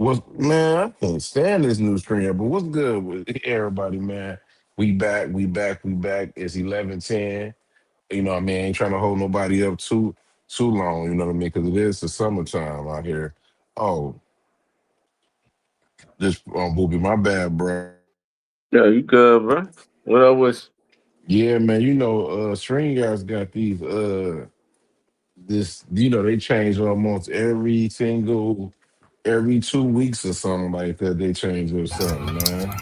What's man? I can't stand this new screen, but what's good with everybody, man? We back, we back, we back. It's 11:10. You know what I mean? Ain't trying to hold nobody up too long. You know what I mean? Because it is the summertime out here. Oh, this booby, my bad, bro. Yeah, you good, bro? What up with Yeah, man. You know, String Guys got these. This they change almost every 2 weeks or something like that. They change or something, man.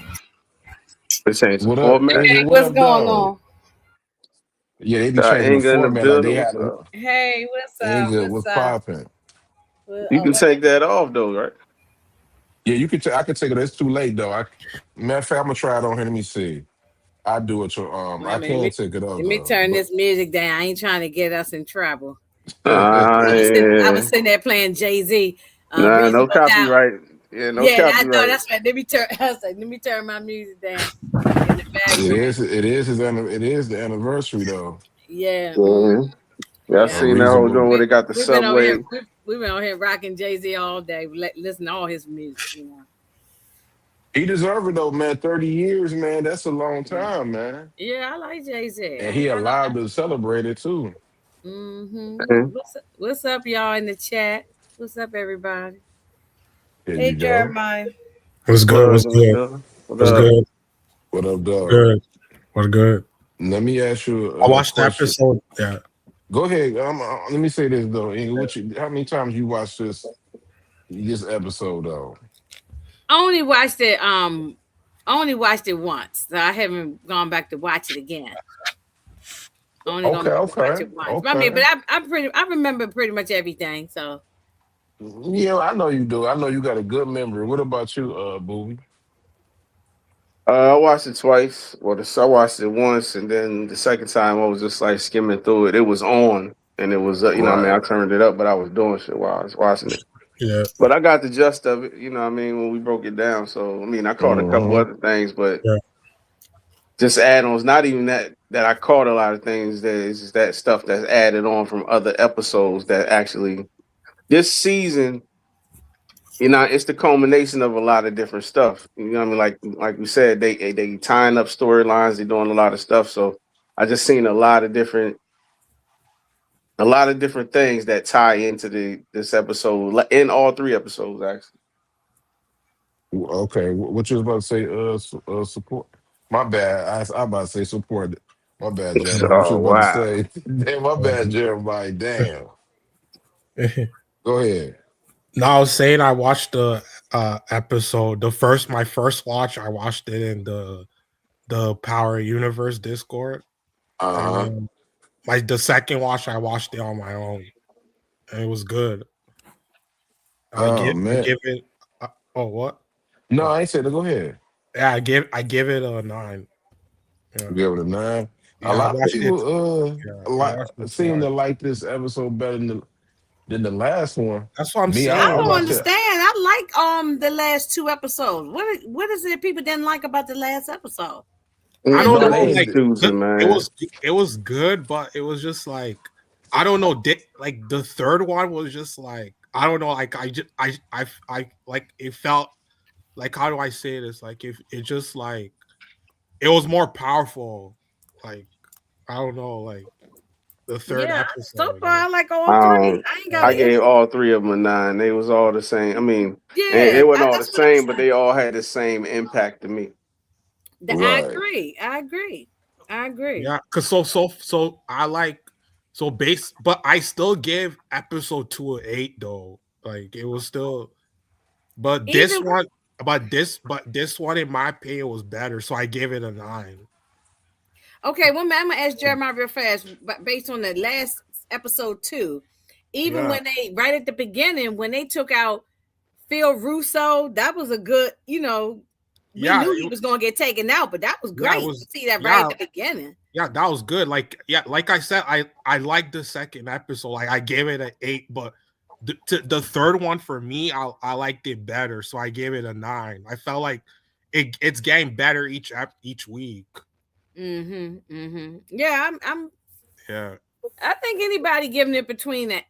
they saying some What up, format? Asia? Hey, What what's up, going dog? on? Yeah, they be Got changing the Inga in the format like they building. had What's a up? Hey, what's ain't up? good. What's What's up? popping? You can What? take that off though, right? Yeah, you could. I could take it. It's too late though. Matter of fact, I'm gonna try it on here. Let me see. I do it. Wait a I minute. can take it off Let me though. turn But this music down. I ain't trying to get us in trouble. I Yeah. was sitting there playing Jay Z, Nah, no Reasonable Doubt. copyright. Yeah, no Yeah, I know copyright. that's right. Let me turn. I was like, let me turn my music down in the it background. is. It is It is the anniversary though. Yeah, Yeah, yeah. I yeah. seen that whole Reasonable. joint where they got the We've been over here. subway. We've been over here rocking Jay Z all day. Listen to all his music. He deserved it though, man. 30 years, man. That's a long time, man. Yeah, I like Jay Z. And I he ain't got no. allowed to celebrate it too. Man. What's up, y'all in the chat? What's up, everybody? There Hey, you go. Jeremiah. What's good? What's What's good? good? What What's up? good? What up, What's dog? good? What's good? Let me ask you I a watched the question. episode. Yeah, Go ahead. Let me say this though. Inga, how many times you watched this episode though? I only watched it. I only watched it once, so I haven't gone back to watch it again. I only gone Okay, back to watch okay, it once. I mean, okay. but I remember pretty much everything. So Yeah, I know you do. I know you got a good memory. What about you, Booby? I watched it twice. I watched it once, and then the second time I was just like skimming through it. It was on, and it was what I mean, Right. I turned it up, but I was doing shit while I was watching it. yeah, But I got the gist of it. What I mean, when we broke it down. So I mean, I caught a couple Mm-hmm. other things, but yeah. just add-ons. Not even that I caught a lot of things. That is just that stuff that's added on from other episodes that actually this season. It's the culmination of a lot of different stuff. You know what I mean? Like we said, they tying up storylines, they're doing a lot of stuff. So I just seen a lot of different things that tie into this episode in all three episodes actually. Okay. What you was about to say? Support. My bad. I about to say support. My bad, Jeremiah. What you Oh was about to wow. say? Damn, my bad, Jeremiah. Damn. Go ahead. No, I was saying I watched the episode. My first watch, I watched it in the Power Universe Discord, Uh and huh. then the second watch, I watched it on my own, and it was good. Oh I man. give it. Oh, what? No, Oh, I ain't said it. Go ahead. yeah, I give it a 9. Yeah, Give it a 9. A yeah, I lot of watched it. people Yeah, I like watched it seem to twice. like this episode better than the last one. That's what I'm Me, I I saying. don't watched it. understand. I like the last two episodes. What is it people didn't like about the last episode? I Is don't No, the know. they whole Like ain't. Confusing, it man. was good, but it was just like I don't know. Like the third one was just like I don't know. Like I just I like it felt like how do I say this? Like if it just like it was more powerful. Like I don't know. Like the third yeah. So episode. far, I like all three. Um, I ain't got I an Yeah, gave issue. all three of them a 9. They was all the same. I mean, and Yeah, they weren't all the that's what I'm same, but saying. they all had the same impact to me. I Right. agree. I agree. I agree. yeah. Cause so I like so base, but I still give episode 2 a 8 though. Like it was still. But this Even one, but this one, in my opinion, was better. So I gave it a 9. okay, one minute, I'm gonna ask Jeremiah real fast, but based on the last episode two, even Yeah, when they right at the beginning when they took out Phil Russo, that was a good, we yeah, knew he was gonna get taken out, but that was yeah. It great to was, see that right yeah, at the beginning. yeah. That was good. Like I said, I liked the second episode. Like I gave it an 8, but the third one for me, I liked it better. So I gave it a 9. I felt like it's getting better each week. Mm-hmm. Mm-hmm. Yeah, Yeah, I think anybody giving it between that.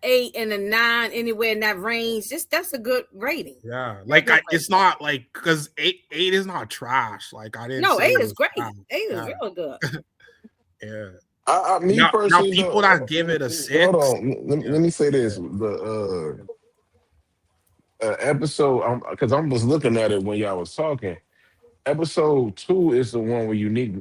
8 and a 9, anywhere in that range. Just that's a good rating. Yeah, That's like good rating. it's not like because eight is not trash. Like I didn't No, say 8 it is was great. trash. 8 is Yeah, real good. yeah. Me Now personally, people that though, give it a hold 6. on. Yeah, Let me say this: yeah, the episode, because I'm just looking at it when y'all was talking. Episode 2 is the one where Unique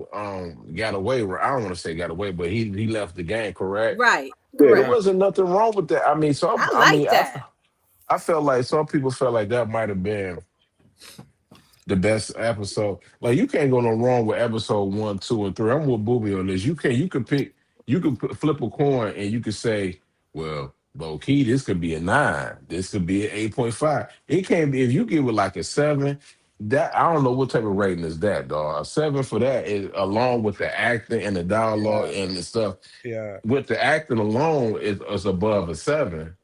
got away. I don't want to say got away, but he left the game. Correct. Right. Yeah. It Correct. wasn't nothing wrong with that. I mean, I like that. I felt like some people felt like that might have been the best episode. Like you can't go no wrong with episode 1, 2, and 3. I'm with Booby on this. You can pick, flip a coin and you could say, well, low key, this could be a 9. This could be an 8.5. It can't be if you give it like a 7. That I don't know what type of rating is that, dog. A 7 for that is along with the acting and the dialogue yeah, and the stuff. yeah, With the acting alone is above a 7.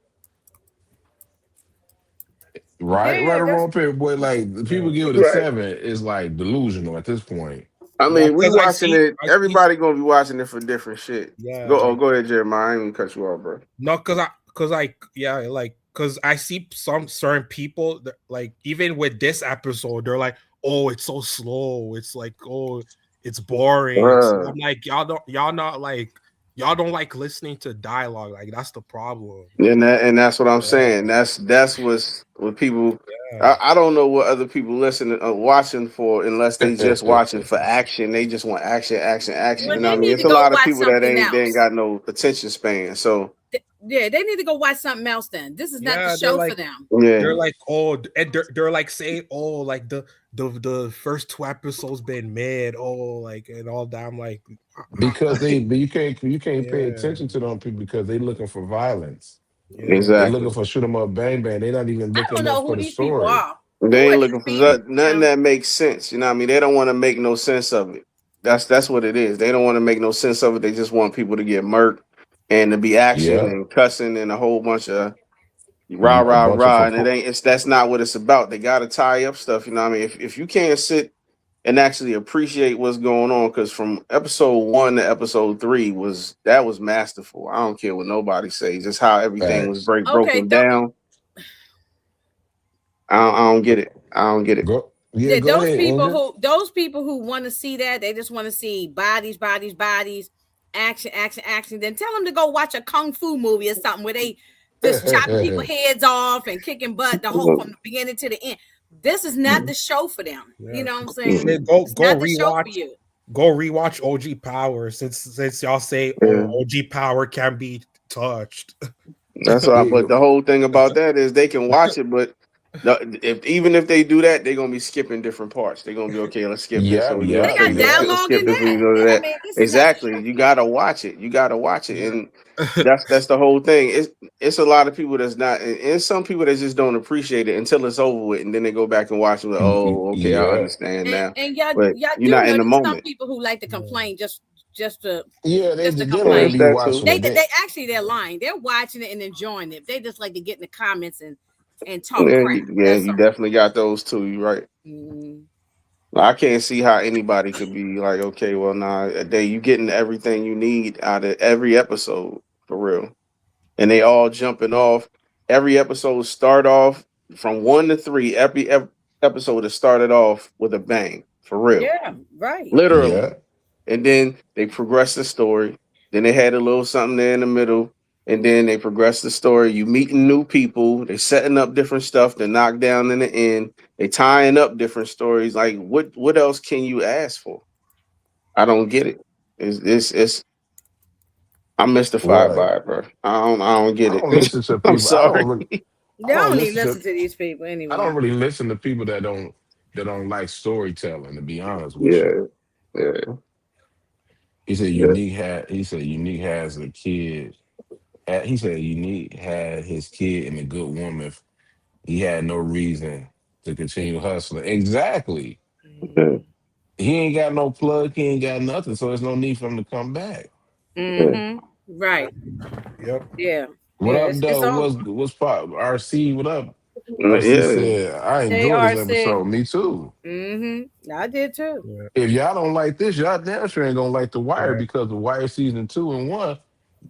Right Yeah, or that's wrong, paper boy. Like the people yeah. give it a Right. 7 is like delusional at this point. I Yeah, mean, we because watching it. I see, Everybody gonna be watching it for different shit. yeah, Go, oh, like go ahead, Jeremiah. I ain't even cut you off, bro. no, because like yeah, like because I see some certain people that like even with this episode, they're like, oh, it's so slow. It's like, oh, it's boring. I'm like, y'all not like y'all don't like listening to dialogue. Like that's the problem. And that's what I'm Yeah, saying. That's what people. yeah, I don't know what other people listening watching for unless they just watching for action. They just want action, action, action. well, You know they what I mean? need It's to a go lot of watch people that something they ain't else. got no attention span. So Yeah, they need to go watch something else then. This is not the yeah. show for them. They're yeah, like, oh, and they're like saying, oh, like the first 2 episodes been made, oh, like and all that. I'm like, Because but you can't pay yeah, attention to them people because they looking for violence. yeah, They exactly. looking for shoot 'em up, bang bang. They not even I looking don't up know for who the these people story. are. Who They ain't are looking these for people? nothing that makes sense. You know what I mean? They don't want to make no sense of it. That's what it is. They don't want to make no sense of it. They just want people to get murked and to be action Yeah, and cussing and a whole bunch of rah a rah bunch of rah. And it ain't. It's that's not what it's about. They got to tie up stuff. You know what I mean? If you can't sit and actually appreciate what's going on, because from episode 1 to episode 3 was masterful. I don't care what nobody says. Just how everything was facts. Okay, broken down. I don't get it. I don't get it. Go yeah, yeah, go ahead, Angel. those people who want to see that, they just want to see bodies, bodies, bodies, action, action, action. Then tell them to go watch a kung fu movie or something where they just chopping people heads off and kicking butt the whole from the beginning to the end. This is not the show for them. yeah. You know what I'm saying? Say, It's not the show for you. go rewatch OG Power since y'all say, oh, Yeah. OG Power can be touched. That's all. Yeah, But the whole thing about that is they can watch it, but even if they do that, they're gonna be skipping different parts. They're gonna be okay. Let's skip this yeah, when we go to They yeah, got this. yeah. Let's dialogue skip in this when we that. go to I that. mean, this is not the Exactly. show You for you. gotta watch it. You gotta watch it, Yeah. and that's the whole thing. It's a lot of people that's not, and some people that just don't appreciate it until it's over with, and then they go back and watch it. Like, oh, okay, I Yeah. understand now. And y'all But y'all you're do not know in the there's some moment. people who like to complain just to Yeah, just to they don't Yeah, even it's complain. be that watching too. it. They actually they're lying. They're watching it and enjoying it. They just like to get in the comments and talk Yeah, crap. yeah, That's you all. definitely got those too. You're right. Mm. I can't see how anybody could be like, okay, well, nah, you getting everything you need out of every episode for real, and they all jumping off. Every episode start off from 1 to 3. Every episode is started off with a bang for real, Yeah, right. literally. Yeah. And then they progress the story. Then they had a little something there in the middle, and then they progress the story. You meeting new people. They setting up different stuff to knock down in the end. They tying up different stories. Like what else can you ask for? I don't get it. It's I'm mystified Right. by it, bro. I don't get I don't it. listen to I'm people. sorry. I They don't don't even listen listen to to these people I don't anymore. really listen to people that don't like storytelling, to be honest with you. Yeah, yeah, yeah. He said Unique has a kid. He said Unique had his kid and a good woman. He had no reason to continue hustling. Exactly. Yeah, He ain't got no plug, he ain't got nothing, so there's no need for him to come back. yeah. Mm-hmm. Right. Yep. Yeah. What Yeah. up, It's though? over. What's pop? RC, what up? RC Yeah. said, I Hey, enjoy this RC. episode. Me too. Mm-hmm. I did too. Yeah. If y'all don't like this, y'all damn sure ain't gonna like The Wire Yeah. because The Wire season 2 and 1,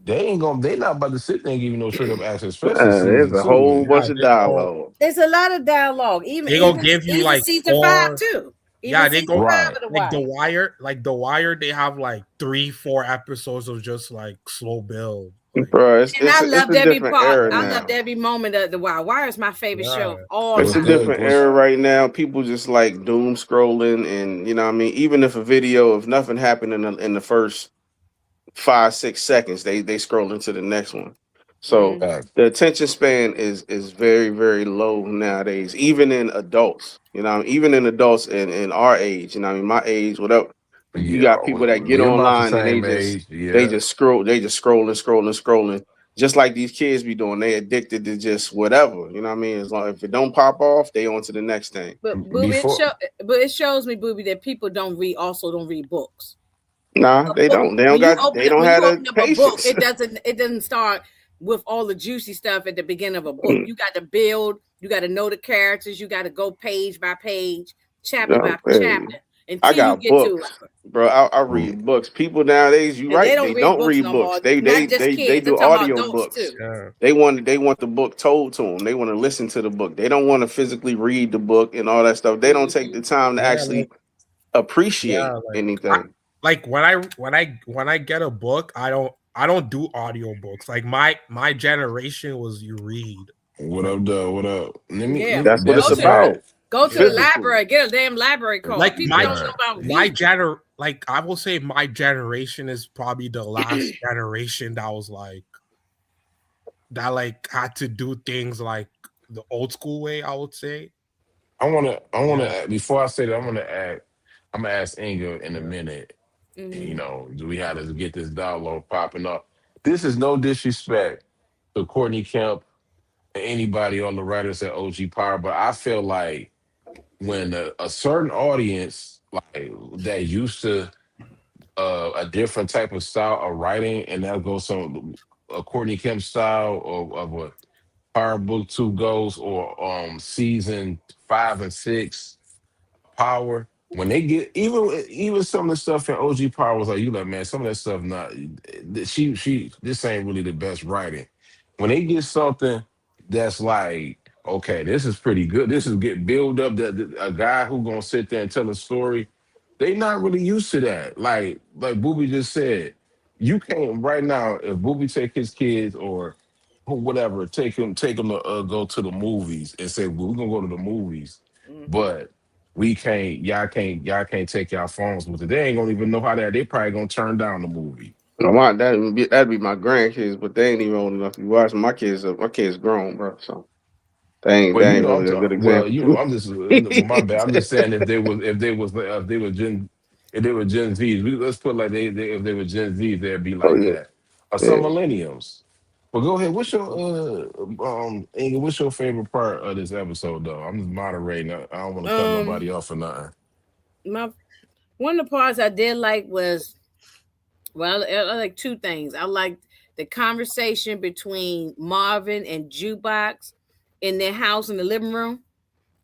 They not about to sit there and give you no straight up answer, especially There's season a two, whole man. bunch Yeah, of they go. dialogue. There's a lot of dialogue. They gonna give you Even like season 5 4. too. Even Yeah, they season go 5 Right. of The like the Wire. wire. Like the wire, they have like 3, 4 episodes of just like slow build. Like Bro, And I it's loved a every different part. era I loved now. every moment of The Wire. Wire is my favorite show yeah, of all It's What's a time. good? different What's era right now. People just like doom scrolling, and you know what I mean. Even if a video, if nothing happened in the first 5 6 seconds, they scroll into the next one. So Mm. that? the attention span is very very low nowadays. Even in adults, you know, even in adults in our age, you know, what I mean, my age, whatever. You Yeah, got people that get we about the online and same age. they Yeah, just scroll, they just scrolling, just like these kids be doing. They addicted to just whatever, you know what I mean. As long if it don't pop off, they on to the next thing. But Booby, before but it shows me, Booby, that people don't read books. Nah, A they book don't. They don't got. They don't when you have the open up a book, patience. it doesn't start with all the juicy stuff at the beginning of a book. You got to build, you got to know the characters, you got to go page by page, chapter No, by hey, chapter I until you got get to it. books, bro. I mm, read books. People nowadays, you And they right? don't They read don't books read no books. more. They Not they just they they kids. I'm do talking about audio adults books. too. yeah, They want the book told to them. They want to listen to the book. They don't want to physically read the book and all that stuff. They don't take Mm-hmm. the time to yeah. Like actually appreciate yeah, anything. like when I get a book, I don't do audio books. Like my generation was you read. what Like up, though? What up? Yeah. That's what That's it's Go a to about. fact. go to the Yeah, Physical. library, get a damn library card. like People my don't know right. about my reading. gener like I will say my generation is probably the last generation that was like had to do things like the old school way, I would say. I wanna Yeah, before I say that, I'm gonna ask Inga in a yeah. minute. Mm-hmm. Do we have to get this dialogue popping up? This is no disrespect to Courtney Kemp and anybody on the writers at OG Power, but I feel like when a certain audience like that used to a different type of style of writing, and that goes some a Courtney Kemp style of what Power Book Two goes, or season 5 and 6 Power. When they get even some of the stuff in OG Power was like, you like, man, some of that stuff not she this ain't really the best writing. When they get something that's like, okay, this is pretty good. This is get build up that a guy who gonna sit there and tell a story. They not really used to that. Like Booby just said, you can't right now if Booby take his kids or whatever, take him to go to the movies and say, well, we're gonna go to the movies, Mm-hmm. but y'all can't take y'all phones with it. They ain't gonna even know how that. They probably gonna turn down the movie. That'd be my grandkids, but they ain't even old enough to be watching. My kids grown, bro. So Well, they ain't really a good example. I'm just well, my bad. I'm just saying if they were Gen Zs, let's put like they if they were Gen Zs, they'd be Oh like yeah, that. Or some yeah. millenniums. Well, go ahead. Inga, what's your favorite part of this episode though? I'm just moderating. I don't want to cut Um, nobody off or nothing. my one of the parts I did like was I like two things. I liked the conversation between Marvin and Jukebox in their house in the living room.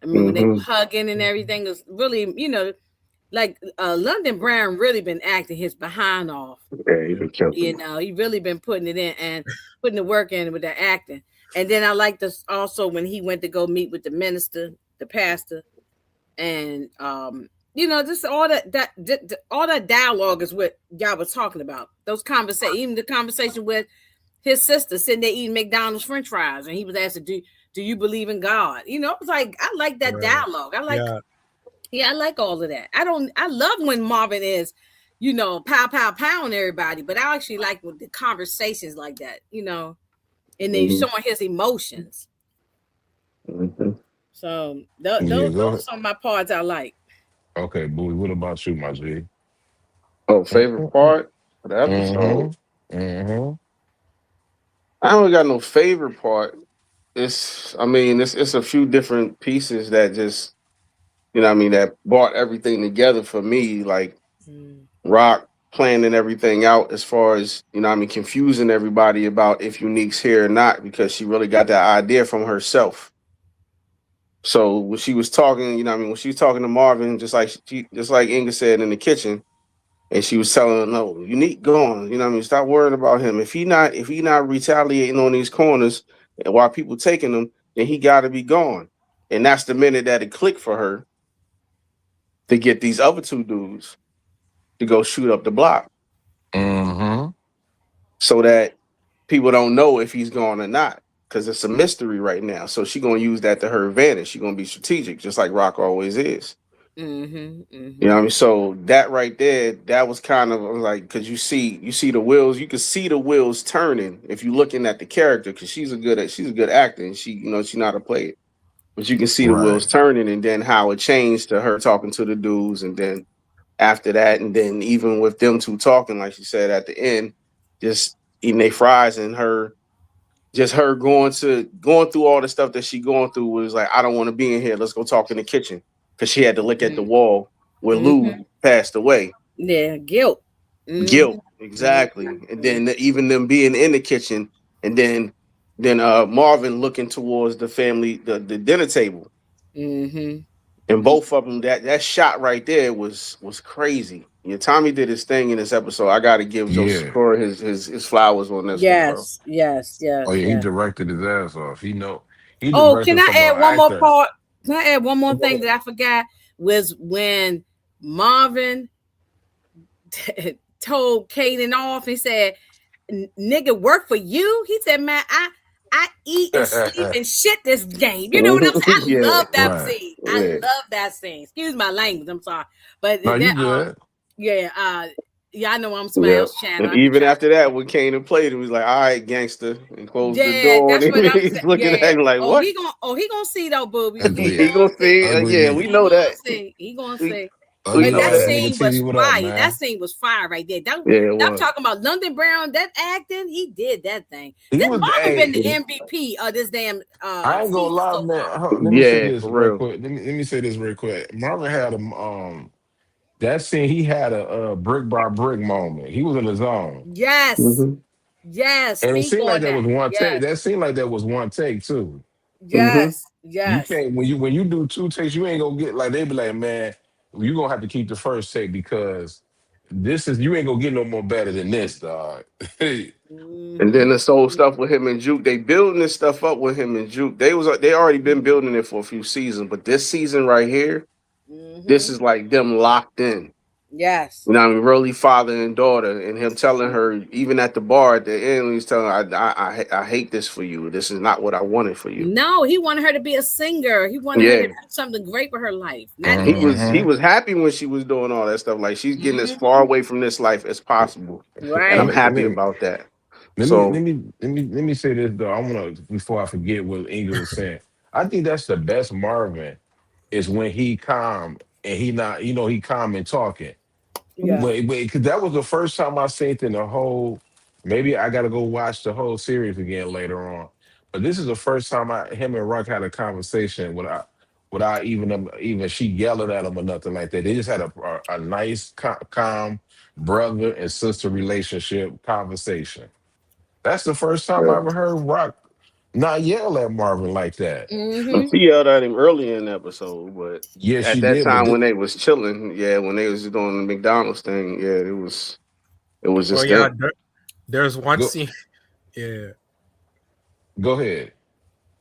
I mean, when they were Mm-hmm. hugging and Mhm. everything, it was really, like London Brown really been acting his behind off. Yeah, he Yeah. been killed them. He really been putting it in and putting the work in with the acting. And then I like this also when he went to go meet with the minister, the pastor, and just all that dialogue is what y'all was talking about. Those conversations, even the conversation with his sister sitting there eating McDonald's French fries, and he was asking, "Do you believe in God?" It was like I like that Right. dialogue. Yeah. I like all of that. I love when Marvin is, pow pow pow on everybody, but I actually like with the conversations like that, and then Mm-hmm. showing his emotions. Mm-hmm. So Yeah, those go are ahead. some of my parts I like. Okay, Booey, what about you, my G? Oh, favorite Mm-hmm. part of the episode. Mm-hmm. I don't got no favorite part. I mean, it's a few different pieces that just, you know what I mean, that brought everything together for me. Like Mm. Rock planning everything out as far as, you know what I mean, confusing everybody about if Unique's here or not, because she really got that idea from herself. So when she was talking, you know what I mean, when she was talking to Marvin, just like Inga said in the kitchen, And she was telling him, no, you need gone. You know what I mean? Stop worrying about him. If he not retaliating on these corners and while people taking him, then he gotta be gone. And that's the minute that it clicked for her to get these other two dudes to go shoot up the block Mm-hmm. so that people don't know if he's gone or not. Cause it's a mystery right now. So she gonna use that to her advantage. She gonna be strategic, just like Rock always is. You know what I mean? So that right there, that was kind of like because you see the wheels, you can see the wheels turning if you're looking at the character because she's a good actor and she's not a player, but you can see the wheels Right. turning and then how it changed to her talking to the dudes and then after that and then even with them two talking like she said at the end, just eating they fries and her just her going through all the stuff that she going through was like, I don't want to be in here. Let's go talk in the kitchen. Cause she had to look at the wall where Lou passed away. Yeah, guilt. Guilt. Exactly. And then even them being in the kitchen and then Marvin looking towards the family, the dinner table. And both of them, that shot right there was crazy. Yeah, Tommy did his thing in this episode. I gotta give Joe Yeah. Sikora his flowers on this one, bro. Yes, yes, Oh yes, yeah, he yes. directed his ass off. He Oh, directed can I from an add one more actor. part? Can I add one more Go thing ahead. that I forgot? Was when Marvin told Kanan off. He said, "Nigga, work for you." He said, "Man, I eat and sleep and shit this game." You know what I'm saying? I Yeah, love that Right. scene. I yeah. love that scene. Excuse my language. I'm sorry, but No, you that good. yeah yeah I know I'm somebody Yeah. else's channel. And I be even trying. after that, when Kanan played, it was like, all right, gangster, and closed the Yeah, door. that's And what I'm he's saying. looking at Yeah. him like, what? He gonna see though, boobies. He Ugly, He gonna gonna see. see? ugly Yeah, we nigga. know that. He gonna We, see. we But Ugly know that ass that. nigga. scene TV, was what up, fire. That man? scene was fire right there. Yeah, it I'm was. talking about London Brown. That acting, he did that thing. He This was. Marvin been the Hey, MVP of this damn I ain't gonna season lie, so man. far. Let me say Yeah, this for real real. quick. Let me say this real quick. Marvin had that scene. He had a brick by brick moment. He was in the zone, Yes, Hmm. yes. and it Speak seemed like on that was that. one take. Yes, That seemed like that was one take too. Hmm. yes, You yes. can't when you do two takes, you ain't gonna get like they be like, man, you gonna have to keep the first take because this is you ain't gonna get no more better than this, dog. And then Mm-hmm. this whole stuff with him and Juke, they building this stuff up with him and Juke. They already been building it for a few seasons, but this season right here, this Mm-hmm. is like them locked in. Yes. You know what I mean? Really father and daughter, and him telling her, even at the bar at the end, he's telling her, I hate this for you. This is not what I wanted for you. No, he wanted her to be a singer. He wanted her to Yeah. do something great with her life, not this. He Hmm. was happy when she was doing all that stuff. Like she's getting as far Mm-hmm. away from this life as possible. And I'm Right. happy about that. Let me let So me let me say this though. I want to before I forget what Ingrid was saying. I think that's the best Marvin is when he calm and he not he calm and talking. Yeah. Wait, because that was the first time I seen it in the whole. Maybe I got to go watch the whole series again later on. But this is the first time him and Rock had a conversation without even she yelling at him or nothing like that. They just had a nice, calm brother and sister relationship conversation. That's the first time I yeah. ever heard Rock not yell at Marvin like that. Mm-hmm. She yelled at him early in the episode, but Yes, at she that did, but time when they was chilling, yeah, when they was doing the McDonald's thing, yeah, it was Well, just yeah, them. there's one go scene. Yeah. go ahead.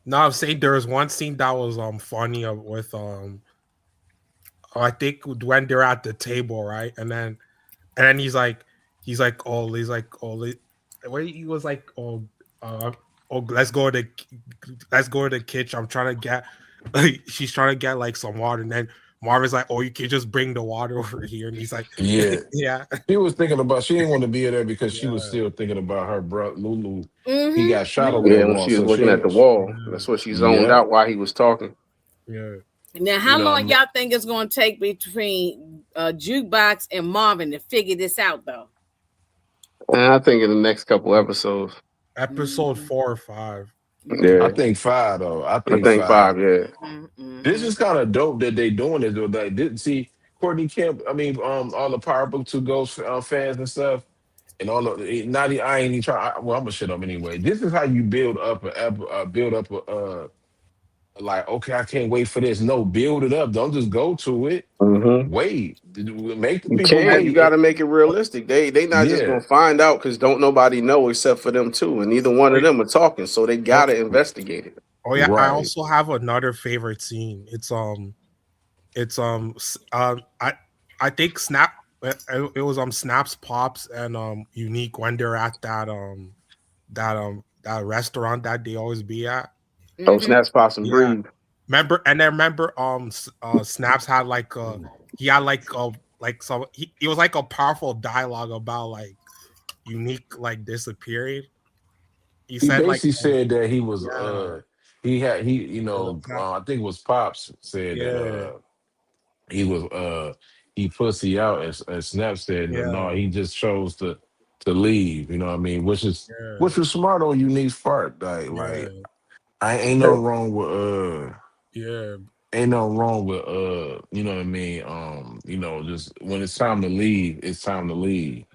No, I'm saying there's one scene that was funny with I think when they're at the table, right? And then where he was like, uh, let's go to the kitchen. I'm trying to get, she's trying to get like some water, and then Marvin's like, oh, you can just bring the water over here, and he's like, Yeah. yeah, She didn't want to be there because she was yeah, still thinking about her brother Lulu. He got shot Mm-hmm. over there Yeah, when once, she was so she looking at the ain't. wall, that's what she zoned Yeah, out while he was talking. yeah. Now, you how know. long y'all think it's going to take between Jukebox and Marvin to figure this out, though? And I think in the next couple episodes, Episode Mm-hmm. 4 or 5. I yeah, think five though. I I think think five. five, yeah. This Mm-hmm. is kind of dope that they doing this. Though. Like, didn't see Courtney Kemp. I mean, all the Power Book Two Ghost fans and stuff, and all of not. I ain't even try. Well, I'm gonna shut up anyway. This is how you build up build up like, okay, I can't wait for this. No, build it up. Don't just go to it. Mm-hmm. Wait, make the You people can't. You wait. got to make it realistic. They not just Yeah, gonna find out because don't nobody know except for them two, and neither one Oh, of them are talking, so they oh, gotta investigate it. oh yeah, I right. also have another favorite scene. I think Snap. It was Snaps, Pops, and Unique when they're at that restaurant that they always be at. Oh, Mm-hmm. snaps, pops, and Yeah, breathe. remember Snaps had like he had like some he was like a powerful dialogue about like Unique like disappearing. He He said like basically said that he was yeah, he had he the I think it was Pops said that yeah, he was he pussy out, as Snap said no, yeah, he just chose to leave, you know what I mean, yeah, which was smart on Unique's part, like yeah, I ain't no wrong with yeah, ain't no wrong with you know what I mean, just when it's time to leave, it's time to leave.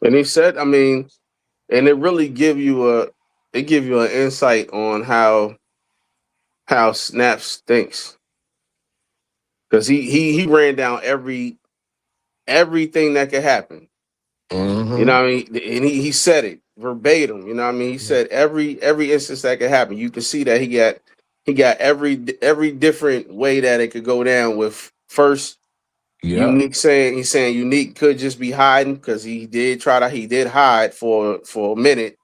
And he said, I mean, and it really give you an insight on how Snaps thinks because he ran down everything that could happen. You know Mm-hmm. what I mean? And he said it verbatim. You know what I mean? He yeah, said every instance that could happen. You can see that he got every different way that it could go down. With first Yep. Unique saying he's saying Unique could just be hiding because he did hide for a minute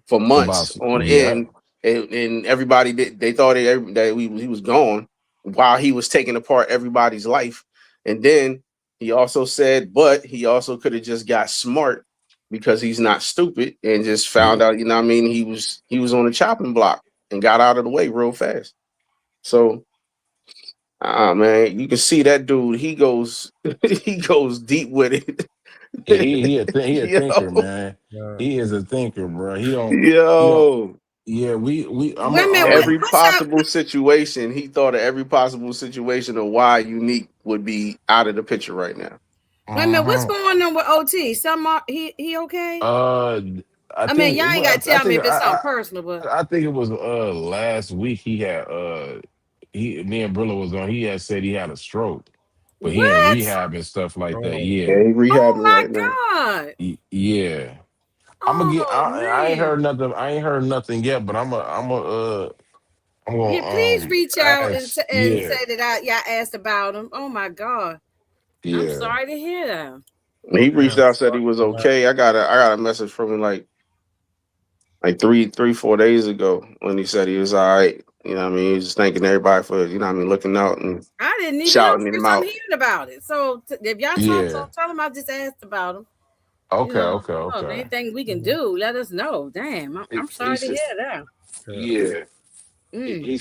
for months on Yeah. end, and everybody they thought that he was gone while he was taking apart everybody's life. And then he also said, but he also could have just got smart because he's not stupid and just found Yeah. out, you know what I mean, he was on the chopping block and got out of the way real fast. So man, you can see that dude, he goes he goes deep with Yeah, it. he a thinker, yo, man. yeah, He is a thinker, bro. He don't. yo. Yeah, we. Wait a minute. Every What's up? possible situation. He thought of every possible situation of why Unique would be out of the picture right now. Wait a minute. What's Uh-huh. going on with OT? Some he okay? Uh, I I mean, think. y'all ain't Well, got to tell me if it's something personal, but I think it was last week he had me and Brillo was on. He had said he had a stroke, but he in what? rehab and stuff like that. oh, Yeah, Yeah, he Oh rehabbing my right now. god! Yeah. I'm gonna get. Oh I ain't heard man! nothing. I ain't heard nothing yet, but I'm Yeah, gonna please reach out and ask. and Yeah, say that y'all asked about him. Oh my god! I'm yeah, sorry to hear that. He yeah, reached out, said he fuck was that, okay. I got a message from him like 3 4 days ago when he said he was all right. You know what I mean? He was just thanking everybody for, you know what I mean, looking out and I didn't even know. shouting him First, I'm out. hearing about it. So if y'all talk to him, yeah. tell him I just asked about him. You Okay, know, okay, if okay. anything we can mhm, do, let us know. Damn, I'm He sorry to said, hear that. yeah, yeah. Mm.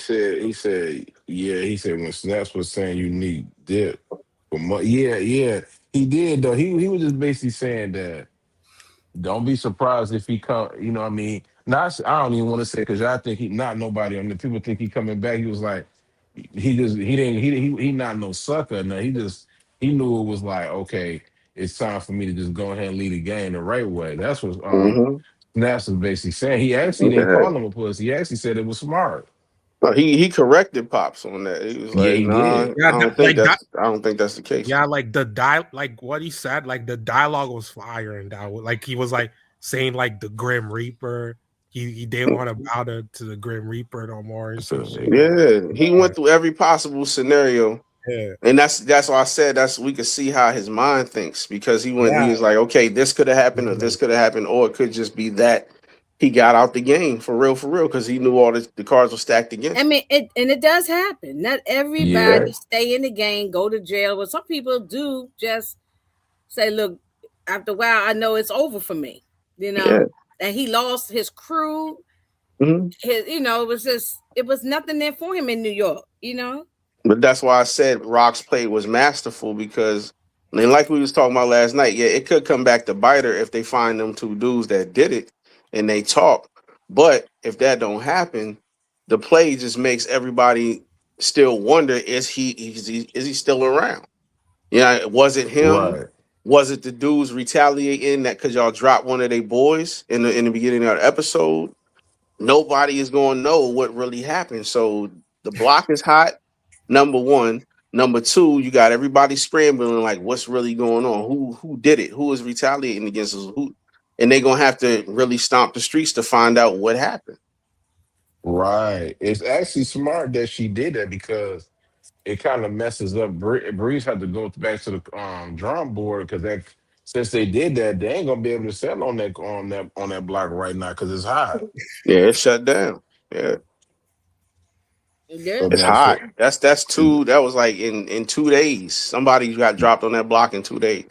Yeah. He said when Snaps was saying you need dip, yeah, yeah. He did though. He was just basically saying that. Don't be surprised if he come. You know what I mean? Not. I don't even want to say because I think he not nobody. I mean, people think he coming back. He was like, he didn't he not no sucker. No, he knew it was like okay, it's time for me to just go ahead and lead the game the right way. That's what Mm-hmm. Naps was basically saying. He actually didn't Yeah. call him a pussy. He actually said it was smart. No, he corrected Pops on that. He was Yeah, like, he "Nah, did. yeah. Like that. I don't think that's the case." Yeah, like like what he said, like the dialogue was fire and that like he was like saying like the Grim Reaper. He didn't want to bow to the Grim Reaper no more and some shit. Yeah, he Yeah, went through every possible scenario, yeah, and that's why I said that's we could see how his mind thinks because he yeah, was like, okay, this could have happened, or yeah, this could have happened, or it could just be that he got out the game for real, because he knew all the cards were stacked I against him. mean, it does happen. Not Yeah, everybody stay in the game, go to jail, but some people do just say, "Look, after a while, I know it's over for me." You Yeah, know, and he lost his crew. hmm It was nothing there for him in New York. but that's why I said Rock's play was masterful because, and like we was talking about last night, yeah, it could come back to bite her if they find them two dudes that did it and they talk. But if that don't happen, the play just makes everybody still wonder: is he still around? Yeah, was it him? right. Was it the dudes retaliating that because y'all dropped one of their boys in the beginning of the episode? nobody is going to know what really happened. So the block is hot. Number one. Number two, you got everybody scrambling like, what's really going on? Who did it? Who is retaliating against us? Who? And they're gonna have to really stomp the streets to find out what happened. Right. It's actually smart that she did that because it kind of messes up. Breeze had to go back to the drawing board because that since they did that, they ain't gonna be able to sell on that block right now because it's hot. Yeah, it's shut down. Yeah, Yeah, So it's that's hot. so. That's two. That was like in 2 days. Somebody got dropped on that block in 2 days,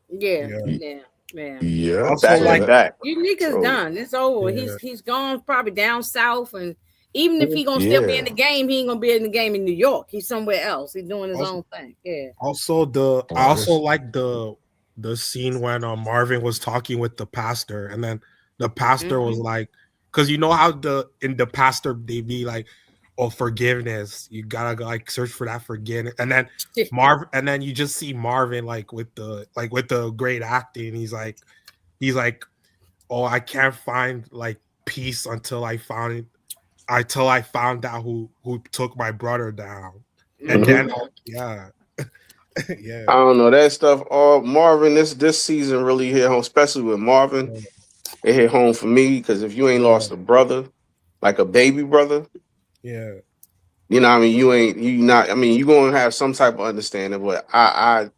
yeah, Yeah. yeah, yeah. Yeah. Also, back to like, So back. Unica's So done. It's over. yeah. He's gone probably down south, and even if he gonna still be in yeah. the game, he ain't gonna be in the game in New York. He's somewhere else. He's doing his Also, own thing. Yeah. I Oh, also this. like the scene when Marvin was talking with the pastor, and then the pastor was like, because you know how in the pastor they be like, oh, forgiveness, you gotta go like search for that forgiveness, and then and then you just see Marvin with the great acting. He's like, oh, I can't find like peace until I found out who took my brother down, and mhm. then yeah. Yeah, I don't know that stuff. All Marvin, this season really hit home, especially with Marvin. yeah, It hit home for me because if you ain't yeah, lost a brother, like a baby brother, yeah, you know, what I mean, you not. I mean, you gonna have some type of understanding, but I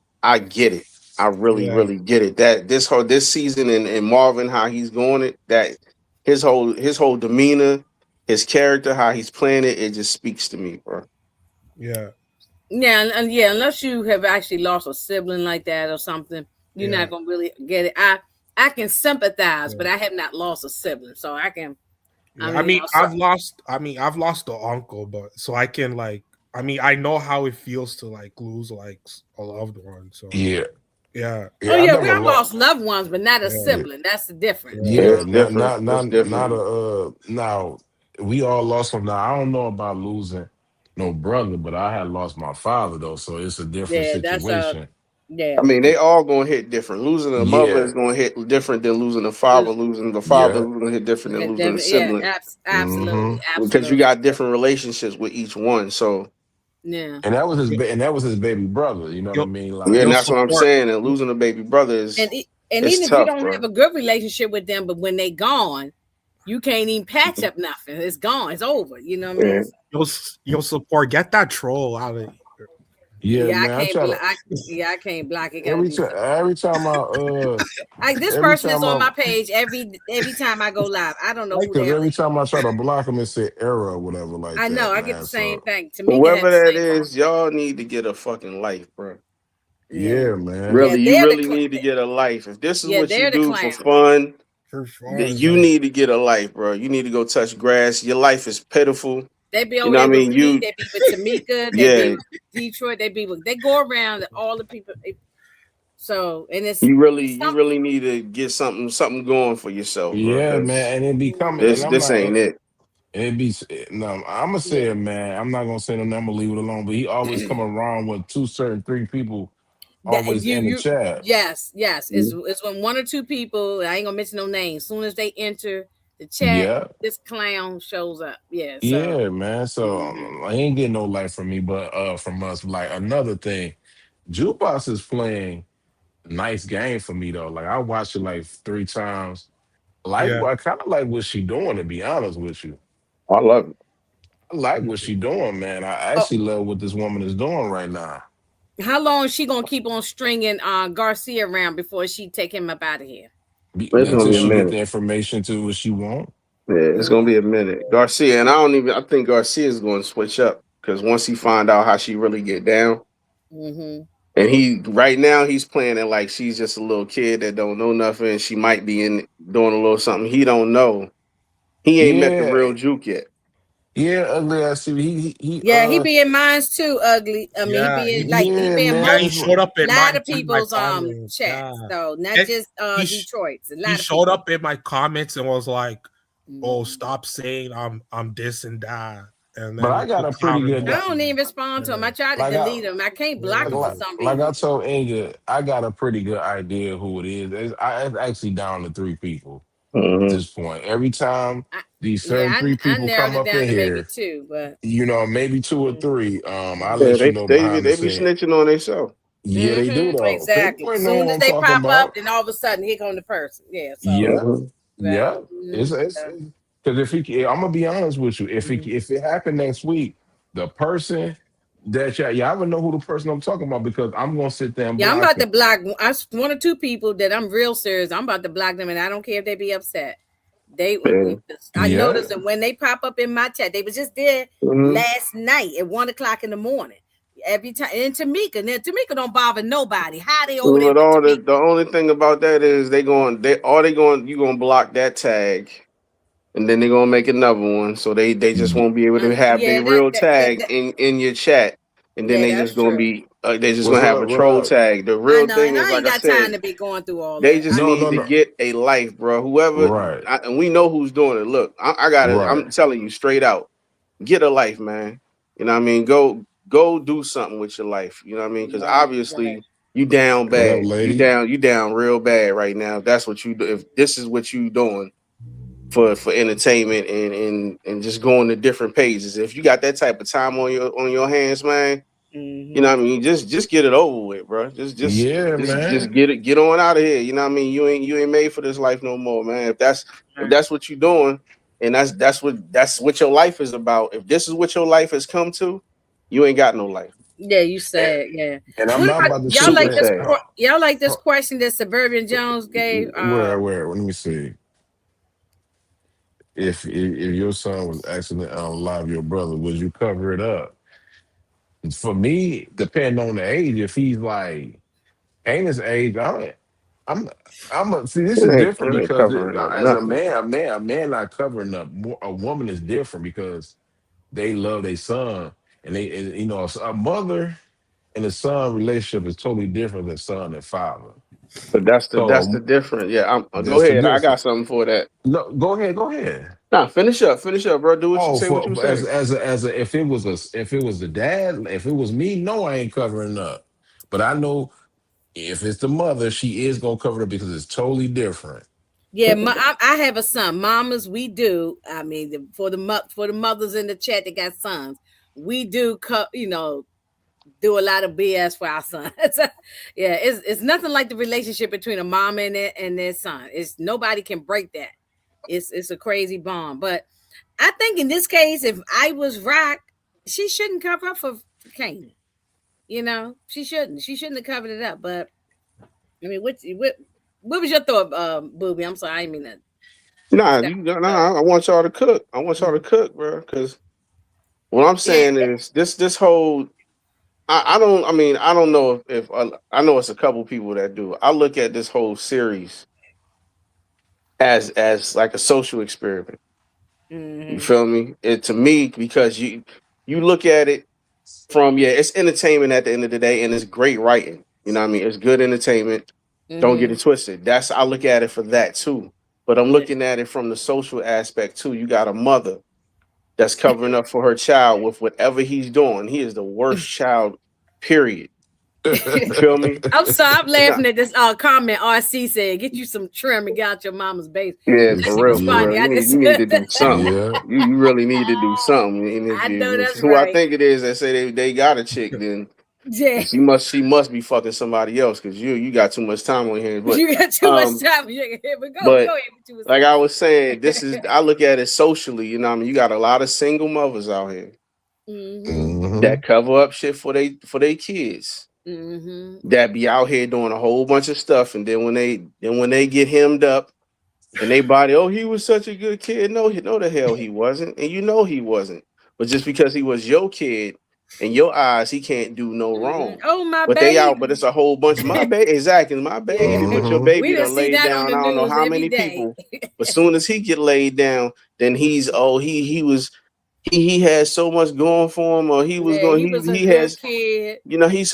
get it. I really, yeah, really get it. That this season and Marvin, how he's going it, that his whole demeanor, his character, how he's playing it, it just speaks to me, bro. yeah, Yeah, and yeah, unless you have actually lost a sibling like that or something, you're yeah, not gonna really get it. I can sympathize, yeah. but I have not lost a sibling, so I can. I Yeah. mean, you know, so, I've lost the uncle, but so I can like, I know how it feels to like lose like a loved one. So Yeah. yeah, oh Yeah. I yeah, we never have lost. lost loved ones, but not a yeah, Yeah. sibling. That's the difference, yeah, you Yeah, Yeah. know. it's Not different. not It's not not different. now we all lost them. Now I don't know about losing no brother, but I had lost my father though, so it's a different Yeah, that's situation. yeah. I mean, they all gonna hit different. Losing a mother Yeah. is gonna hit different than losing a father. Losing the father Yeah. is gonna hit different than losing a Yeah, sibling Hmm. absolutely, because you absolutely. got different relationships with each one. So Yeah, you, And that was his baby brother. You know what I you'll mean? yeah, Like, and you'll that's what I'm support. saying. And losing a baby brother is and it's even if you tough, don't have bro. a good relationship with them, but when they gone, you can't even patch up nothing. It's gone. It's over. You know what I mean? Yeah. So, You'll support. Get that troll out of here. yeah, yeah, I man. I can't try to block. Yeah, I can't block. It got to be something. every time Like this every person is time on I my page every time I go live. I don't know Like who the because hell every they are. time I try to block him, it say error or whatever like I know. that, I get the man. same So thing. Tamika Whoever had the that same problem. is, y'all need to get a fucking life, bro. Yeah, yeah, man. yeah. Really, you really need to get a life. If this is Yeah, what you they're the do for clowns. fun, for fun, you like need to get a life, bro. You need to go touch grass. Your life is pitiful. They be You over know what there I with mean? me. They be with Tamika. They be Yeah, with Detroit. They be with. They go around to all the people. So and it's you some. really need to get something going for yourself, bro. Yeah, Because man. And it be coming, and I'm this like, ain't it. and it be no. I'm gonna say Yeah. it, man. I'm not gonna say no name. I'm gonna leave it alone. But he always come around with two certain three people That always you in the you chat. yes. It's when one or two people. I ain't gonna mention no names. As soon as they enter the chat, Yeah, this clown shows up. Yeah. So. yeah, man. So Mhm. I ain't getting no life from me, but from us. Like another thing, Jukebox is playing a nice game for me though. Like I watched it like 3 times. Like yeah, I kind of like what she doing. To be honest with you, I love it. I like what she doing, man. I Oh, actually love what this woman is doing right now. how long is she gonna keep on stringing Garcia around before she take him up out of here? It's gonna Until be a she get minute. the information to what she want. Yeah, it's gonna be a minute. Garcia, and I don't even. I think Garcia is going to switch up because once he find out how she really get down, Mm-hmm. and he right now he's playing it like she's just a little kid that don't know nothing. She might be in doing a little something he don't know. He ain't met the Yeah, real Juke yet. yeah, ugly ass. He Yeah, he be in mines too, ugly. I mean, yeah. he yeah, be in Yeah, he man. most showed up in lot my of people's comments. Yeah, chats though, not and just he sh- Detroit's. A he lot of showed people. up in my comments and was like, "Oh, Mhm. stop saying I'm this and that," and But I then got he a pretty countered good I back to don't me. even respond to him. Yeah, I try to like I delete him. I can't block him yeah, for like, some like I reason. told Inga, I got a pretty good idea who it is. It's actually down to 3 people. At Mm-hmm. this point, every time I, these certain yeah, three I people narrowed come it up down in to maybe here, two, but maybe two or mm, three. I'll Yeah, let you know behind the they be scene. snitching on themselves. Yeah, they do though. exactly. Pinpoint know Soon what as I'm they talking pop up, about. then all of a sudden here come the person. Yeah, so Yeah, Mm-hmm. right. yeah. It's because I'm gonna be honest with you. If it happened next week, the person that I would know who the person I'm talking about because I'm gonna sit there and Yeah, I'm block about to them. block one or two people that I'm real serious. I'm about to block them, and I don't care if they be upset. They, Yeah. I Yeah, noticed that when they pop up in my chat, they was just there Mm-hmm. last night at 1 o'clock in the morning. Every time, and Tamika don't bother nobody. How they over there But with all Tamika? the only thing about that is you gonna block that tag, and then they're gonna make another one, so they just Y- won't be able to have Yeah, their real tag in your chat, and then yeah, they that's just gonna true. be they just what's gonna have up? a What troll up? tag. The I real know, thing and is, I like ain't I got time said, to be going through all they that. just I No, need no, to no. get a life, bro. Whoever, Right, and we know who's doing it. Look, I got it. right. I'm telling you straight out, get a life, man. You know what I mean? Go do something with your life. You know what I mean? Because right. obviously you down What up, bad. lady? You down real bad right now. If that's what you do. If this is what you doing for entertainment and just going to different pages. If you got that type of time on your hands, man, you know Mm-hmm. what I mean? Just get it over with, bro. Yeah, Just man. get on out of here. You know what I mean? You ain't made for this life no more, man. If Right. that's what you're doing, and that's what your life is about. If this is what your life has come to, you ain't got no life. Yeah, you And, said, yeah. and I'm What not about about to y'all sit Super like there. this? sad. Y'all like this Uh, question that Suburban Jones gave? where? Let me see. If your son was accidentally alive, your brother, would you cover it up? For me, depending on the age, if he's like Hannah's age, I'm, see. This is different It ain't because covering up as nothing. a man not covering up. A woman is different because they love their son, and a mother and a son relationship is totally different than son and father. But that's the So difference. Yeah, go that's the ahead. I got difference. something for that. No, go ahead, go ahead. Nah, finish up, bro. Do what you Oh, say. What you say? if it was if it was the dad, if it was me, no, I ain't covering up. But I know if it's the mother, she is gonna cover it because it's totally different. Yeah, I have a son. Mamas, we do. I mean, for the mothers in the chat that got sons, we do. Do a lot of BS for our sons. Yeah, it's nothing like the relationship between a mom and their son. It's nobody can break that. It's a crazy bond. But I think in this case, if I was Rock, she shouldn't cover up for Kanan. She shouldn't. She shouldn't have covered it up. But I mean, what was your thought, Booby? I'm sorry, I didn't mean to Nah, step on your I want y'all to cook. I want y'all to toes. cook, bro. Because what I'm Yeah. saying is this whole. I don't. I mean, I don't know if I know it's a couple people that do. I look at this whole series as like a social experiment. You Mm-hmm. feel me? It to me because you look at it from it's entertainment at the end of the day, and it's great writing. You know what I mean? It's good entertainment. Don't get Mm-hmm. it twisted. I look at it for that too. But I'm Yeah. looking at it from the social aspect too. You got a mother that's covering up for her child with whatever he's doing. He is the worst child, period. You feel me? I'm sorry, I'm Nah, laughing at this comment. RC said, "Get you some trim and get out your mama's base." yeah, That for shit real, was for Yeah, funny. real. I just, You need to do something. yeah. You really need to do something. And I know if that's who I right. think it is that say they got a chick, then Yeah, she must be fucking somebody else because you got too much time on your hands. But you got too much um, time. Yeah, but go but ahead with you were like saying. I was saying, I look at it socially. You know, what I mean, you got a lot of single mothers out here Mm-hmm. Hmm. that cover up shit for they kids Mm-hmm. that be out here doing a whole bunch of stuff, and then when they get hemmed up and they body, oh, he was such a good kid. No, the hell he wasn't, and you know he wasn't. But just because he was your kid in your eyes, he can't do no Mm-hmm. wrong. Oh, my But they out, but it's baby. a whole bunch. My baby, exactly, my baby. Yeah, But your Hmm. we baby didn't done see laid that on down. the I don't know news how every many day. people. But soon as he get laid down, then he has so much going for him, or he was Yeah, going. he was a He good has kid.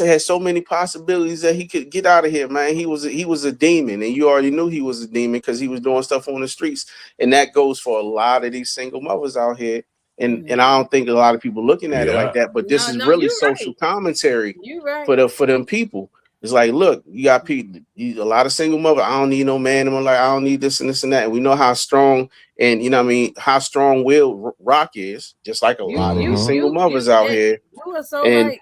has so many possibilities that he could get out of here, man. He was a demon, and you already knew he was a demon because he was doing stuff on the streets, and that goes for a lot of these single mothers out here. And I Mhm. don't think a lot of people looking at it like Yeah. that, but this No, is no, really you're social right. commentary You're right. for them people. It's like, look, you got people, a lot of single mother. I don't need no man. I'm like, I don't need this and this and that. And we know how strong and you know what I mean, how strong Will Rock is, just like a You lot of you these Mm-hmm. single you mothers you out and here. you are so And right.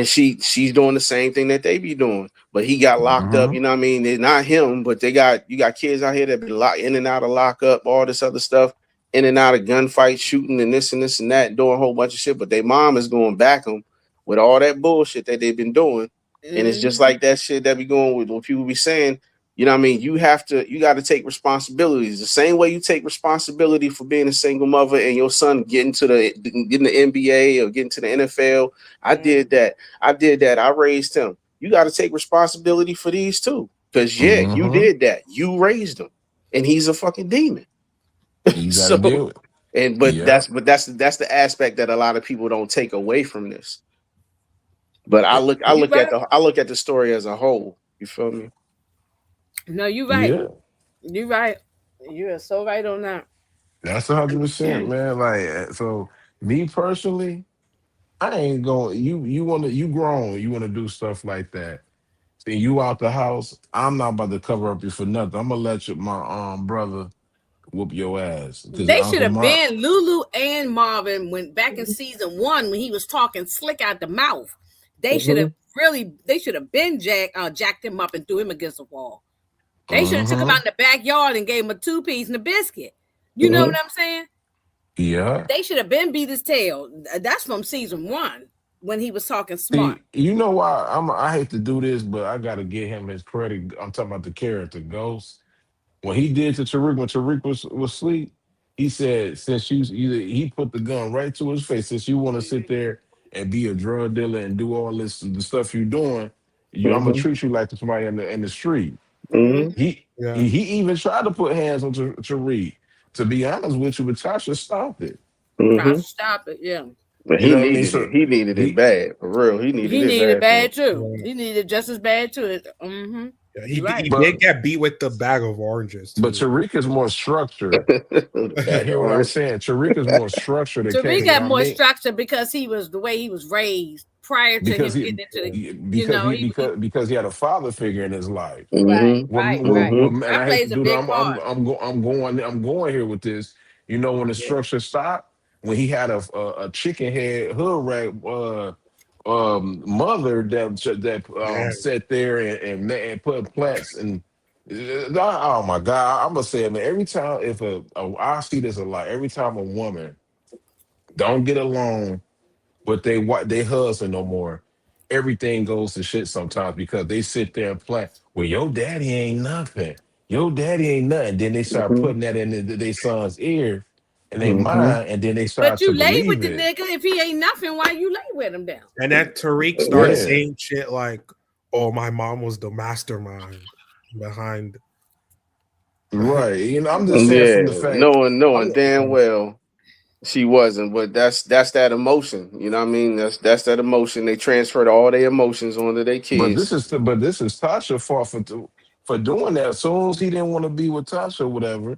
she's doing the same thing that they be doing. But he got locked up, Mm-hmm. you know what I mean? They're not him, but you got kids out here that be locked in and out of lockup, all this other stuff, in and out of gunfights, shooting and this and that, doing a whole bunch of shit. But their mom is going back them with all that bullshit that they've been doing. And it's just Mm-hmm. like that shit that be going with when people be saying, you know what I mean? You got to take responsibilities the same way you take responsibility for being a single mother and your son getting the NBA or getting to the NFL. I Mm-hmm. did that. I did that. I raised him. You got to take responsibility for these too. Because yeah, you Mm-hmm. did that. You raised him. And he's a fucking demon. You got to So deal with. and Yeah. that's the aspect that a lot of people don't take away from this. But You right. I look at the story as a whole. You feel me? No, you right. Yeah. You right. You are so right on that. That's 100%, man. Like, so me personally, I ain't going. You want to, you grown. You want to do stuff like that. See, you out the house. I'm not about to cover up you for nothing. I'm gonna let my brother whoop your ass because They should Uncle have Mark. been Lulu and Marvin when back in season one when he was talking slick out the mouth. They should have Mm-hmm. really they should have been jacked him up and threw him against the wall. They should have took him out Mm-hmm. in the backyard and gave him a 2 piece and a biscuit. You know Mm-hmm. what I'm saying? Yeah. They should have been beat his tail. That's from season one when he was talking smart. See, you know why I hate to do this, but I gotta give him his credit. I'm talking about the character Ghost. What he did to Tariq when Tariq was asleep, he said, since he put the gun right to his face, since you want to sit there and be a drug dealer and do all this the stuff you're doing, I'm gonna Mm-hmm. treat you like somebody in the street. Mm-hmm. Mm-hmm. Yeah. He even tried to put hands on Tariq. To be honest with you, but Tasha stopped it. Try to Mm-hmm. stop it. Yeah. But You know what I mean? So he needed it he bad. For real. He needed He it needed it bad for bad too. Yeah. He needed just as bad too. Mm-hmm. Yeah, You're right. he but did get beat with the bag of oranges but too. Tariq is more structured. the You bag of hear what I'm orange. saying? Tariq is more structured and Tariq came, you know got what I more mean? structure because he was the way he was raised prior to Because him he getting into the, because he he because he had a father figure in his life. right, Mm-hmm. right. And That I hate to plays a do that. big part. I'm going here with this. You know when the structure stopped when he had a chicken head hood rat mother that Man, sat there and put plants and oh my god I'm gonna say it, man. Every time if I see this a lot. Every time a woman don't get along with they husband no more. Everything goes to shit sometimes because they sit there and play. Well, your daddy ain't nothing. Your daddy ain't nothing. Then they start Mm-hmm. putting that in their son's ear and they Mm-hmm. mind, and then they But start to you lay with believe the it. nigga if he ain't nothing. Why you lay with him down? and then Tariq starts Yeah. Yeah, saying shit like, "Oh, my mom was the mastermind behind behind." right. You know, I'm just saying Yeah. from the fact. Knowing I'm, damn well she wasn't, but that's that emotion. You know what I mean? That's that emotion. They transferred all their emotions onto their kids. but this is Tasha fault for doing that. As soon as he didn't want to be with Tasha, or whatever,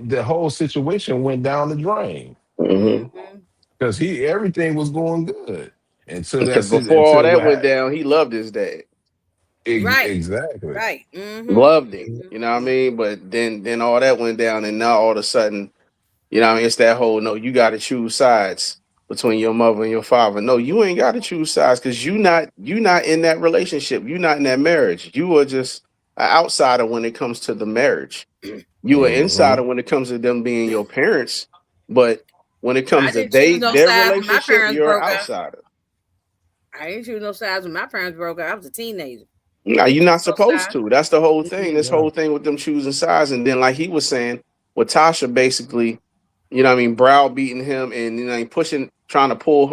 the whole situation went down the drain. Mm-hmm. Mm-hmm. Because he everything was going good until Because that's it, before all until that what went happened. down, he loved his dad. Right, Exactly. right. Mm-hmm. Loved him. You know what I mean? But then all that went down, and now all of a sudden, you know what I mean? It's that whole no, you got to choose sides between your mother and your father. No, you ain't got to choose sides because you not in that relationship. You not in that marriage. You are just an outsider when it comes to the marriage. You an Hmm. insider when it comes to them being your parents, but when it I comes to didn't choose no their sides when my relationship, parents you're an broke up. outsider. I didn't choose no sides when my parents broke up. I was a teenager. No, I ain't you're choose not no supposed sides. to. That's the whole thing. Mm-mm. This Yeah, whole thing with them choosing sides, and then like he was saying, with Tasha basically, you know, what I mean, browbeating him and you know, pushing, trying to pull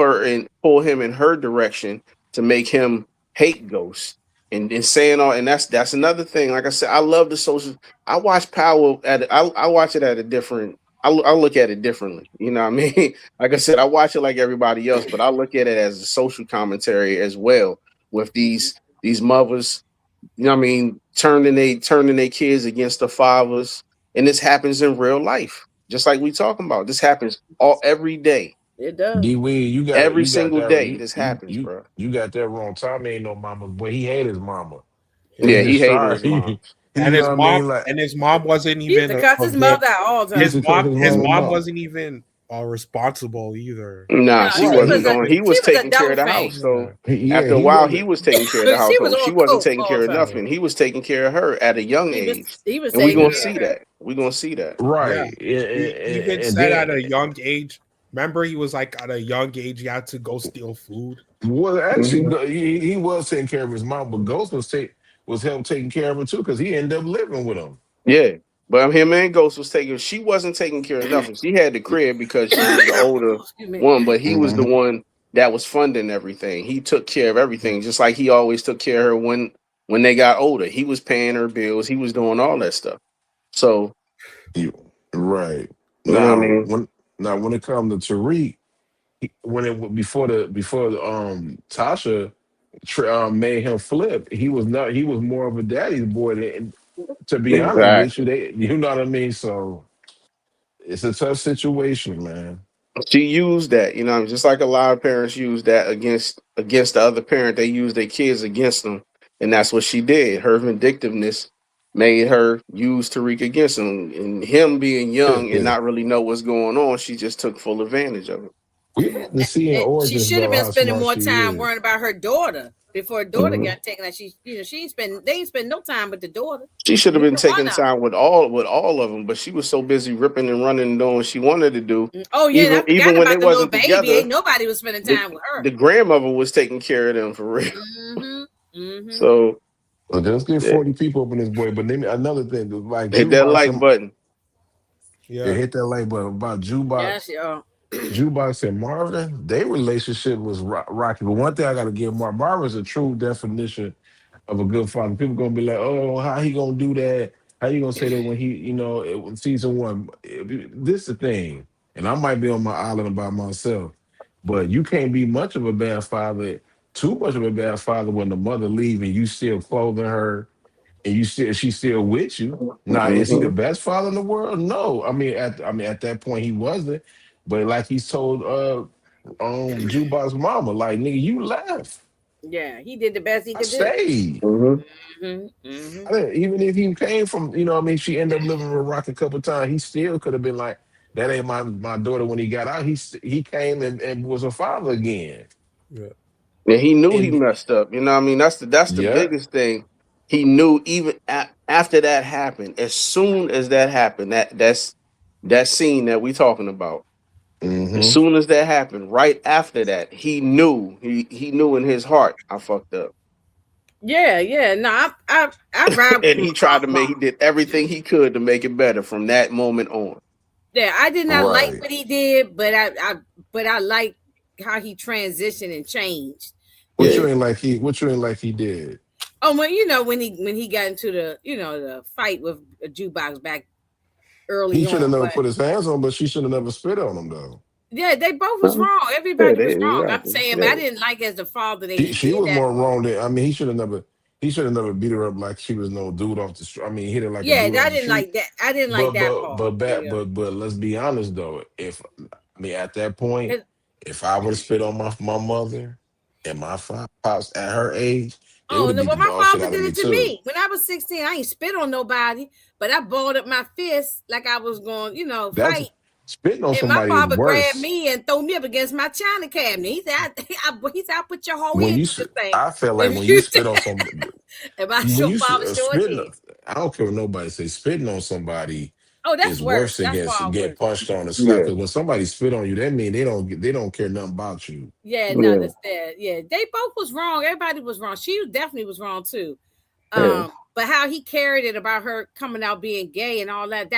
him in her direction to make him hate Ghost, and saying all, and that's another thing. Like I said, I love the social. I watch Power I watch it at a different. I look at it differently. You know what I mean? Like I said, I watch it like everybody else, but I look at it as a social commentary as well with these mothers, you know what I mean, turning they kids against the fathers. And this happens in real life. Just like we talking about. This happens all every day. It does. D Wade, Every you got single that day, this happens, bro. you got that wrong. Tommy ain't no mama's boy. He hate his mama. He Yeah, Yeah. he just hated try. his mom. He you know what I mean? Like And his mom wasn't He used even to cuss a his good. mother out all the he used time. to cuss his His mama mom mouth. wasn't even responsible either. Nah, No, she she Right. was wasn't a doing. He she was was a taking care of dope the house. thing. So Yeah, after a he while, he wasn't. was taking care of the She was household. She on wasn't coke taking all care the of time. nothing. He was taking care of her at a young age, He was and we taking gonna care see of her. that. We gonna see that. Yeah. Right. He even And said at then a young age. Remember, he was like at a young age, he had to go steal food. well, actually, Hmm. he was taking care of his mom, but Ghost was him taking care of her too because he ended up living with him. Yeah, but him and Ghost was taking. She wasn't taking care of nothing. She had the crib because she was the older Excuse me. one, but he was the Hmm. one that was funding everything. He took care of everything, just like he always took care of her when they got older. He was paying her bills. He was doing all that stuff. So Right. you know what I Now mean? when it comes to Tariq, when it before Tasha made him flip, he was more of a daddy's boy. To be honest with you, Exactly. they you know what I mean. So it's a tough situation, man. She used that, just like a lot of parents use that against the other parent. They use their kids against them, and that's what she did. Her vindictiveness made her use Tariq against him, and him being young and not really know what's going on. She just took full advantage of it. We about to see in She Origins should have though been how spending smart more she time is. worrying about her daughter before her daughter Mhm. got taken. Like she ain't spend they ain't spend no time with the daughter. She should have been Neither one taking of them. time with all of them, but she was so busy ripping and running and doing what she wanted to do. Oh yeah, and I Even forgot when they about the little wasn't baby. together, Ain't nobody was spending the time with her. the grandmother was taking care of them for real. Mm-hmm. Mm-hmm. So Well, let's get yeah, 40 people up in this boy. But then another thing, like hit that Jukebox like and button. yeah, Yeah. hit that like button about Yes, Jukebox. y'all. Jukebox and Marvin, their relationship was rocky. But one thing I got to give Marvin's a true definition of a good father. People gonna be like, "Oh, how he gonna do that? How you gonna say that when he, season one?" This the thing, and I might be on my island by myself, but you can't be much of a bad father, too much of a bad father when the mother leave and you still clothing her and she's still with you. Now, is he the Hmm. best father in the world? No. At that point he wasn't. But like he's told Jukebox mama, like nigga, you left. Yeah, he did the best he I could do. stayed. Hmm. Mm-hmm. Mm-hmm. I didn't, even if he came from, she ended up living with Rock a couple times. He still could have been like, that ain't my daughter when he got out. He came and was a father again. Yeah. And he knew he And messed up. You know what I mean? That's the yeah, biggest thing. He knew even after that happened. As soon as that happened, that scene that we talking about. As hmm soon as that happened, right after that, he knew. He knew in his heart, I fucked up. Yeah, yeah. No, I ride with And my he tried to mom. make. He did everything he could to make it better from that moment on. Yeah, I did not like right. what he did, but I like how he transitioned and changed. What Yeah. you ain't like he did. Oh, well, when he got into the fight with a jukebox back He early should have on, never but put his hands on, but she should have never spit on him though. yeah, they both was Uh-huh. wrong. Yeah, Everybody they was wrong. I'm exactly. saying, but Yeah. I didn't like as the father that he She did was that. more wrong than he should have never beat her up like she was no dude off the street. I mean, hit her like a Yeah, dude I off the didn't street. like that. I didn't like that part. Yeah. But let's be honest though. If I mean at that point, 'Cause- if I would have spit on my mother and my pops at her age, they would Oh have no, beat but the my dog shit father out of did me it to too. me. When I was 16, I ain't spit on nobody, but I balled up my fist like I was going, That's fight. spitting on And my somebody is father grabbed worse. me and threw me up against my china cabinet. He said, "I put your whole When head you, through this thing." I felt like If when you you spit on some, if I when show you father short spitting, head. I don't care what nobody say. Spitting on somebody Oh, that's is worse. worse than That's far getting worse. punched on the slap. Yeah. Because when somebody spit on you, that mean they don't care nothing about you. Yeah, no, Yeah. that's that. Yeah, they both was wrong. Everybody was wrong. She definitely was wrong too. Yeah. But how he carried it about her coming out being gay and all that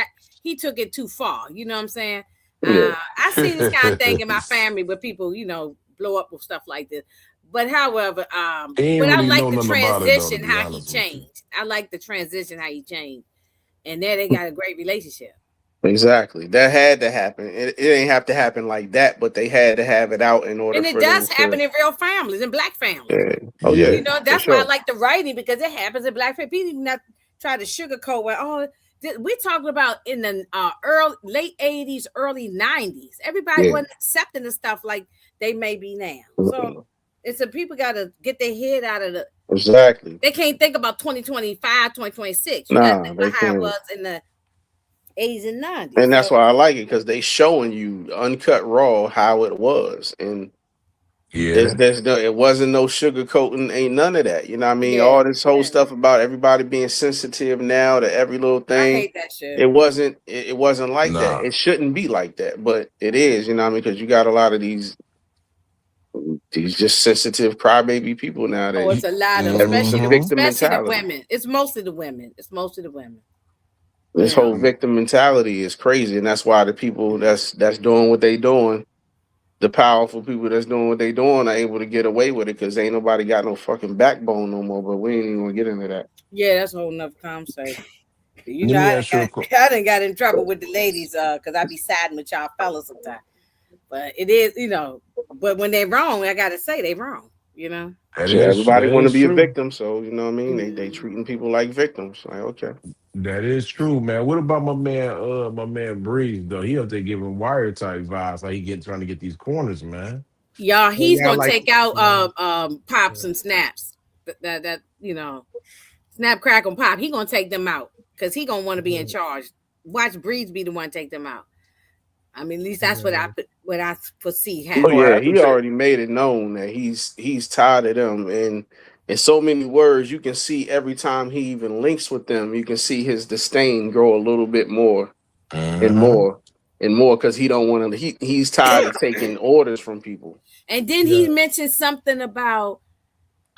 he took it too far. You know what I'm saying? Yeah. I see this kind of thing in my family where people, blow up with stuff like this. But however, He ain't but I really like know the nothing about it though, to transition be how he honest with you. changed. I like the transition how he changed, and there they got a great relationship. Exactly. That had to happen. It ain't have to happen like that, but they had to have it out in order And it for them does to. happen in real families, in black families. Yeah. Oh yeah, Yeah. for That's why I sure. like the writing because it happens in black people. People not try to sugarcoat where we're talking about in the early late 80s, early 90s. Everybody Yeah. wasn't accepting the stuff like they may be now. So Mm-mm. it's a people gotta get their head out of the Exactly. they can't think about 2025, 2026. You gotta Nah, think they about how it can't. was in the 80s and 90s. And that's So why I like it, because they showing you uncut raw how it was. And Yeah. it wasn't no sugarcoating, ain't none of that. You know what I mean? yeah, All this whole yeah. stuff about everybody being sensitive now to every little I thing. hate that shit. It wasn't like that. Nah. It shouldn't be like that, but it is, you know what I mean? Because you got a lot of these just sensitive crybaby people now Oh, that it's a lot of, have this especially Mm-hmm. victim especially the mentality. women. It's mostly the women. It's mostly the women. This You whole know. victim mentality is crazy, and that's why the people that's doing what they doing, the powerful people that's doing what they doing, are able to get away with it because ain't nobody got no fucking backbone no more. But we ain't even gonna get into that. Yeah, that's a whole nother conversation. You Let know, me ask you a I done got in trouble with the ladies, because I be siding with y'all fellas sometimes. But it is, but when they wrong, I gotta say they wrong, you know. Shit, everybody that want to is be a true. victim, so you know what I mean. They Mm. treating people like victims. Like, okay, That is true, man. What about my man Breeze though? He up there giving wire type vibes, like he get trying to get these corners, man. Y'all, Oh, he's yeah, gonna like take out yeah, pops yeah, and snaps. That snap, crack, and pop. He gonna take them out because he gonna want to be in yeah, charge. Watch Breeze be the one take them out. I mean, at least that's yeah. what I foresee He oh gonna happening. yeah, have to he take. already made it known that he's tired of them, and in so many words, you can see every time he even links with them, you can see his disdain grow a little bit more and Uh-huh. more and more because he don't want to. He's tired of taking orders from people. And then he Yeah. mentioned something about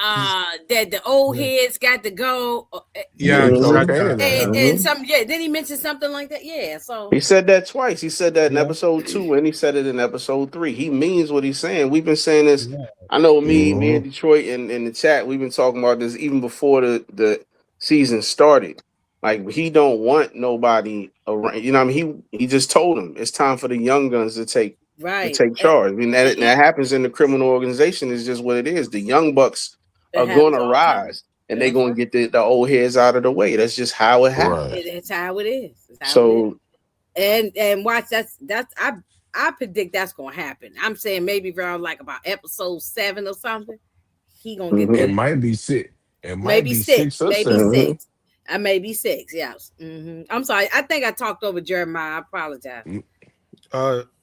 He's that the old yeah, heads got to go. Yeah, yeah, he he Hmm. told said that. Kanan And, that. and Hmm. some, yeah, then he mentioned something like that. Yeah, so He said that twice. He said that in Yeah, episode 2, and he said it in episode 3. He means what he's saying. We've been saying this. yeah, I know me Mm-hmm. and Detroit in the chat. We've been talking about this even before the season started. Like he don't want nobody around. You know what I mean? He just told him it's time for the young guns to right. take charge. I mean And that happens in the criminal organization. Is just what it is. The young bucks it are going happens to all the time. rise, and they're That's going right. to get the old heads out of the way. That's just how it Right. happens. It's how it is. It's how it is. So. And watch that's I predict that's gonna happen. I'm saying maybe around like about episode 7 or something. He gonna get It Mhm. them. might be six. It might Maybe be six six. or Maybe seven. Mhm. six. Maybe six. Yes. I'm sorry. I think I talked over Jeremiah. I apologize. Mm,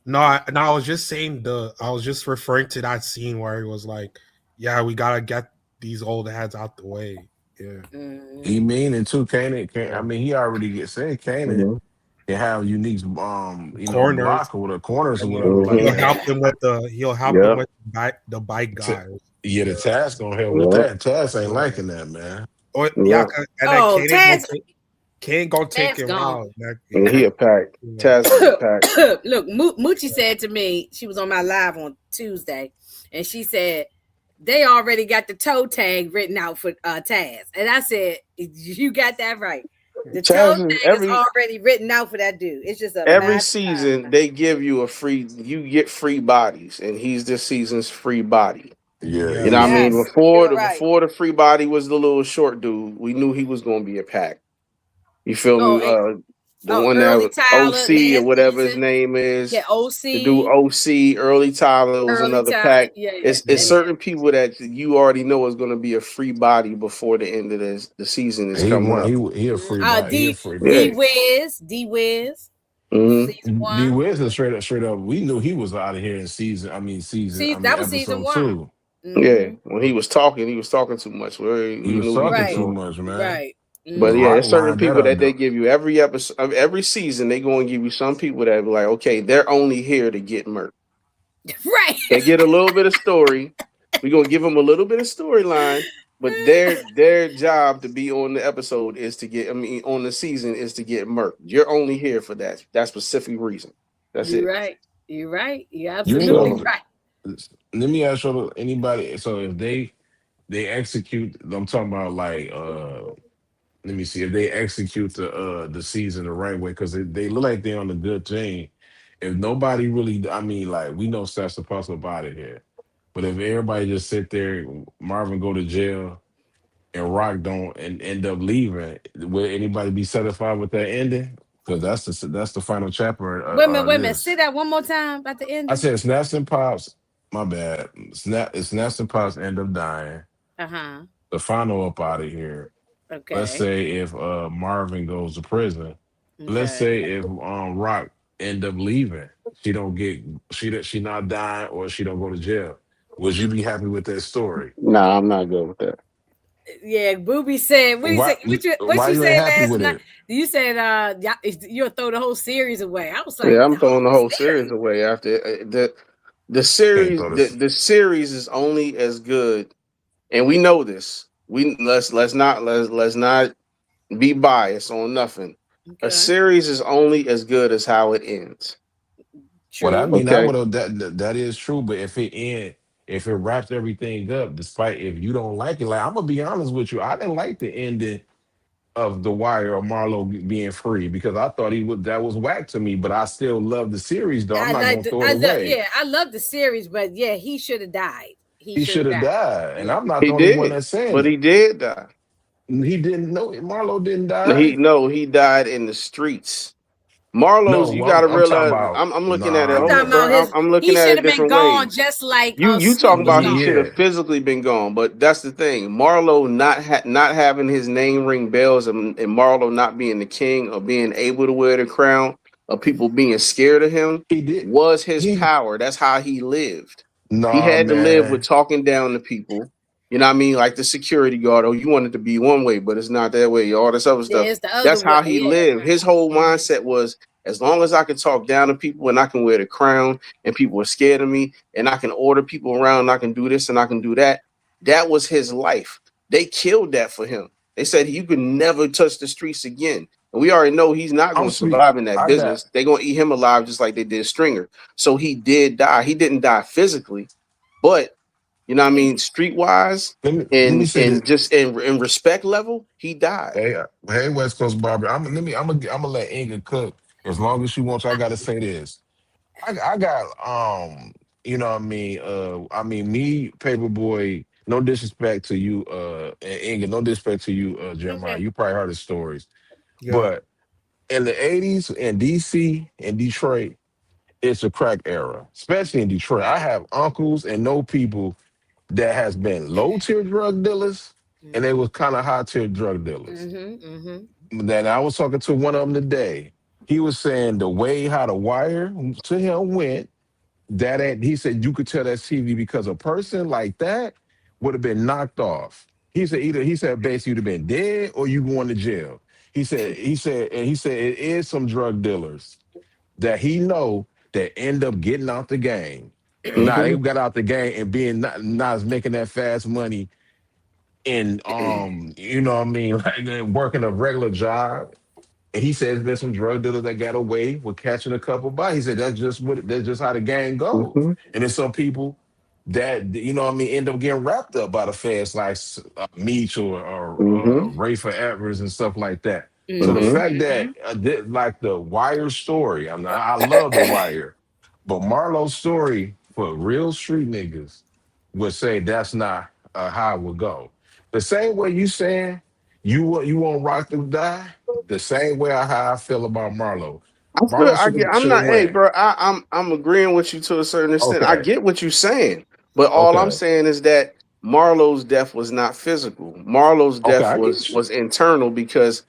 no, no, I was just saying I was just referring to that scene where he was like, "Yeah, we gotta get these old heads out the way." Yeah, He Mm-hmm. mean it too, Kanan. I yeah. mean, he already said Kanan Mhm. can have unique Corners, block or the corners or and whatever like Mhm. that. he'll help them Yep. with the bike T- guys. Yeah, the Yeah, task gonna help with Yep. that. Task ain't yeah. liking that, man. Or yeah, Yep. and then Oh, Kane gonna take Taz him gone. out. Like, And yeah, he a pack. yeah, Taz is a pack. Look, Moochie said to me, she was on my live on Tuesday, and she said they already got the toe tag written out for Taz. And I said, you got that right. The toe Taz is tag is already written out for that dude. It's just a every matter of time. season they give you you get free bodies, and he's this season's free body. Yeah, You yeah, know what I he mean? Yes, Before you're the right. before the free body was the little short dude, we knew he was gonna be a pack. You feel Oh, me? and The one Early that Tyler OC or last whatever his season. name Yeah, is, the dude OC, OC, Early Tyler was Early another Tyler. pack. Yeah, yeah. It's And certain people that you already know is going to be a free body before the end of the season is he coming want up. he a free body. He a D free Yeah. D body. Wiz, D Wiz, Hmm. season D one. Wiz is straight up. We knew he was out of here in season. See, I mean that was season episode one. 2. Yeah. Mm-hmm. When he was talking too much. He We was knew he was talking Right, too going. much, man. right. But The yeah, Mm-hmm. Rock there's certain lined that people up that they though. give you every episode of every season. They going to give you some people that be like, okay, they're only here to get murked. Right. They get a little bit of story. We're gonna give them a little bit of storyline, but their job to be on the episode is to get. I mean, on the season is to get murked. You're only here for that specific reason. That's You're it. right. You're right. You're You ain't absolutely So gonna right. let me ask you anybody. So if they execute, I'm talking about like let me see if they execute the season the right way because they look like they're on a good team. If nobody really, I mean, like we know Seth's supposed about it here, but if everybody just sit there, Marvin go to jail, and Rock don't and end up leaving, will anybody be satisfied with that ending? Because that's the final chapter Wait a minute, of wait a minute. Say this. that one more time about the I ending. said Snaps and Pops. My bad. Snaps and Pops end up dying. Uh-huh. The final up out of here. Let's Okay. say if Marvin goes to prison. Let's Okay. say if Rock end up leaving, she don't get she not dying or she don't go to jail. Would you be happy with that story? Nah, I'm not good with that. Yeah, Booby said, what you Why say? What why you you ain't said happy last with night? it? You said you'll throw the whole series away. I was Yeah, like, the I'm throwing the whole whole series series. away after the Can't series. throw The, this. the series is only as good, and we know this. We let's not be biased on nothing. A Okay. series is only as good as how it ends. Well, I True. mean, I Okay. would have that is true, but if it wraps everything up, despite if you don't like it, like I'm gonna be honest with you, I didn't like the ending of The Wire or Marlo being free because I thought he would that was whack to me, but I still love the series though. I'm not gonna throw it away. Yeah, I love the series, but yeah, he should have died. He He should should have have died. died, and Yeah. I'm not He the only one did, that's saying but it. he did die. He didn't know Marlo didn't die. He no, he died in the streets. Marlowe's, No, you got to I'm talking realize. about I'm looking at it. nah, I'm Hold talking up, about bro. nah. I'm he looking at should it have been different gone ways. just like You Snoop talking was about he gone. should have Yeah, physically been gone, but that's the thing. Marlo not having his name ring bells, and Marlo not being the king or being able to wear the crown, or people being scared of him, he did. was his He power. That's how he lived. He nah, had to live with man. talking down to people. You know what I mean? Like the security guard. Oh, you want it to be one way, but it's not that way. All this other stuff. There's the other That's way. how he lived. His whole mindset was, as long as I can talk down to people and I can wear the crown and people are scared of me and I can order people around and I can do this and I can do that. That was his life. They killed that for him. They said you could never touch the streets again. And we already know he's not I'm going to sweet. survive in that I got. business. They're going to eat him alive just like they did Stringer. So he did die. He didn't die physically, but you know what I mean, streetwise Let me say this. and just in respect level, he died. Hey, hey, West Coast Barbara. I'm gonna let Inga cook as long as she wants. I gotta say this. I got you know what I mean me, Paperboy, no disrespect to you, and Inga, no disrespect to you, Jeremiah. Okay. You probably heard the stories. Yeah. But in the 80s in DC and Detroit, it's a crack era, especially in Detroit. I Right. have uncles and know people that has been low tier drug dealers and they was kind of high tier drug dealers. Mm-hmm. Mm-hmm. Then I was talking to one of them today. He was saying the way how the wire to him went, he said you could tell that's TV because a person like that would have been knocked off. He said basically you'd have been dead or you going to jail. He said it is some drug dealers that he know that end up getting out the game. Nah, they Mm-hmm. got out the game and being not making that fast money and you know what I mean, like working a regular job. And he says there's some drug dealers that got away with catching a couple by. He said that's just how the game goes. Mm-hmm. And there's some people that you know what I mean end up getting wrapped up by the feds like Meach or Mm-hmm. Ray for Evers and stuff like that. So the Mm-hmm. Mm-hmm. fact Mm-hmm. that like the Wire story, I love the Wire, but Marlo's story for real street niggas would say that's not how it would go. The same way you saying you want Rock to die, the same way how I feel about Marlo. I feel Marlo I get. I'm should have not. Hey, went. bro. I'm agreeing with you to a certain extent. I Okay, get what you're saying, but all I'm okay, saying is that Marlowe's death was not physical. Marlowe's okay. death I was get you. was internal because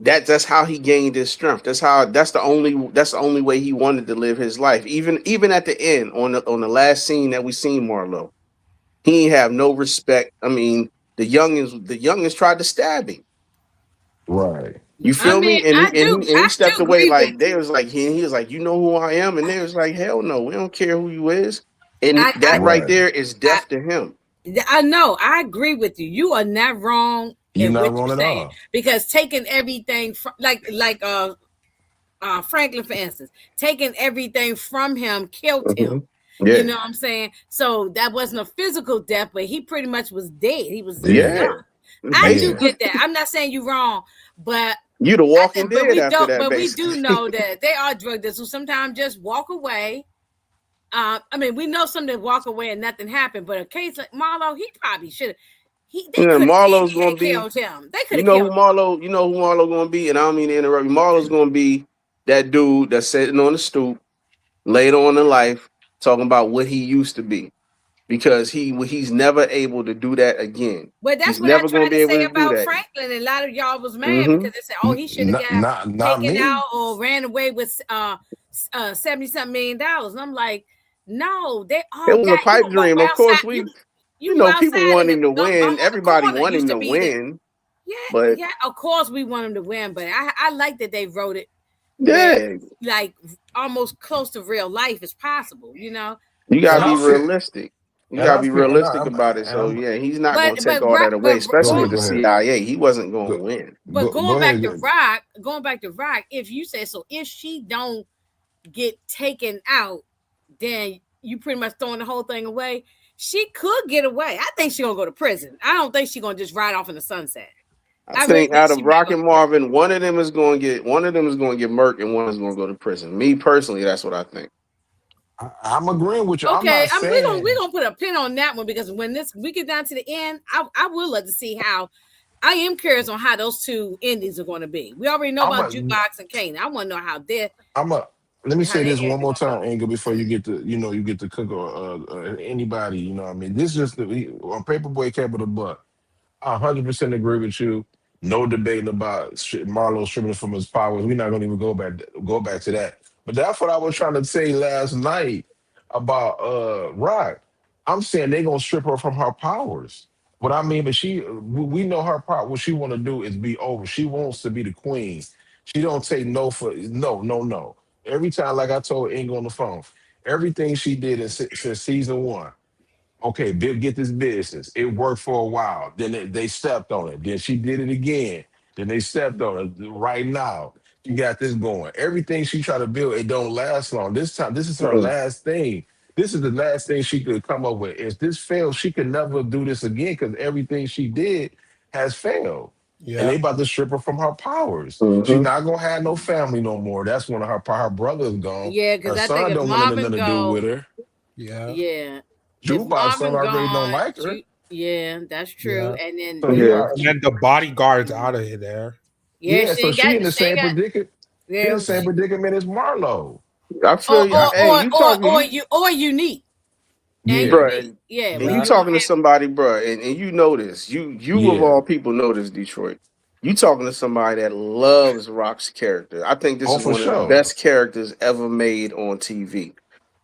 that's how he gained his strength. That's the only way he wanted to live his life. Even at the end on the last scene that we seen Marlowe, he ain't have no respect. I mean, the youngins tried to stab him. Right, You I feel mean, me? And he I stepped do away agree with like they you. was like he was like, you know who I am, and they was like, hell no, we don't care who you is. And I that right right. there is I death to him. I know. I agree with you. You are not wrong You're in not what you're wrong at saying all. because taking everything from Franklin, for instance, taking everything from him killed him. Hmm. You Yeah, know what I'm saying? So that wasn't a physical death, but he pretty much was dead. He was Yeah, yeah, done. I do yeah. basically, get that. I'm not saying you're wrong, but you the Walking but Dead after that, we do basically. know that they are drug dealers who sometimes just walk away. I mean, we know some that walk away and nothing happened, but a case like Marlo, he probably should have. They could have Marlo's easily gonna had be. killed him. They could You have know who killed him. Marlo? You know who Marlo gonna be? And I don't mean to interrupt you. Marlo's gonna be that dude that's sitting on the stoop later on in life, talking about what he used to be, because he's never able to do that again. But that's He's what I never gonna tried be to able say to do about that. Franklin, and a lot of y'all was mad Mm-hmm. because they said, "Oh, he should have got Not taken me. out or ran away with $70-something million." And I'm like, no, they It all was a got pipe go dream. Of outside. course, You go people outside want and him to win. along the Everybody corner want used him to to be the win, yeah, but yeah. Of course, we want him to win, but I like that they wrote it where yeah, like almost close to real life as possible. you gotta And So, I be feel realistic. You and gotta I be feel and realistic I'm about it. and So I'm yeah, he's not but gonna take but all that away, go especially going with ahead, the go ahead. CIA. He wasn't gonna Go win. But go going ahead. back to Rock, if you say so, if she don't get taken out, then you pretty much throwing the whole thing away. She could get away. I think she's gonna go to prison. I don't think she's gonna just ride off in the sunset. I I really think think out of she might Rock go and to prison. Marvin, one of them is going to get murked, and one is going to go to prison. Me personally, that's what I think. I'm agreeing with you. I'm Okay, not we're saying gonna put a pin on that one because when we get down to the end, I will love to see how. I am curious on how those two endings are going to be. We already know I'm about a Jukebox and Kanan. I want to know how I'm a let me say this their one ending more going to time, go. Angel, before you get to cook or anybody, you know what I mean? This is on Paperboy Capital Buck. I 100% agree with you. No debating about Marlo stripping from his powers. We're not going to even go back to that. But that's what I was trying to say last night about Rock. I'm saying they're gonna strip her from her powers. What I mean, but we know her part. What she want to do is be over. She wants to be the queen. She don't take no for no, no, no. Every time, like I told Inga on the phone, everything she did since season one. Okay, get this business. It worked for a while. Then they stepped on it. Then she did it again. Then they stepped on it. Right now, she got this going. Everything she tried to build, it don't last long. This time, this is her Mm. last thing. This is the last thing she could come up with. If this fails, she could never do this again because everything she did has failed. And Yeah. they about to strip her from her powers. She's Mm-hmm. not gonna have no family no more. That's when her brother's gone. Yeah, because Her I think son if don't want Marvin nothing to do with go, her. Yeah. yeah, if Jukebox son Marvin already don't gone, like her. yeah, that's true. Yeah. And then So he Yeah. are, And then the bodyguard's out of there. yeah, yeah, so she in the she ain't same got predicament. She in the yeah, same predicament as Marlo. I feel you. Hey, you talking or unique and Yeah. unique, bro, yeah, and but you Nah, you don't talking to have somebody, bro, and you know this. You of yeah. all people know this, Detroit. You talking to somebody that loves Rock's character. I think this Oh, is for one of the sure. best characters ever made on TV.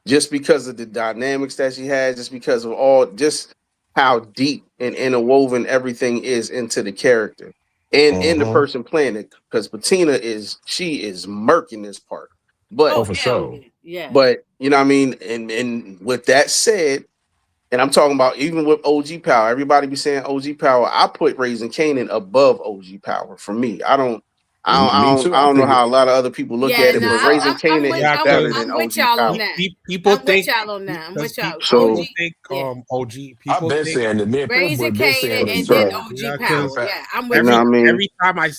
Just because of the dynamics that she has, just because of just how deep and interwoven everything is into the character and in the Uh-huh. person playing it. Because Patina is murking this part, but Oh, oh for hell sure. yeah, yes. but you know what I mean. And with that said, and I'm talking about even with OG Power, everybody be saying OG Power. I put Raising Canaan above OG Power for me. Me too. I I don't know think how a lot of other people look Yeah, at no, it, but I, Raising Canaan is Yeah, better because than I'm with OG y'all on Power. that. people I'm with think y'all on that. I'm because with y'all. OG, So, people think yeah. OG I've people been think saying that. Me and Raising Paperboy been saying Canaan this and then bro, OG yeah, for the Power. because fact. Yeah, I'm with no, every I y'all. mean, every time I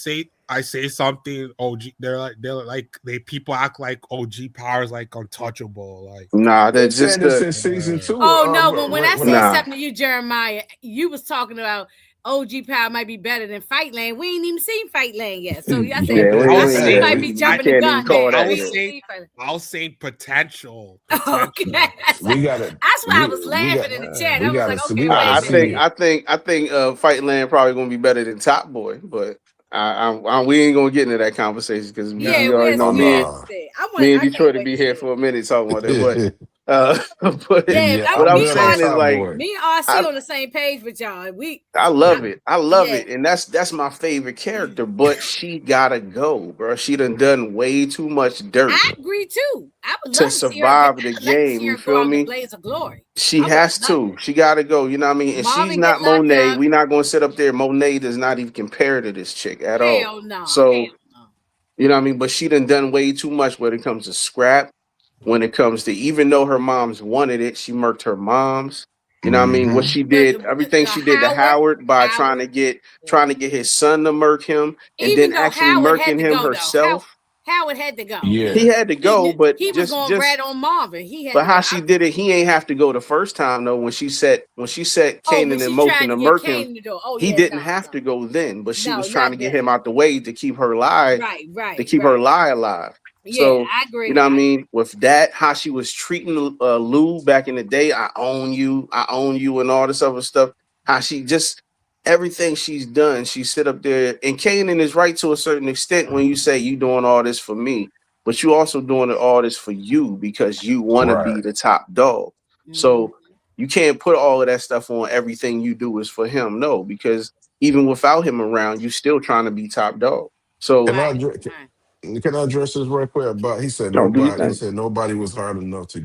say something OG they're like they people act like OG Power is like untouchable like nah, I've been that saying just this the since season uh, two. Oh no, when I When I said nah. something to you, Jeremiah, you was talking about OG Power might be better than Fight Lane. We ain't even seen Fight Lane yet. So I said Yeah, we I was ain't. you Yeah, saying might be we I jumping the can't even gun call there. I that We was ain't yet. saying seen Fight Lane. I was saying potential Okay. we gotta That's why I was we got laughing in the chat. I we was gotta like, see we okay, gotta wait I a minute. think see. Fight Land probably gonna be better than Top Boy, but we ain't gonna get into that conversation because yeah Yeah, you already know Oh we'll no. see. me and I can't Detroit to wait be to here see. for a minute talking about that. But but Yeah, Yeah, what I'm I'm good on saying is Top like Boy. me and RC I on the same page with y'all. I I, love it. I love yeah, it. And that's my favorite character, but she gotta go, bro. She done way too much dirt I agree too. I would to love to see her. survive the I would like to see game. You her go feel out in a me? blaze of glory. She I would has love to. that. She gotta go. You know what I mean? And she's Marvin get not locked Monet. up. We're not gonna sit up there. Monet does not even compare to this chick at all. Hell no. So, Hell no. you know what I mean? But she done way too much when it comes to scrap, when it comes to even though her moms wanted it, she murked her moms. You know what I mean? What Hmm. she did, everything The she did to Howard by Howard. trying Yeah. to get his son to murk him and Even then though actually Howard had murking to him go though, herself. Howard had to go. Yeah. He had to go, but he was going just rat on Marvin. He had but to go. how she did it, he ain't have to go the first time though. When she set When Kanan in she motion tried to to get murk him, Kane to do. Oh he yeah, didn't have to go then, but she was trying not to get then. him out the way to keep her lie, Right. to keep her lie alive. Yeah, So I agree. you know what I mean? With that, how she was treating Lou back in the day, I own you, and all this other stuff. How she just everything she's done, she sit up there, and Kanan is right to a certain extent when you say you doing all this for me, but you also doing all this for you because you want to be Right. the top dog. So you can't put all of that stuff on everything you do is for him. No, because even without him around, you still trying to be top dog. So Can I address, can I address this right quick? About he said no, do your nobody. He thing. said nobody was hard enough to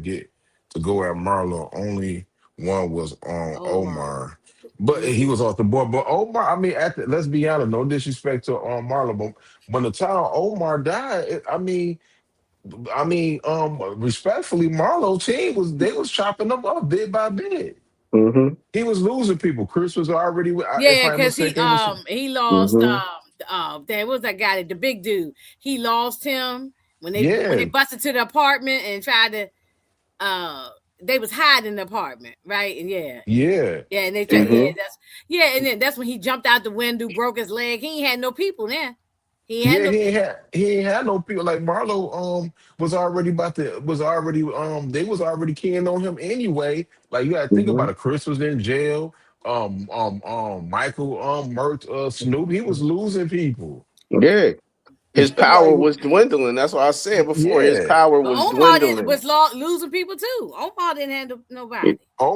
go at Marlo. Only one was on Omar, but he was off the board. But Omar, I mean, let's be honest. No disrespect to Marlo, but when the time Omar died, respectfully, Marlo team was chopping them up bit by bit. Mm-hmm. He was losing people. Chris was already, if Yeah, I'm because mistaken, was he lost Mm-hmm. what was that guy, the big dude? He lost him when they yeah, busted to the apartment and tried to they was hiding the apartment, right? And yeah. and they tried, Mm-hmm. and then that's when he jumped out the window, broke his leg. He ain't had no people then. He had Yeah, no people. he ain't had no people like Marlo. They was already keying on him anyway. Like you got to think Mm-hmm. about it. Chris was in jail. Michael murked Snoop. He was losing people. Yeah. His like power was dwindling. That's what I said before. His yeah, power But was Omar dwindling. was losing people too. Omar didn't handle nobody.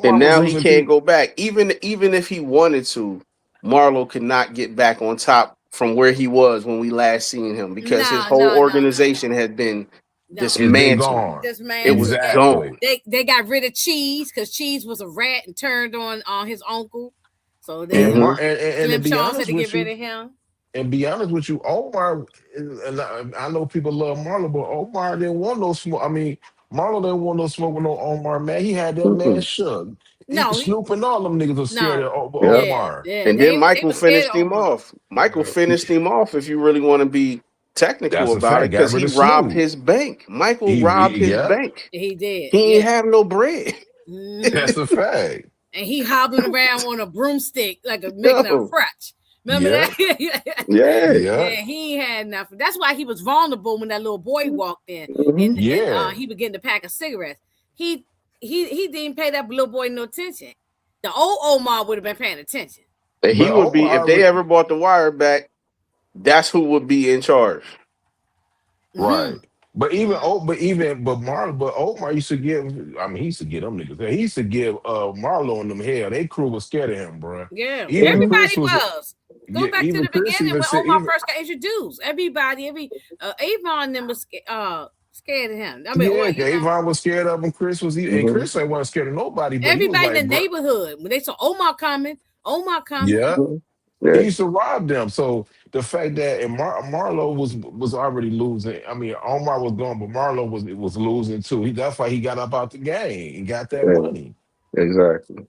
And Omar was now he losing can't people. go back. Even if he wanted to, Marlo could not get back on top from where he was when we last seen him because his No, whole no, no, no, organization had been no. It's been dismantled. gone. This It man, was Exactly. gone. they got rid of Cheese because Cheese was a rat and turned on his uncle. So And they Mm-hmm. and to Slim be Charles had honest to get with rid you, of him. Omar, and I know people love Marlo, but Omar didn't want no smoke. I mean, Marlo didn't want no smoke with no Omar, man. He had that man Mm-mm. shook. No, Snoop and all them niggas was scared no, of Yep. Omar. And then they Michael were scared finished of him Omar. off. Michael finished him off if you really want to be technical That's a about fact. it, Got because rid he of robbed Snoop. his bank. Michael robbed his Yeah, bank. He did, He yeah. ain't have no bread. that's a fact. And he hobbling around on a broomstick like making a No. crutch. Remember Yeah, that? Yeah. yeah, Yeah, he ain't had nothing. That's why he was vulnerable when that little boy walked in, Mm-hmm. yeah. he was getting a pack of cigarettes. He didn't pay that little boy no attention. The old Omar would have been paying attention. He But would be, if Omar, they ever bought the wire back, that's who would be in charge. Mm-hmm. right. But Omar used to give. I mean, he used to get them niggas. He used to give Marlo and them hell. They crew was scared of him, bro. Yeah, Even Mm-hmm. Chris everybody was. was. Go Yeah, back to even the Chris beginning even when said Omar even. first got introduced. Everybody, Avon and them was scared of him. I mean, or Yeah, Avon was scared of him. Chris was, and Mm-hmm. Chris ain't wasn't scared of nobody, but he was everybody in like, the bro, neighborhood when they saw Omar coming. yeah, Mm-hmm. he Yeah. used to rob them. So the fact that and Marlo was already losing. I mean, Omar was gone, but Marlo was losing too. That's why he got up out the game and got that Yeah. money. Exactly.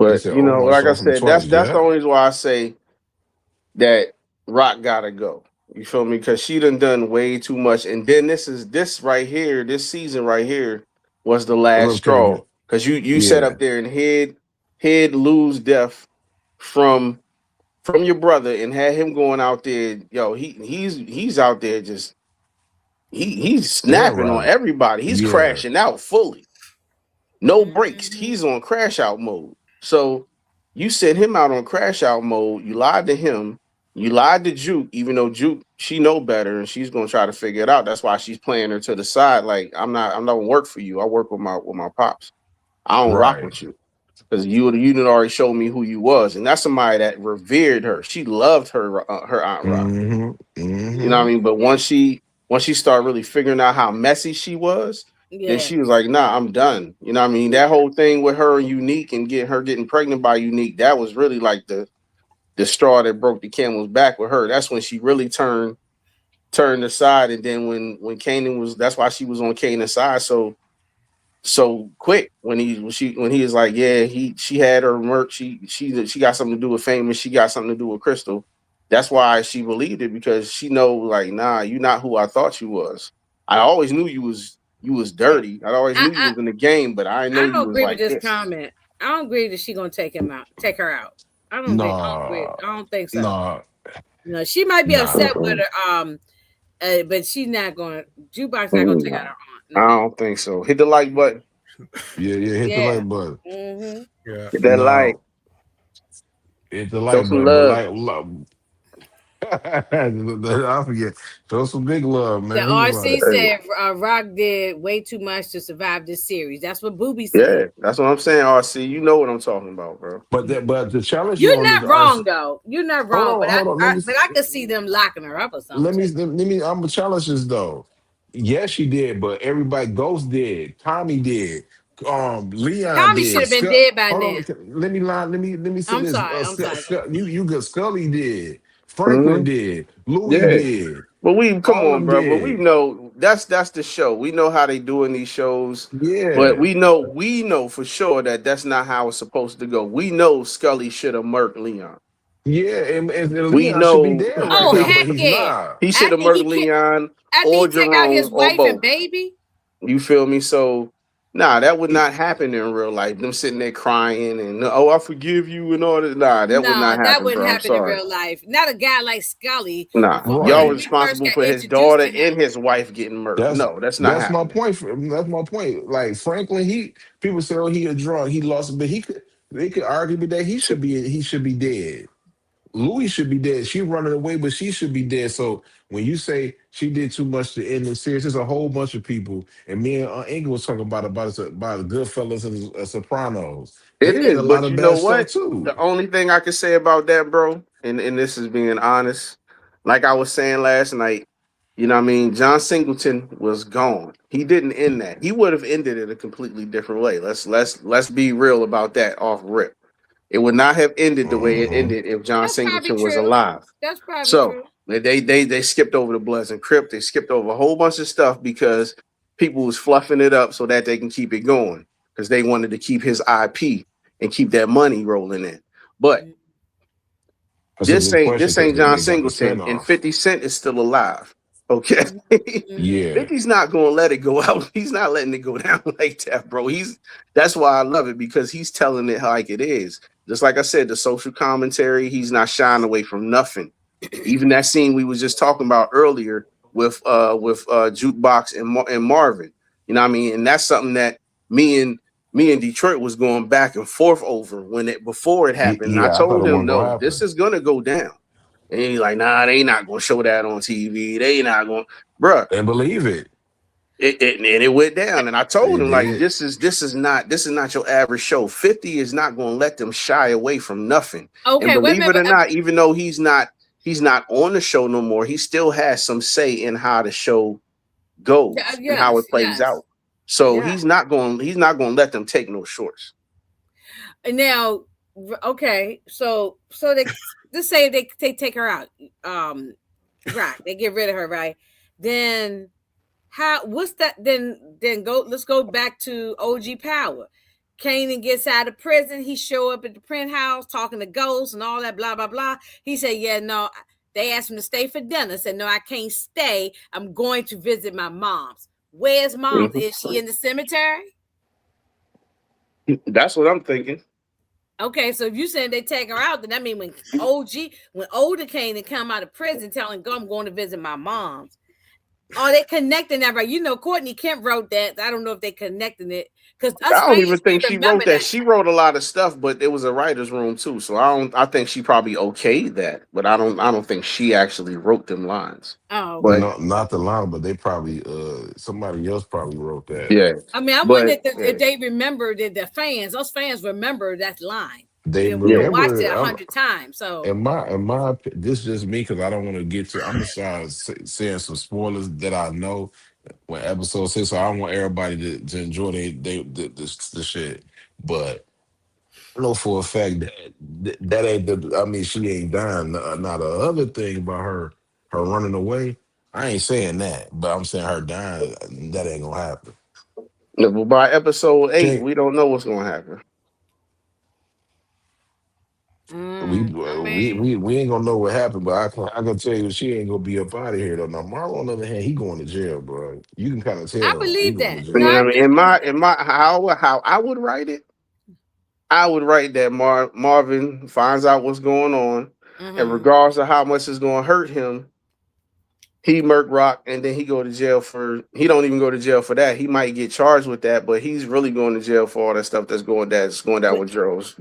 He But said Omar like I saw him said, twice. that's the Yeah, only reason why I say that Rock gotta go. You feel me? Because she done way too much. And then this right here, this season right here was the last okay, straw. Because you sat yeah, up there and hid Lou's death from your brother and had him going out there. Yo, he's out there just he's snapping on terrorizing. everybody. He's Yeah, crashing out fully. No breaks. Mm-hmm. He's on crash out mode. So you sent him out on crash out mode. You lied to him. You lied to Juke, even though Juke, she know better and she's gonna try to figure it out. That's why she's playing her to the side. Like, I'm not gonna work for you. I work with my pops. I don't rock right. with you. Because you did already show me who you was. And that's somebody that revered her. She loved her Aunt Rock. Mm-hmm. You know what I Mm-hmm. mean? But once she started really figuring out how messy she was, then Yeah. she was like, nah, I'm done. You know what I mean? That whole thing with her and Unique and getting pregnant by Unique, that was really like the straw that broke the camel's back with her. That's when she really turned aside. And then when Kanan was, that's why she was on Kanan's side so quick when he was like, yeah, she had her merch, she got something to do with Famous, she got something to do with Crystal. That's why she believed it, because she know, like, nah, you not who I thought you was. I always knew you was dirty. I always knew you I was in the game, but I know I you don't was agree with like this this. comment. I don't agree that she gonna take her out. I don't agree. Nah, I don't think so. nah, No, she might be nah. upset with her. But she's not going. Jukebox not gonna take out No, her aunt. I No. don't think so. Hit the like button. Yeah, yeah. Hit the Yeah. like button. Mm-hmm. Yeah. Hit that like. No, hit the Show like some button. But love. like, I forget. Show some big love, The man. He was RC like, Hey, said Rock did way too much to survive this series. That's what Booby said. yeah, that's what I'm saying. RC, you know what I'm talking about, bro. but to challenge you You're on this not wrong RC. though. You're not Hold wrong. But on, hold on. I could see them locking her up or something too. Let me. I'm gonna challenge this though. Yes, she did, but everybody, Ghost did, Tommy did, Leon Tommy should did. have been dead by Hold now. on, let me line. Let me say I'm this. sorry. I'm sorry. You good? Scully did, Franklin Hmm. did, Louis Yeah. did, But we come all of on, them bro. But we did. know that's the show. We know how they do in these shows. But Yeah, we know for sure that that's not how it's supposed to go. We know Scully should have murked Leon. yeah, and We Leon should be know dead right Oh now, but heck he's yeah! not. he should have After murked Leon he or take out his Jerome or wife and both. baby. You feel me? So nah, that would not happen in real life. Them sitting there crying and oh, I forgive you and all that. Nah, that would No, not that happen, wouldn't bro. I'm happen in sorry. real life. Not a guy like Scully. Nah, Before when y'all Right. we first responsible got for his introduced daughter to him. and his wife getting murked. That's No, that's not that's my happening. point. That's my point. Like Franklin, people say, "Oh, he a drunk, he lost," but he could. They could argue that he should be dead. Louis should be dead. She running away, but she should be dead. So when you say she did too much to end the series, there's a whole bunch of people. And me and Engel was talking about the Goodfellas and the Sopranos. It They did is, a lot but of you know bad stuff what? too. The only thing I can say about that, bro, and this is being honest, like I was saying last night, you know what I mean? John Singleton was gone. He didn't end that. He would have ended it a completely different way. Let's be real about that off rip. It would not have ended the way it Hmm. ended if John That's probably Singleton was true. alive. That's probably So true. they skipped over the Bloods and Crip. They skipped over a whole bunch of stuff because people was fluffing it up so that they can keep it going because they wanted to keep his IP and keep that money rolling in. But That's a this good ain't question this because ain't John they got the Singleton, and spinoff. 50 Cent is still alive. Okay. Mm-hmm. Yeah, 50's not gonna let it go out. He's not letting it go down like that, bro. That's why I love it because he's telling it like it is. Just like I said, the social commentary, he's not shying away from nothing. Even that scene we was just talking about earlier with Jukebox and Marvin. You know what I mean? And that's something that me and me and Detroit was going back and forth over when it before it happened. And I yeah. I thought told it him, wasn't gonna no, this happen. is gonna go down. And he's like, nah, they not gonna show that on TV. They not gonna, bruh. And believe it, And it went down. And I told it him, like, did. this is not your average show. 50 is not gonna let them shy away from nothing. And Okay, wait a believe minute. it or not, even though he's not on the show no more, he still has some say in how the show goes and how Yes, it plays yes, out. So yeah. he's not gonna let them take no shorts. And now, okay, so they just say they take her out. Right, they get rid of her, right? Then what's that? Then go. Let's go back to OG Power. Kanan gets out of prison. He show up at the print house talking to ghosts and all that, blah blah blah. He said, "Yeah, no." They asked him to stay for dinner. Said, "No, I can't stay. I'm going to visit my mom's." Where's mom's? Mhm. Is she in the cemetery? That's what I'm thinking. Okay, so if you saying they take her out, then that mean when older Kanan come out of prison telling go, I'm going to visit my mom's. Are they connecting that right? You know, Courtney Kemp wrote that. I don't know if they connecting it because us I don't even fans we think she remember wrote that. that. She wrote a lot of stuff, but it was a writer's room too. So I don't. I think she probably okayed that, but I don't. I don't think she actually wrote them lines. Oh, But okay. No, not the line, but they probably somebody else probably wrote that. yeah, I mean, I wonder but if they remember that the fans, us fans remember that line. They We yeah, don't watch it remember. 100 times. So This is just me because I don't want to get to. I'm gonna start saying some spoilers that I know when episode 6. So I want everybody to enjoy the shit. But I know for a fact that ain't the. I mean, she ain't dying. Now the other thing about her running away, I ain't saying that, but I'm saying her dying. That ain't gonna happen. yeah, but by episode 8, She we don't know what's going to happen. we ain't gonna know what happened, but I can tell you she ain't gonna be up out of here though. Now Marlo, on the other hand, he going to jail, bro. You can kind of I tell he believe going to that. You No, know jail. I what I do mean? believe that. In my how I would write it, I would write that Marvin finds out what's going on, and Mm-hmm. regardless of how much it's going to hurt him, he murk Rock, and then he go to jail for. He don't even go to jail for that. He might get charged with that, but he's really going to jail for all that stuff that's going down With, with Gerald's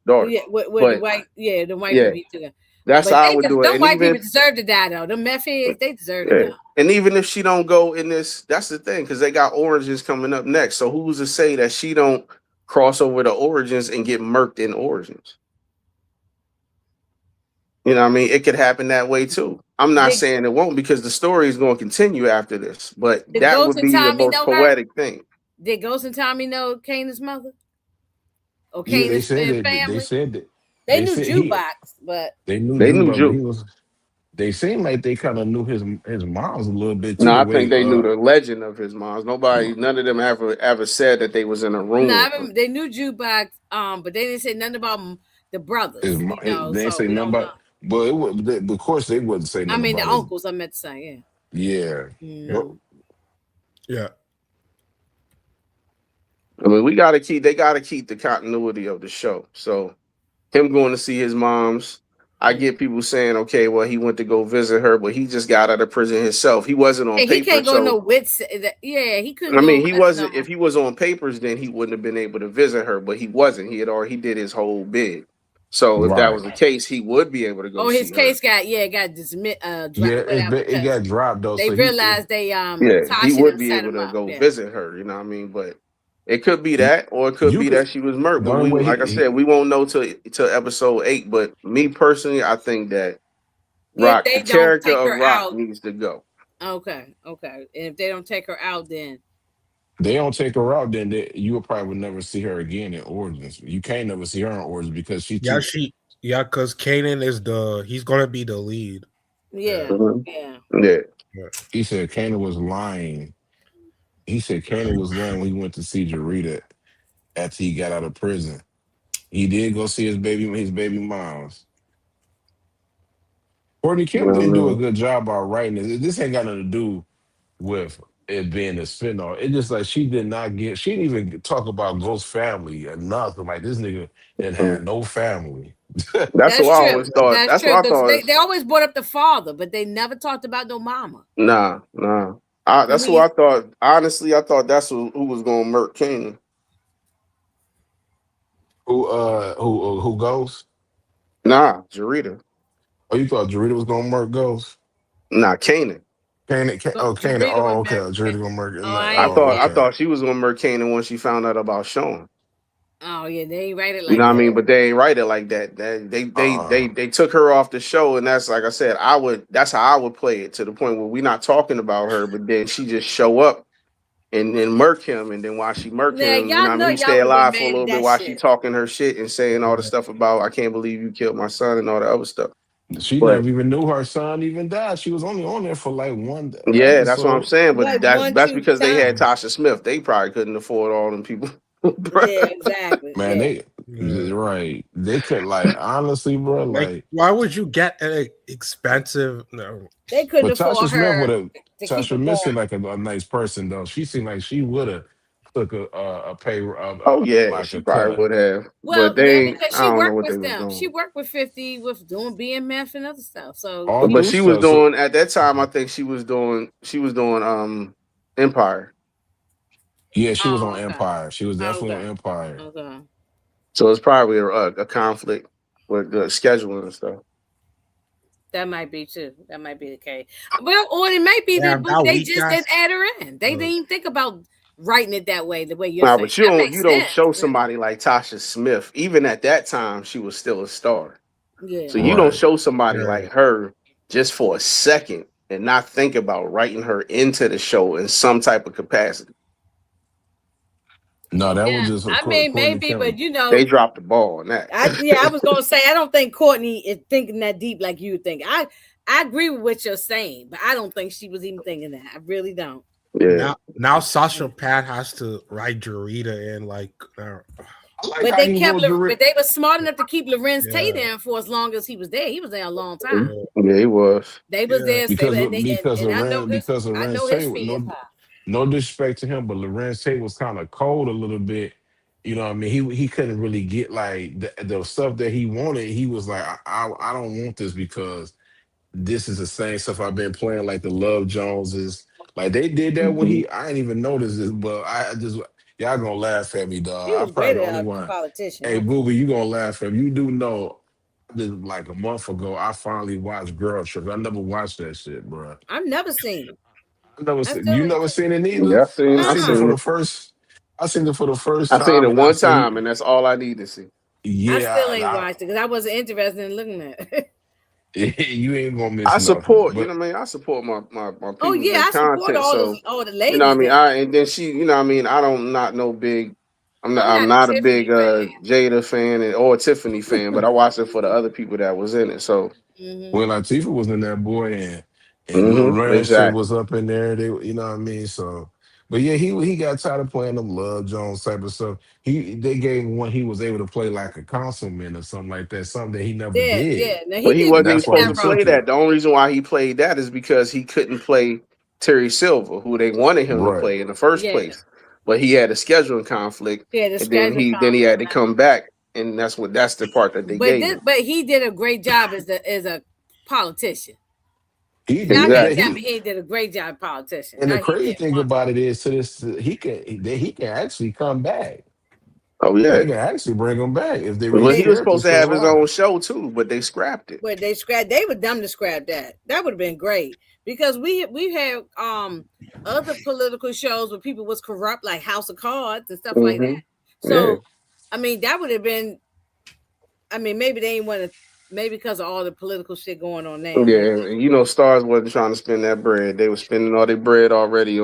daughter. yeah, with the But white, the white yeah, people too. that's But how I would do it. them And white people even deserve to die though. Them meth heads, they deserve to yeah, go. and even if she don't go in this, that's the thing because they got Origins coming up next. So who's to say that she don't cross over to Origins and get murked in Origins? You know what I mean? It could happen that way too. I'm not Did saying it won't because the story is going to continue after this, but did that Ghost would and be the Tommy most know her? poetic thing. Did Ghost and Tommy know Kanan's mother or Yeah, they Kanan's said it. They family? said that. They They knew said he. Jukebox, but They knew They knew Juba, but he Jew. was. They seemed like they kind of knew his mom's a little bit too. No, The I think way they knew the legend of his mom's. Nobody, none of them ever said that they was in a no, room I with them. remember they knew Jukebox. But they didn't say nothing about the brothers. they ain't So say we nothing don't know. about. But it would. Of course, they wouldn't say I nothing mean, the about his. uncles. I meant to say, Yeah. yeah. Well, Yeah. I mean, they got to keep the continuity of the show. So him going to see his mom's, I Mm. get people saying, okay, well, he went to go visit her, but he just got out of prison himself. He wasn't on Hey, he paper, can't go so no wits. Yeah, he couldn't I go mean, he nothing wasn't. on. If he was on papers, then he wouldn't have been able to visit her. But he wasn't. He did his whole bid. So if that right. was the case, he would be able to go Oh, his see her. case got dismissed. Yeah, Whatever it because got dropped though. they So he. realized they Yeah, he Tasha would them be set able him to up. go Yeah. visit her. You know what I mean? But it could be You, that, or it could you be could. that she was murdered. The But only we, way like I said, we won't know till episode 8. But me personally, I think that If Rock, the they don't character take of her Rock, out, needs to go. okay. And if they don't take her out, then they don't take her out, then you will probably never see her again in Origins. You can't never see her in Origins because she Yeah, too. because Kanan is he's gonna be the lead. Yeah. yeah, Mhm. yeah. Yeah, Yeah. He said Kana was lying. He said Kana was lying when he went to see Jarita after he got out of prison. He did go see his baby moms. Courtney you Kim know what I didn't do a mean? good job about writing this. This ain't got nothing to do with it being a spinoff. It just like she did not get. She didn't even talk about Ghost family or nothing. Like this nigga didn't Mhm. have no family. That's what That's I true. always thought. That's That's true. what I Because thought. they always brought up the father, but they never talked about no mama. Nah. I That's mean, what I thought. Honestly, I thought that's who was going to murk Kanan. Who goes? Nah, Jarita. Oh, you thought Jarita was gonna murk Ghost? Nah, Kanan. Kanan. Jarita Oh, would okay. marry. Jarita gonna murk. Oh, No, I ain't. oh, I Yeah. okay. thought she was going to murk Kanan once she found out about Sean. Oh yeah, they ain't write it You know like what I that. mean? But they ain't write it like that. They took her off the show, and that's like I said. That's how I would play it to the point where we're not talking about her, but then she just show up and then murk him, and then while she murk Yeah, him, you know y'all what I know mean? He stay y'all would have been alive for a mad at little bit that while she shit. talking her shit and saying all the Yeah. stuff about I can't believe you killed my son and all the other stuff. She But never even knew her son even died. She was only on there for like one yeah, that's what I'm episode. saying. But Like one, that's two because they had times. Tasha Smith. They probably couldn't afford all them people. Yeah, exactly. Man, Yeah, they Yeah. right. They could like honestly, bro. Like, Like, why would you get an expensive? No. they couldn't but Tasha afford Smith would her have. to keep Tasha it Smith seemed going. like a nice person though. She seemed like she would have took a pay Oh yeah, like she a probably cut. would have. Well, But yeah, they because I she don't know worked what they with was them. She doing. worked with 50 with doing BMF and other stuff. So All you But good know, she was stuff. So doing at that time. I think she was doing Empire. yeah, she was oh, on okay, Empire. She was definitely okay, on Empire. okay. So it's probably a conflict with the scheduling and stuff. That might be too. That might be the case. Well, or it might be that Damn, that they weak just ass. didn't add her in. They didn't even think about writing it that way, the way you're Nah, saying. but That you makes don't sense, show really. somebody like Tasha Smith. Even at that time, she was still a star. Yeah. So you don't Right. show somebody Yeah. like her just for a second and not think about writing her into the show in some type of capacity. No, that was Yeah. just I mean, Courtney maybe, Kim. but They dropped the ball on that. I was gonna say I don't think Courtney is thinking that deep like you think. I agree with what you're saying, but I don't think she was even thinking that. I really don't. Yeah. Now Sasha Pat has to write Jarita in like. I like But how they he kept, wrote the. but they were smart enough to keep Lorenz Tate Yeah, in for as long as he was there. He was there a long time. yeah, Yeah, he was. They was yeah, there, so because because and Lorenz because I know Lorenz his Tate fee is high. no disrespect to him, but Lorenz Tate was kind of cold a little bit. You know what I mean? He couldn't really get like the stuff that he wanted. He was like, I don't want this because this is the same stuff I've been playing, like the Love Joneses. Like they did that when Mhm. I didn't even notice this, but I just y'all gonna laugh at me, He dog. was I'm probably great the at only a one. politician, Hey, huh? Booby, you gonna laugh at me. You do know just like a month ago, I finally watched Girl Trip. I never watched that shit, bro. I've never seen it. I never I seen still you ain't never seen seen it Yeah, neither. I it. I I seen it Uh-uh. seen for it. the first I seen it for the first I seen time it and I one say time, and that's all I need to see. I yeah, still ain't watched it because I wasn't interested in looking at it. you ain't gonna miss I nothing. support, you But know what I mean? I support my Oh people's yeah, in I support content. So, all the you know what I ladies mean? there. And then she, you know what I mean, I don't not no big I'm I'm not a not a big Tiffany fan. Jada fan or Tiffany fan, but I watched it for the other people that was in it. So Hmm. when Latifah was in that boy and Lil Rand shit exactly. was up in there, they you know what I mean? So but yeah, he got tired of playing them Love Jones type of stuff. They gave him one he was able to play like a councilman or something like that, something that he never Yeah, did. yeah. Now he But he did wasn't even great That's in why supposed that he to play took role. it. that. The only reason why he played that is because he couldn't play Terry Silver, who they wanted him to Right. play in the first Yeah, place. But he had a scheduling conflict, he had a and then scheduling he had conflict. to come back, and that's the part that they gave him. But he did a great job as a politician. He Y'all did can't that. Exactly. tell me he did a great job politician. And Now the he crazy did thing wonderful. about it is to this he can actually come back. Oh They yeah. can actually bring him back if they Well, he was rescript supposed it to to have his own line. show too, but they scrapped it. But they were dumb to scrap that. That would have been great because we had other political shows where people was corrupt, like House of Cards and stuff like Hmm. that. Yeah. So I mean, that would have been. I mean, maybe they ain't want to. Maybe because of all the political shit going on now, maybe Yeah, and you know, Stars wasn't trying to spend that bread. They were spending all their bread already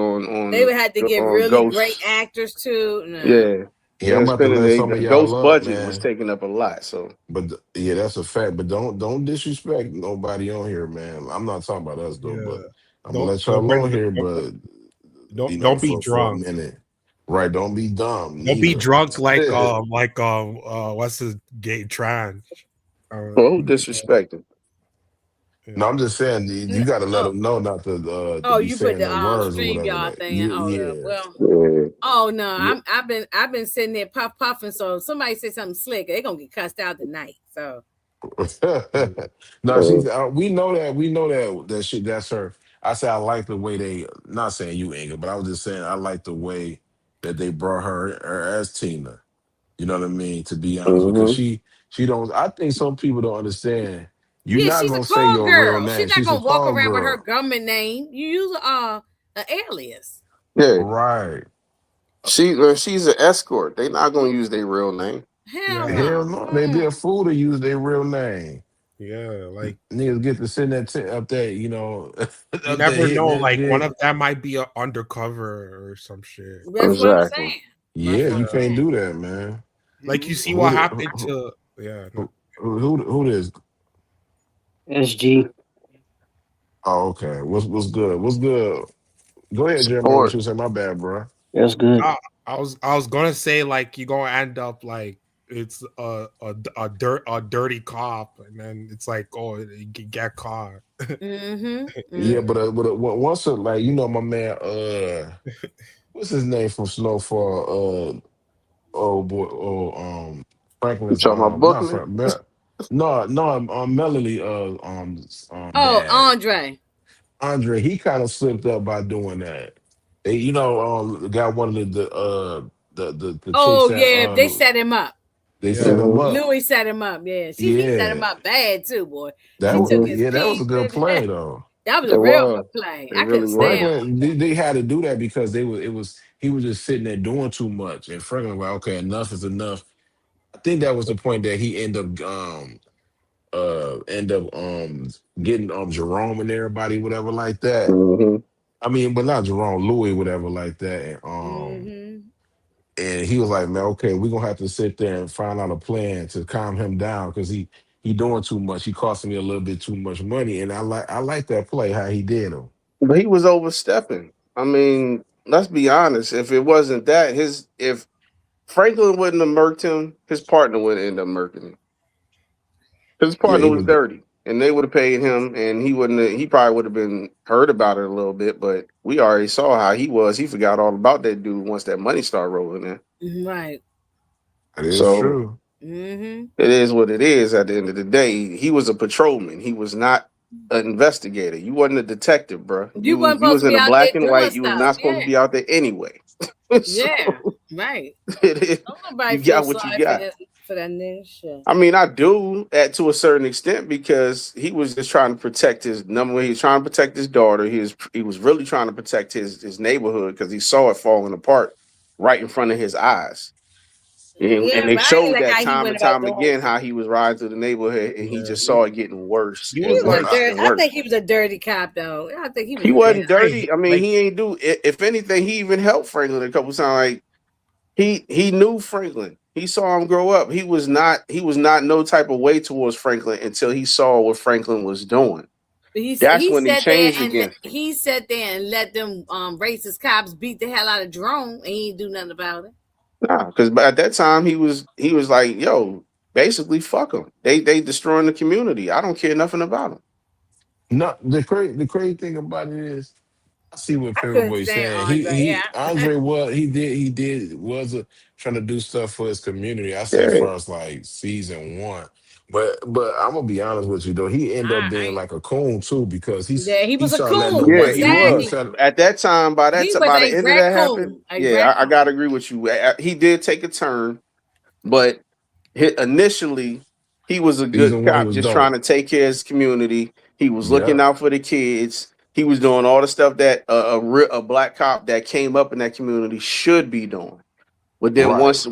they would have to get on really great Ghosts. actors too. Nah. Yeah, they Yeah, were I'm about to spending let some the of y'all Ghost up, budget was man. taking up a lot. So But yeah, that's a fact. But don't disrespect nobody on here, man. I'm not talking about us though, yeah. but I'm gonna let Don't y'all bring on here. But don't be for a drunk. minute, right? Don't be dumb Don't be neither. drunk like what's his gay trans. well, who Yeah, disrespected? No, I'm yeah, just saying you got to let Oh, them know not to oh, be you put saying the them words or stream whatever. y'all Like thing. yeah, Oh, yeah, well. Yeah. Oh no, yeah. I've been sitting there puffing. So if somebody say something slick, they're gonna get cussed out tonight. So No, Uh, she's. We know that shit. That's her. I say I like the way they. Not saying you, Inga, but I was just saying I like the way that they brought her as Tina. You know what I mean? To be honest, because hmm she don't. I think some people don't understand. You're yeah, not she's a gonna say call your real girl. She's name. not She's a gonna walk call around with her girl, government name. You use an alias. Yeah, right? she's an escort. They not gonna use their real name. Hell yeah, Hell no. no, they be a Mm-mm. fool to use their real name. yeah. Like Niggas get to send that up there, you up there never hitting know. that Like one shit. of them might be a undercover or some shit. That's what I'm Exactly. saying. That's Yeah, what you I'm Yeah, can't saying. do that, man. like you see Who what the, happened to. Yeah, no. who this? SG. Oh, okay. What's good? What's good? Go ahead, Jeremiah. What Support. you say? My bad, bro. That's good. I was gonna say like you gonna end up like it's a dirty cop and then it's like oh you get caught. Mm-hmm. Yeah, Mm-hmm. once like my man what's his name from Snowfall? Oh boy, You Franklin's talking about not Bookman? Frank, no, Melody Oh, dad Andre. Andre. He kind of slipped up by doing that. They, got one of the chicks Oh that yeah, they set him up. they set Yeah, him Hmm. up. Louis set him up. Yeah, he set him Yeah, up bad too, boy. She took his yeah, that was a piece, good baby. play though. That was a It real was. good play. It I couldn't really stand was. Franklin, they had to do that because he was just sitting there doing too much, and Franklin was like, okay, enough is enough. I think that was the point that he end up getting Jerome and everybody, whatever like that. Hmm. I mean, but not Jerome, Louis, whatever like that. Mm-hmm. And he was like, man, okay, we're gonna have to sit there and find out a plan to calm him down because he doing too much. He costing me a little bit too much money, and I like that play how he did him. But he was overstepping. I mean, let's be honest. If it wasn't that, his if Franklin wouldn't have murked him. His partner would end up murking him. His Yeah, partner he was would. dirty, and they would have paid him, and he wouldn't. He probably would have been heard about it a little bit, but we already saw how he was. He forgot all about that dude once that money started rolling in. Right. That is So true. Mm-hmm. it is what it is. At the end of the day, he was a patrolman. He was not an investigator. You wasn't a detective, bro. You wasn't You supposed was to in be a out there black and doing white. You was stuff. not supposed Yeah. to be out there anyway. So Yeah. Right. it is, Don't nobody you feel got what you sorry for got. that nigga shit. I mean, I do at to a certain extent because he was just trying to protect his number one. He was trying to protect his daughter. He was really trying to protect his neighborhood because he saw it falling apart right in front of his eyes. And Yeah, they but I ain't showed like that how he time went and about time doing again how stuff. he was riding through the neighborhood and he Yeah, just saw it getting worse he He and was was a not. worse dirty. and I worse. think he was a dirty cop, though. I think he was He a dirty. wasn't dirty. I mean, he ain't do. If anything, he even helped Franklin a couple times. Like he knew Franklin. He saw him grow up. He was not no type of way towards Franklin until he saw what Franklin was doing. That's He when he sat there changed and against him. he sat there and let them racist cops beat the hell out of Jerome, and he didn't do nothing about it. Nah, because at that time he was like, yo, basically fuck them. They destroying the community. I don't care nothing about them. No, the crazy thing about it is, I see what I couldn't Paperboy's stand saying. Andre. He Yeah, Andre was he did was trying to do stuff for his community. I say Yeah, first like season one, but I'm gonna be honest with you though. He ended up being I like a coon too because yeah, he he was a started letting the coon. yeah, white he he was. Exactly. started. At that time, He was by the a end of that happened, raccoon. A yeah, I raccoon. gotta agree with you. He did take a turn, but initially he was a good Season one he cop, was just trying dope. to take care of his community. He was looking Yeah, out for the kids. He was doing all the stuff that a black cop that came up in that community should be doing. But then right. once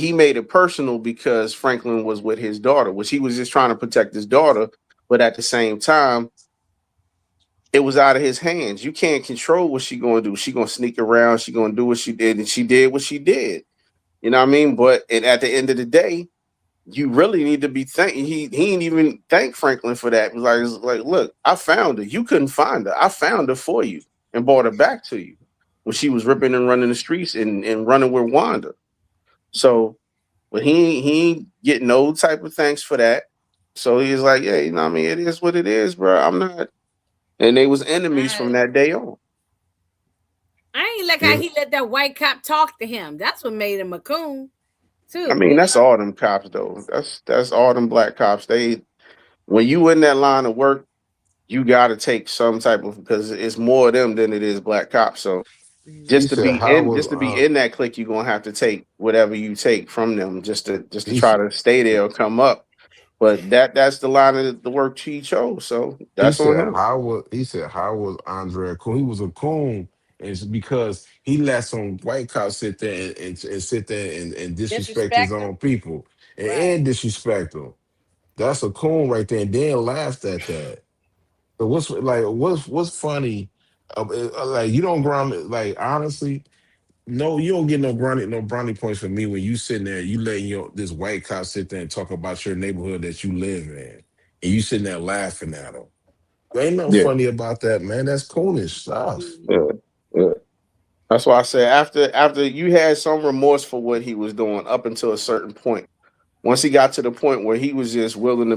he made it personal because Franklin was with his daughter, which he was just trying to protect his daughter, but at the same time, it was out of his hands. You can't control what she gonna do. She gonna sneak around. She gonna do what she did, and she did what she did. You know what I mean? But at the end of the day, you really need to be thanking. He didn't even thank Franklin for that. It was like, look, I found her. You couldn't find her. I found her for you and brought her back to you when she was ripping and running the streets and running with Wanda. So, but he ain't getting no type of thanks for that. So he's like, yeah, you know what I mean? It is what it is, bro. I'm not. And they was enemies from I, that day on. I ain't like how Yeah, he let that white cop talk to him. That's what made him a coon I too. mean, that's all them cops though. That's all them black cops. They when you in that line of work, you got to take some type of because it's more of them than it is black cops. So he Mhm. said how just to be was in that clique, you're gonna have to take whatever you take from them just to he try s- to stay there or come up. But that's the line of the work he chose. So he that's on said him. how was Andre a coon? He was a coon. And it's because he let some white cops sit there and sit there and disrespect his Disrespect him. own people Right. and disrespect them. That's a coon right there. And then laughed at that. So what's funny? Like you don't ground like honestly. No, you don't get no brownie points for me when you sitting there. You letting this white cop sit there and talk about your neighborhood that you live in, and you sitting there laughing at him. There ain't nothing Yeah, funny about that, man. That's coonish stuff. Mhm. yeah, yeah. That's why I said after you had some remorse for what he was doing up until a certain point. Once he got to the point where he was just willing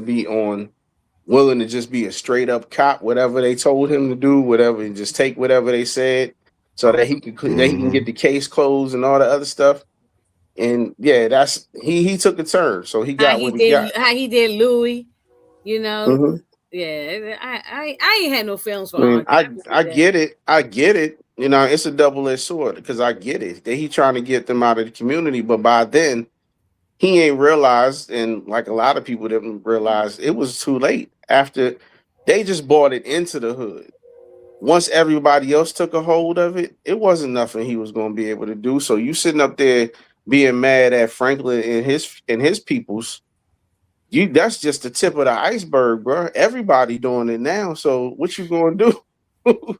to just be a straight up cop, whatever they told him to do, whatever, and just take whatever they said, so that he can get Hmm. the case closed and all the other stuff. And yeah, that's he took a turn, so he got what he got. How he did Louis, you know. Hmm. Yeah, I ain't had no feelings for I mean, Andre. I can see that. I get it. You know, it's a double edged sword because I get it that he trying to get them out of the community, but by then he ain't realized, and like a lot of people didn't realize, it was too late. After they just bought it into the hood. Once everybody else took a hold of it, it wasn't nothing he was going to be able to do. So you sitting up there being mad at Franklin and his peoples, you that's just the tip of the iceberg, bro. Everybody doing it now. So what you going to do?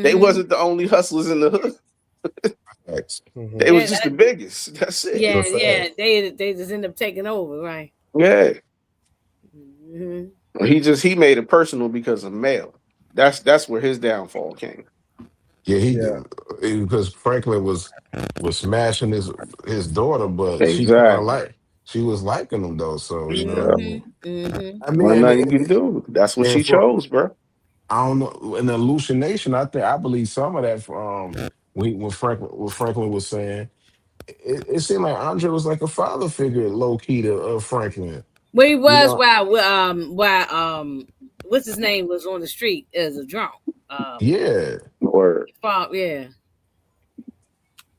They Hmm. wasn't the only hustlers in the hood. Facts. They Mhm. was Yeah, just the biggest. That's it. It's a yeah. fact. They just end up taking over, right? Yeah. Hmm. He made it personal because of mail. That's where his downfall came. Yeah, he Yeah. because Franklin was smashing his daughter, but she kind of Exactly. like she was liking him though. So you know what I Yeah. mean. I mean, Wasn't nothing you can do. That's what and she for chose, bro. I don't know in the hallucination. I believe some of that from when Franklin was saying it seemed like Andre was like a father figure, low key to Franklin. Well, he You was know, what's his name was on the street as a drunk. yeah. Word. Yeah.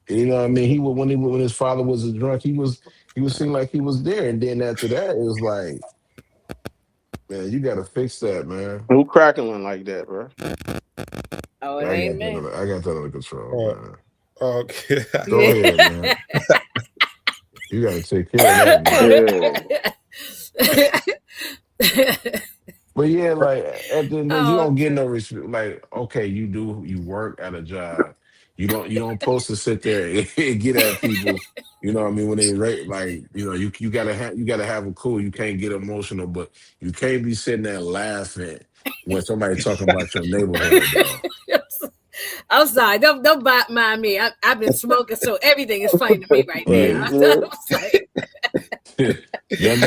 You know what I mean? When his father was a drunk, he was seeming like he was there, and then after that, it was like, man, you got to fix that, man. Who crackling like that, bro? Oh, it ain't me. I got that under control, Oh, man. okay. Go Yeah. ahead, man. You got to take care of that, man. Yeah. But yeah, like at the end of the day, you Oh, don't get no true. respect. Like, okay, you work at a job. You don't supposed to sit there and get at people. You know what I mean? When they like, you gotta have a cool. You can't get emotional, but you can't be sitting there laughing when somebody talking about your neighborhood, though. I'm sorry. Don't mind me. I've been smoking, so everything is funny to me right now. Yeah. Right, I'm bro. sorry. That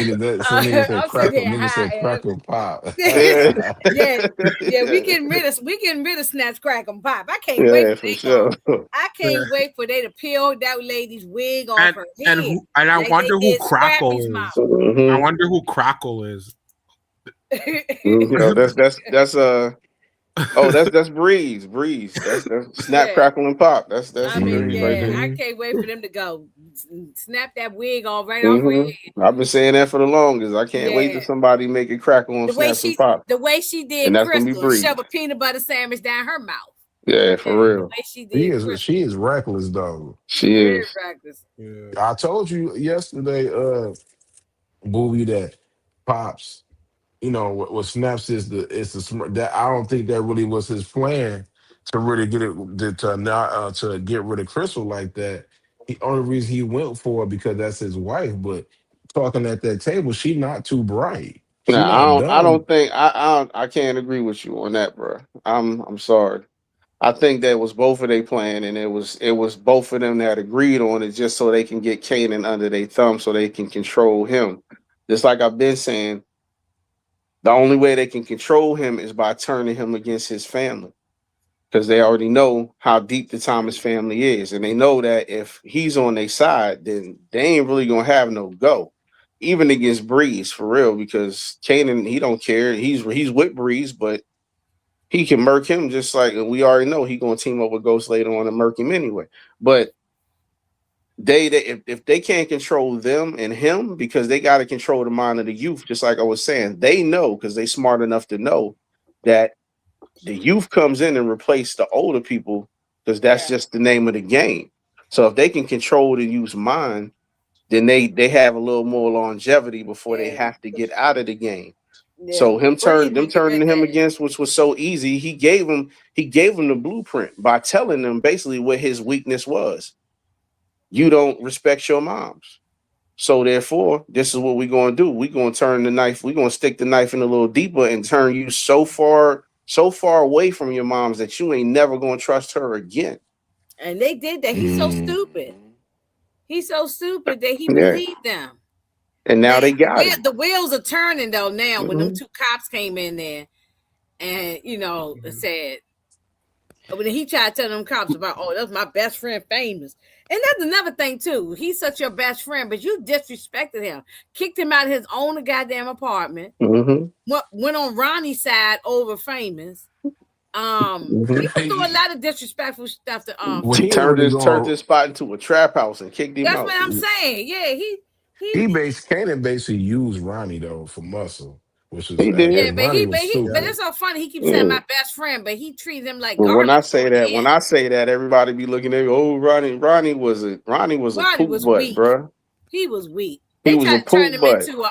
some nigga said I'm sitting crackle. here Nigga said high. crackle pop. Yeah. Yeah, yeah. We Yeah. getting rid of snatch, crack, and pop. I can't wait Yeah, for for they go. sure. I Yeah. can't wait for they to peel that lady's wig off her head, And I like they wonder who did Crackle Scrappy's mouth. is. I wonder who Crackle is. No, that's that's Breeze. Breeze. That's Snap Yeah. Crackle and Pop. That's I mean, Breeze right yeah, there. I hmm can't wait for them to go snap that wig off right off her head. I've been saying that for the longest. I can't wait Yeah, till somebody make it crackle on the way Snaps and she Pop. the way she And did that's gonna be Crystal and Breeze. shove a peanut butter sandwich down her mouth. Yeah, Yeah, for the real. way she did Crystal, she is reckless though. She very is. practice. Yeah. I told you yesterday, Booby, that pops. What snaps is the smart that I don't think that really was his plan to really get it to not to get rid of Crystal like that. The only reason he went for it because that's his wife. But talking at that table, she not too bright. She Now not I dumb. don't think I can't agree with you on that, bro. I'm sorry. I think that was both of their plan, and it was both of them that agreed on it just so they can get Kanan under their thumb, so they can control him. Just like I've been saying, the only way they can control him is by turning him against his family, because they already know how deep the Thomas family is, and they know that if he's on their side, then they ain't really gonna have no go, even against Breeze for real, because Kanan he don't care. He's with Breeze, but he can murk him just like we already know he gonna team up with Ghost later on and murk him anyway. But if they can't control them and him, because they got to control the mind of the youth, just like I was saying, they know because they smart enough to know that the youth comes in and replace the older people because that's Yeah, just the name of the game. So if they can control the youth's mind, then they have a little more longevity before they yeah, have to get out of the game. yeah. So Breeze them went to turning bed. him against, which was so easy, he gave him the blueprint by telling them basically what his weakness was. You don't respect your moms. So therefore, this is what we're gonna do. We're gonna turn the knife, we're gonna stick the knife in a little deeper and turn you so far away from your moms that you ain't never gonna trust her again. And they did that. He's so Mm. stupid. He's so stupid that he Yeah. believed them. And now they got him. The wheels are turning though now when them Mm-hmm. two cops came in there and said when he tried to tell them cops about, oh, that's my best friend famous. And that's another thing too. He's such your best friend, but you disrespected him, kicked him out of his own goddamn apartment, Mm-hmm. went on Ronnie's side over famous. Mm-hmm. He was doing a lot of disrespectful stuff to Well, he famous. ain't Turned really his going. spot into a trap house and kicked him That's out. what I'm saying. Yeah, He he base Kanan basically used Ronnie though for muscle, which is He did. yeah, and Ronnie was but stupid. it's so funny. He keeps saying Yeah. my best friend, but he treats him like But garbage toward the when end. I say that, everybody be looking at me. Oh, Ronnie was a Ronnie poop was butt, weak. bro. He was weak. He They was a tried to turn poop him butt. into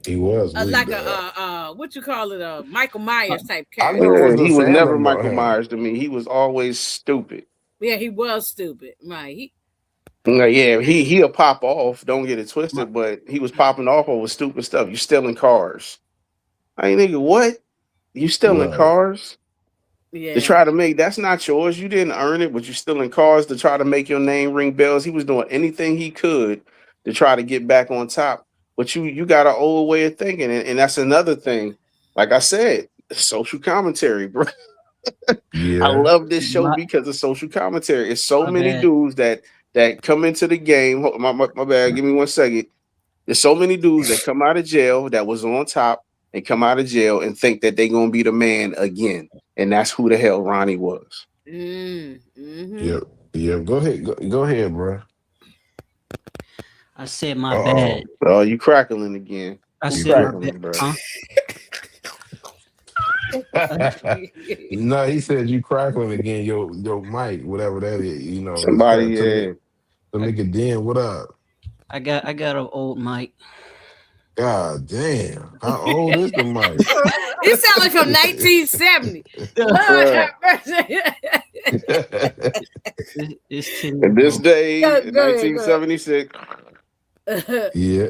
He was weak, like dog. what you call it, a Michael Myers type I character. never Yeah, was a he was fan never about Michael him. Myers to me. He was always stupid. Yeah, he was stupid. Right. Like, yeah, he'll pop off. Don't get it My, twisted, but he was popping off over stupid stuff. You stealing cars? I ain't nigga, what? You stealing right. cars? Yeah. To try to make that's not yours. You didn't earn it, but you're still in cars to try to make your name ring bells. He was doing anything he could to try to get back on top. But you got an old way of thinking, and that's another thing. Like I said, social commentary, bro. I Yeah. love this show My because of social commentary. It's so my many bad. dudes that come into the game. My bad. Give me 1 second. There's so many dudes that come out of jail that was on top and come out of jail and think that they're gonna be the man again, and that's who the hell Ronnie was. Mm-hmm. Yep. Yep. Go ahead. Go ahead, bro. I said my Uh bad. Oh, you crackling again? I You oh. said my bad. crackling, bro? Huh? Uh, No, he said you crackling again. Your mic, whatever that is. You know, it's Somebody, crack. yeah. I, Tamika Den, what up? I got an old mic. God damn. How old is the mic? It sounds like from 1970. Lord Bruh. have mercy. It's 10 In years this old. day, Go in ahead, 1976, Yeah.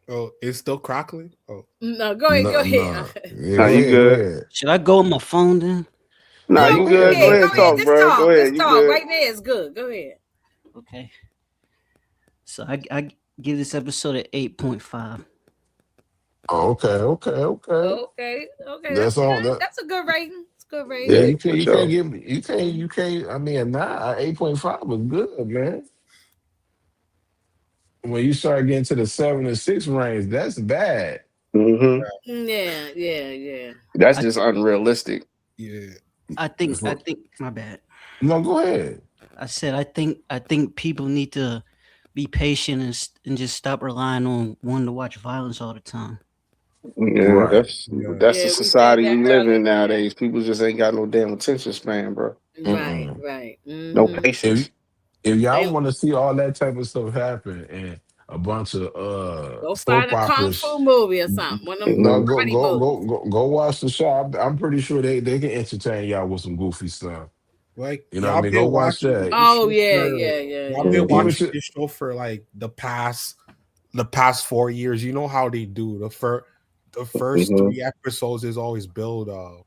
Oh, it's still crackling. Oh, No, go ahead, go No, ahead. no. Yeah, nah, go you ahead. Go good. ahead. Should I go with my phone then? Nah, Yeah, No, you go go good. ahead, Go ahead, bro. ahead, go ahead. talk, Just bro. Go talk. ahead. Just You talk. good? Right there is good. Go ahead. Okay. So I give this episode an 8.5. Oh, okay, okay, okay. Okay, okay, that's That's all good. that. That's a good rating. It's a good Yeah, rating. Yeah, you can't, for you can't sure. give me, you can't. I mean, nah, 8.5 was good, man. When you start getting to the 7 and 6 range, that's bad. Hmm. Yeah, yeah, yeah. That's I just unrealistic. yeah. I For- think my bad. No, go ahead. I said I think people need to be patient and just stop relying on one to watch violence all the time. Yeah, Right. Yeah. that's the Yeah, we said society that we live earlier. in nowadays. People just ain't got no damn attention span, bro. Right, Mm-mm. right. No Mm-hmm. If patience. if They y'all want to see all that type of stuff happen and a bunch of go find soap a kung fu operas, movie or something. One of them no, Hmm. karate movies. go watch the show. I'm pretty sure they can entertain y'all with some goofy stuff. Like You know what I y'all mean? Go been watch watching that. this Oh show yeah, for yeah, yeah, y'all yeah. been Even Hmm. watching to this show for like the past 4 years. You know how they do the first Hmm. 3 episodes is always build up,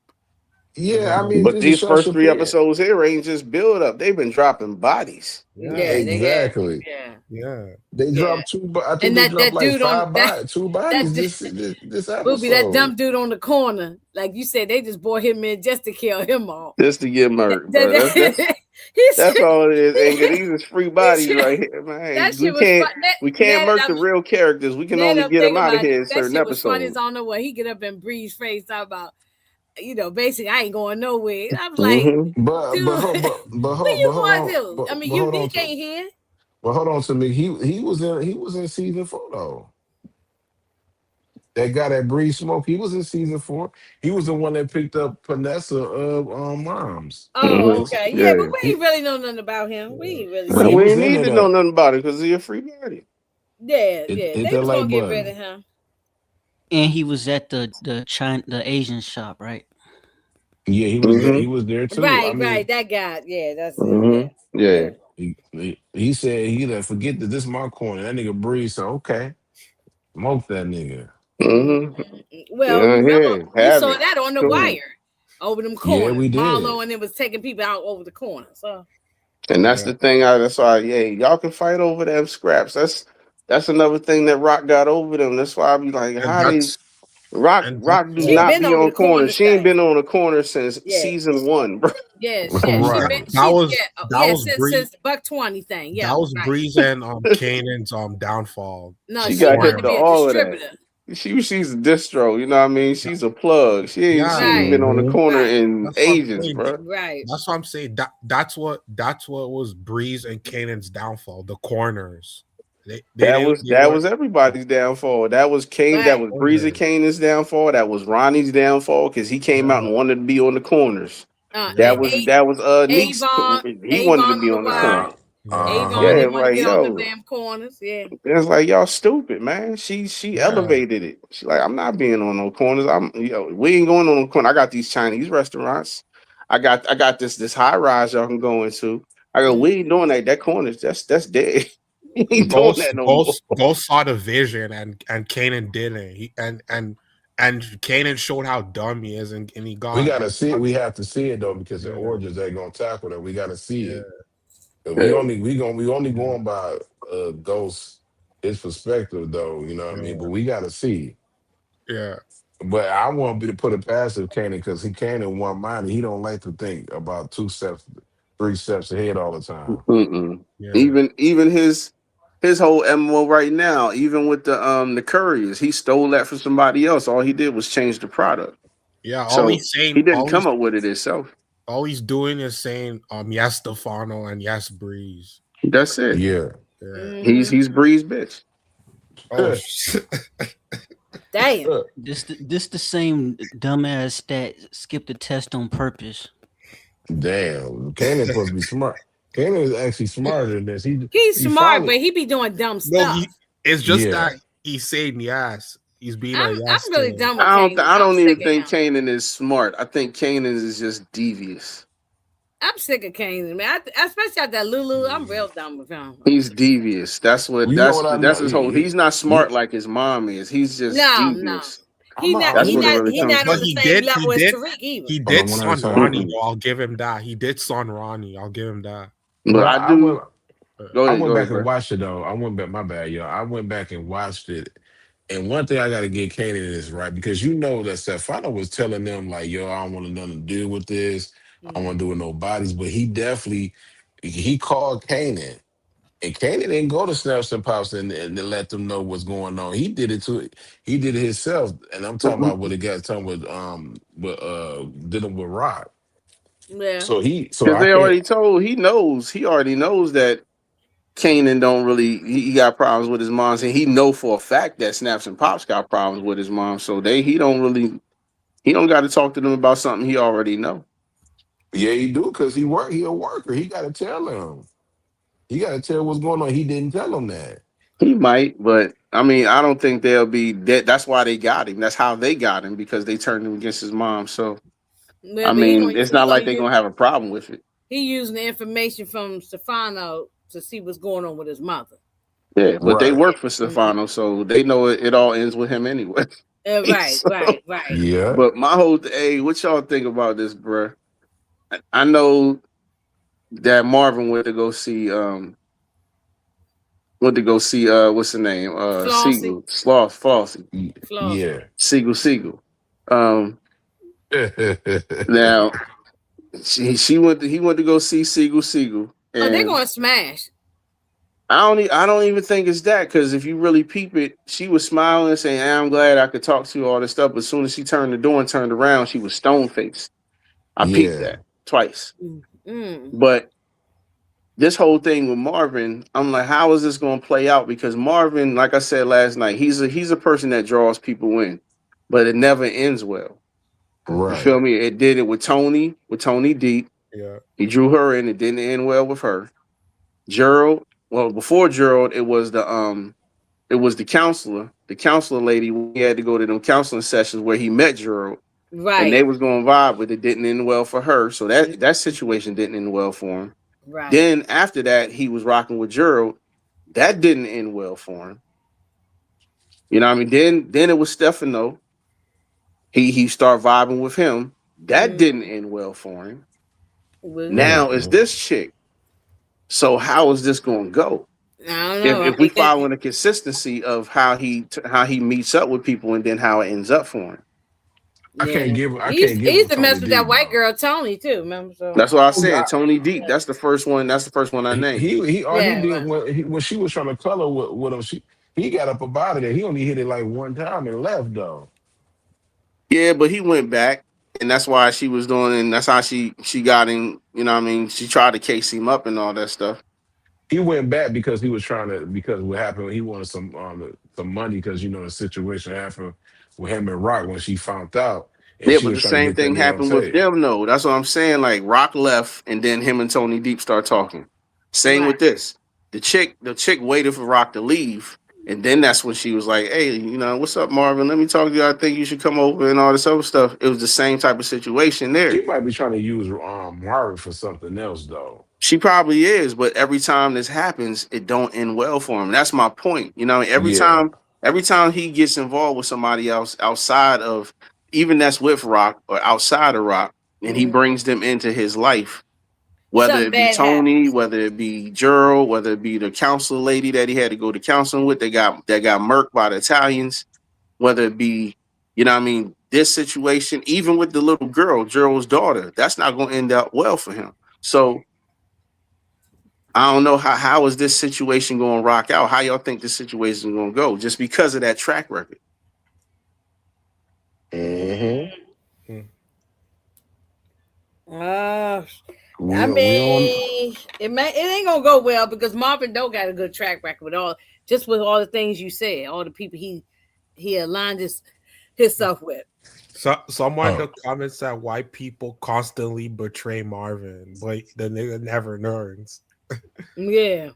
and yeah, I then mean, But this is these such first a three thing. episodes here ain't just build up. They've been dropping bodies. yeah, Yeah, they have. Exactly. Yeah, yeah, They yeah. dropped two. I think And they that dropped that like dude on that two that bodies d- this movie, that episode. dumb dude on the corner, like you said, they just brought him in just to kill him off. Just to get That, murked, that, bro. That's that- he that's said, all it is. And he, these is free he bodies said right here, man. that shit was fun. That, We can't now murk that the real characters. We can now only that I'm get them thinking out of about it, here in that certain shit was funny as episodes. I don't know what he get up and Bree's face talk about. Basically, I ain't going nowhere. I was like, Hmm. But dude, where you hold going on, to? I mean, but hold on Unique to ain't here. me. He was in season 4 though. That guy that breathed smoke, he was in season 4. He was the one that picked up Vanessa of moms. Oh, Hmm. okay, yeah, but Yeah. we ain't He really know nothing about him. We ain't really but Well, he seen we him. was ain't in need it to know nothing about it because he's a free body. Yeah, yeah, hit they that was gonna like get rid of button. him. And he was at the Asian shop, right? Yeah, Hmm. he was there too. I Right, right. mean, That guy. Yeah, that's it. Hmm. Yeah, yeah. Yeah. he said he like forget that this my corner. That nigga breathe. So okay, smoke that nigga. Mhm. Hmm. Well, Yeah. remember Yeah. we Have saw it. that on the Sure. wire over them Yeah, corners. we did. Marlo and it was taking people out over the corner. So And that's yeah. the thing. That's why, yeah, y'all can fight over them scraps. That's another thing that Rock got over them. That's why I be like, and how they that's and that's Rock do she not been be over on the corners. corner She ain't thing. been on a corner since Yeah, season 1, bro. yes, yeah. She that been Right. that she was yeah that yeah was since Bree the Buck 20 thing. that Yeah, was right. Breeze and Kanan's downfall. No, She she got hip wanted to to be Corner. a all of that. distributor. She's a distro, you know what I mean? Yeah, She's a plug. She yeah, ain't Right, been on the Hmm. corner right, in that's what I'm ages, saying. bro. right. That's what I'm saying. That's what was Breeze and Kanan's downfall. The corners. They That didn't was they that weren't was everybody's downfall. That was Kane. That Right. was Breezy corners. Kanan's downfall. That was Ronnie's downfall because he came out Yeah, and wanted to be on the corners. A- yeah, That was Neek's. Avon, He wanted to Avon be on the on the wire. corner. Uh yeah. Avon Yeah, didn't it's want to like get on the yo, damn corners. Yeah. it's like y'all stupid, man. She Yeah. elevated it. She like I'm not being on no corners. We ain't going on no corner. I got these Chinese restaurants. I got this high rise y'all can go into. I go, we ain't doing that. That corners that's dead. We ain't doing that no more. Ghost saw the vision and Kanan didn't. and Kanan showed how dumb he is, and he We got gotta see it. We have to see it though because the yeah, origins ain't gonna tackle that. We gotta see yeah, it. And Yeah. we only yeah, going by Ghost his perspective though. You know what I mean? But we gotta see. yeah. But I want to put a passive Cannon because he can in one mind. He don't like to think about 2 steps, 3 steps ahead all the time. Mm-mm. Yeah, Even his whole MO right now, even with the couriers, he stole that from somebody else. All he did was change the product. yeah. So he didn't come up with it himself. All he's doing is saying yes Stefano and yes Breeze. That's it. Yeah. Yeah. He's Bree's bitch. Oh shit. Damn. This the same dumbass that skipped the test on purpose. Damn. Cannon supposed to be smart. Cannon is actually smarter than this. He's He smart, follow. but he be doing dumb No, stuff. it's just Yeah. that he's saying yes. He's being a I'm yes. really to- done with I Kanan. I I'm don't even sick of think him. Kanan is smart. I think Kanan is just devious. I'm sick of Kanan, man. Especially after that Lulu. I'm real done with him. He's devious. That's what You know what I know? that's his whole. He's not smart like his mom is. He's just No. devious. He not That's he what it not really he comes not from. on But the same level as Tariq either. he Hold did on, one son at a time. Ronnie, Mm-mm. though. I'll give him that. He did son Ronnie. I'll give him that. But But I I do. went Go I ahead, went back and bro. watched it though. I went back, my bad, yo. I went back and watched it. And one thing I gotta get Kanan is right because you know that Stefano was telling them like, yo, I don't want nothing to deal with this. I don't want to do it with no bodies. But he definitely he called Kanan. And Kanan didn't go to Snaps and Pops and let them know what's going on. He did it to he did it himself. And I'm talking about what it got talking with dealing with Rock. Yeah. So Because I they can't already told. He already knows that Kanan don't really. He got problems with his mom, and he know for a fact that Snaps and Pops got problems with his mom. So he don't really. He don't got to talk to them about something he already know. yeah, he do because he a worker. He gotta tell them. He gotta tell what's going on. He didn't tell them that. He might, but I mean, I don't think they'll be dead. That's why they got him. That's how they got him because they turned him against his mom. So Yeah, I but mean, it's not like they're gonna have a problem with it. he using the information from Stefano to see what's going on with his mother. Yeah, but they Right. work for Stefano, so they know it all ends with him anyway. Right. So, Yeah. but my whole hey, what y'all think about this, bruh? I know that Marvin went to go see what's the name? Flossie. Siegel. Flossie. Flossie. Yeah. Siegel. Now he went to go see Siegel. Oh, they're And gonna smash. I don't even think it's that because if you really peep it, she was smiling saying, hey, I'm glad I could talk to you, all this stuff. But as soon as she turned the door and turned around, she was stone faced. I peeped Yeah. that twice. Mm. But this whole thing with Marvin, I'm like, how is this going to play out? Because Marvin, like I said last night, he's a person that draws people in, but it never ends well. You feel Right. me? It did it with Tony Deep. Yeah. He drew her in. It didn't end well with her. Gerald. Well, before Gerald, it was the counselor lady. We had to go to them counseling sessions where he met Gerald, and they Right. was going to vibe, but it didn't end well for her. So that situation didn't end well for him. Right. Then after that, he was rocking with Gerald. That didn't end well for him. You know what I mean? Then it was Stefano. He started vibing with him. That didn't end well for him. Now it's this chick. So how is this going to go? I don't know. If we following the consistency of how he meets up with people and then how it ends up for him. I can't give He him used to Tony mess with that Deep, white though. girl Tony too. Remember? So That's what I Oh, said. God. Tony Deep. That's the first one. That's the first one I named. He all he Yeah, did right. when she was trying to color with him, he got up about it. He only hit it like one time and left though. Yeah, but he went back, and that's why she was doing, and that's how she got him. You know what I mean? She tried to case him up and all that stuff. He went back because he was trying to because what happened he wanted some money because you know the situation happened with him and Rock when she found out and Yeah, she but was the trying to same get that thing meal on happened with tape. them, though. That's what I'm saying. Like Rock left, and then him and Tony Deep start talking. Same with this. The chick waited for Rock to leave, and then that's when she was like, "Hey, you know, what's up, Marvin? Let me talk to you. I think you should come over and all this other stuff." It was the same type of situation there. She might be trying to use Marvin for something else though. She probably is, but every time this happens, it don't end well for him. That's my point. You know, every Yeah. time every time he gets involved with somebody else outside of, even that's with Rock or outside of Rock, and he brings them into his life, whether Something it be bad Tony, happens. whether it be Gerald, whether it be the counselor lady that he had to go to counseling with, that got murked by the Italians, whether it be, what I mean, this situation, even with the little girl, Gerald's daughter, that's not going to end up well for him. So I don't know how is this situation going to rock out. How y'all think this situation is going to go? Just because of that track record. Mm-hmm. Mm. I We on. mean, it ain't gonna go well because Marvin don't got a good track record with all the things you said, all the people he aligned himself with. So someone in Oh, the comments said why people constantly betray Marvin, but the nigga never learns. Yeah,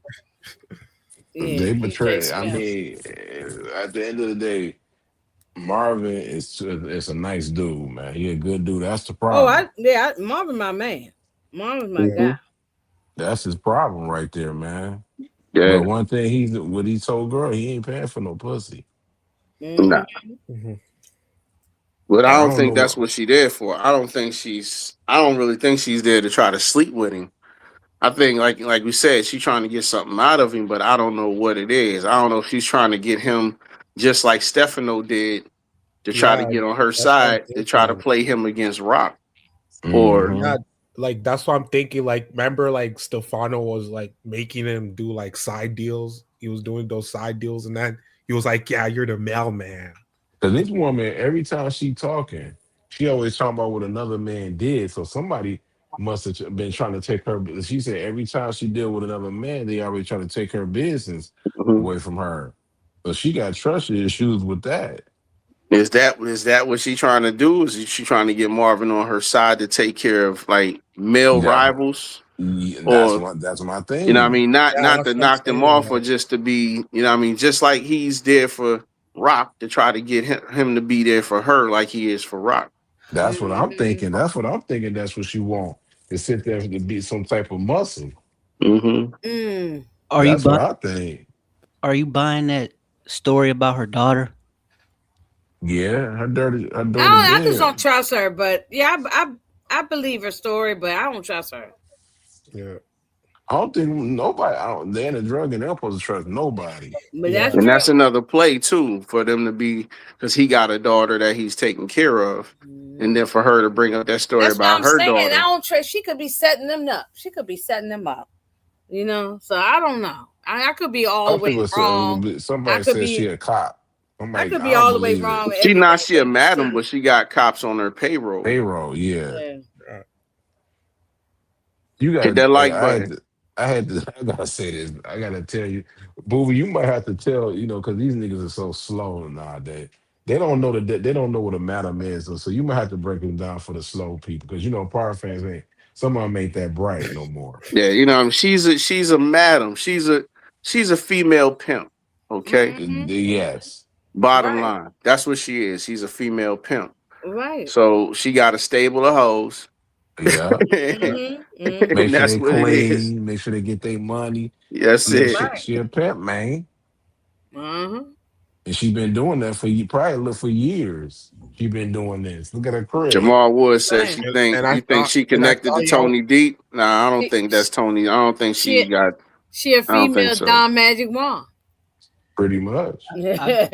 yeah, they PJ betray. I Smith. mean, at the end of the day, Marvin is a nice dude, man. He a good dude. That's the Oh, problem. Marvin, my man. Marvin's my guy. Mm-hmm. That's his problem right there, man. But Yeah. one thing what he told girl, he ain't paying for no pussy. Hmm. Nah. Mhm. But I I don't don't think know that's what. what she's there for. I don't really think she's there to try to sleep with him. I think, like we said, she's trying to get something out of him, but I don't know what it is. I don't know if she's trying to get him just like Stefano did, to try to Yeah, get on her that's what I'm side, to try to thinking. play him against Rock. Or Hmm. Yeah, like that's what I'm thinking. Like, remember, like Stefano was like making him do like side deals. He was doing those side deals, and then he was like, "Yeah, you're the mailman." Cause this woman, every time she talking, she always talking about what another man did. So somebody must have been trying to take her. She said every time she deal with another man, they always trying to take her business Mhm. away from her. So she got trust issues with that. is that what she trying to do? Is she trying to get Marvin on her side to take care of like male That rivals? that's Or my what I thing. mean, not Yeah, not that's to what I'm knock them saying. off, or just to be, what I mean, just like he's there for Rock, to try to get him to be there for her like he is for Rock. That's what I'm Hmm. thinking. That's what I'm thinking. That's what she want to sit there to be some type of muscle. Mm-hmm. Mm. Are you That's what bu- I think. Are you buying that story about her daughter? Yeah, her daughter I just did. don't trust her. But yeah, I believe her story, but I don't trust her. Yeah, I don't think nobody. They in a drug and they're supposed to trust nobody. But that's yeah, And true. that's another play too for them to be, because he got a daughter that he's taking care of, and Mhm. then for her to bring up that story That's what about I'm her saying. I daughter. don't trust. She could be setting them up. She could be setting them up. So I don't know. I could be all the Some way people wrong. said I somebody could said she be a cop. I'm I like, could I be don't all the way believe it. wrong with She not everything she a that you madam, say. but she got cops on her payroll. Payroll, yeah. Yeah. yeah. You Hit got. that Hey, like I had button. to. I had to. I gotta say this. I gotta tell you, Booby. You might have to tell. Because these niggas are so slow nowadays. They don't know that. They don't know what a madam is. So you might have to break them down for the slow people. Because power fans ain't. Some of them ain't that bright no more. Yeah, she's a madam. She's a female pimp. Okay. Hmm. Yes. Bottom Right. line, that's what she is. She's a female pimp. Right. So she got a stable of hoes, Yeah. and Hmm. Hmm. Make sure that's they what it is. clean. Make sure they get their money. Yes, Yeah, it. Right. she a pimp, man. Uh-huh. And she been doing that for you probably look for years. She been doing this. Look at her crib. Jamal Wood said Right. she think And I you think thought, she and I connected thought to y'all, Tony Deep. Nah, I don't She, think that's Tony. I don't think she she, got. she a I don't think female so. Don Magic Wand. Pretty much. I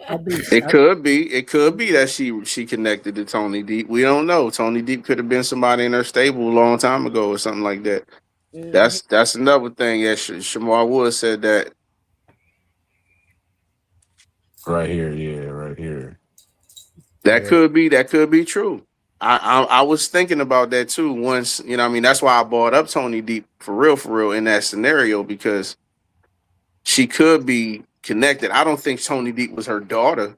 I be It I, could be. It could be that she connected to Tony Deep. We don't know. Tony Deep could have been somebody in her stable a long time ago or something like that. Hmm. That's another thing. Yeah, Shamar Wood said that. Right here, yeah, right here. That yeah, could be. That could be true. I was thinking about that too. Once, what I mean, that's why I brought up Tony Deep for real in that scenario, because she could be connected. I don't think Tony Deep was her daughter,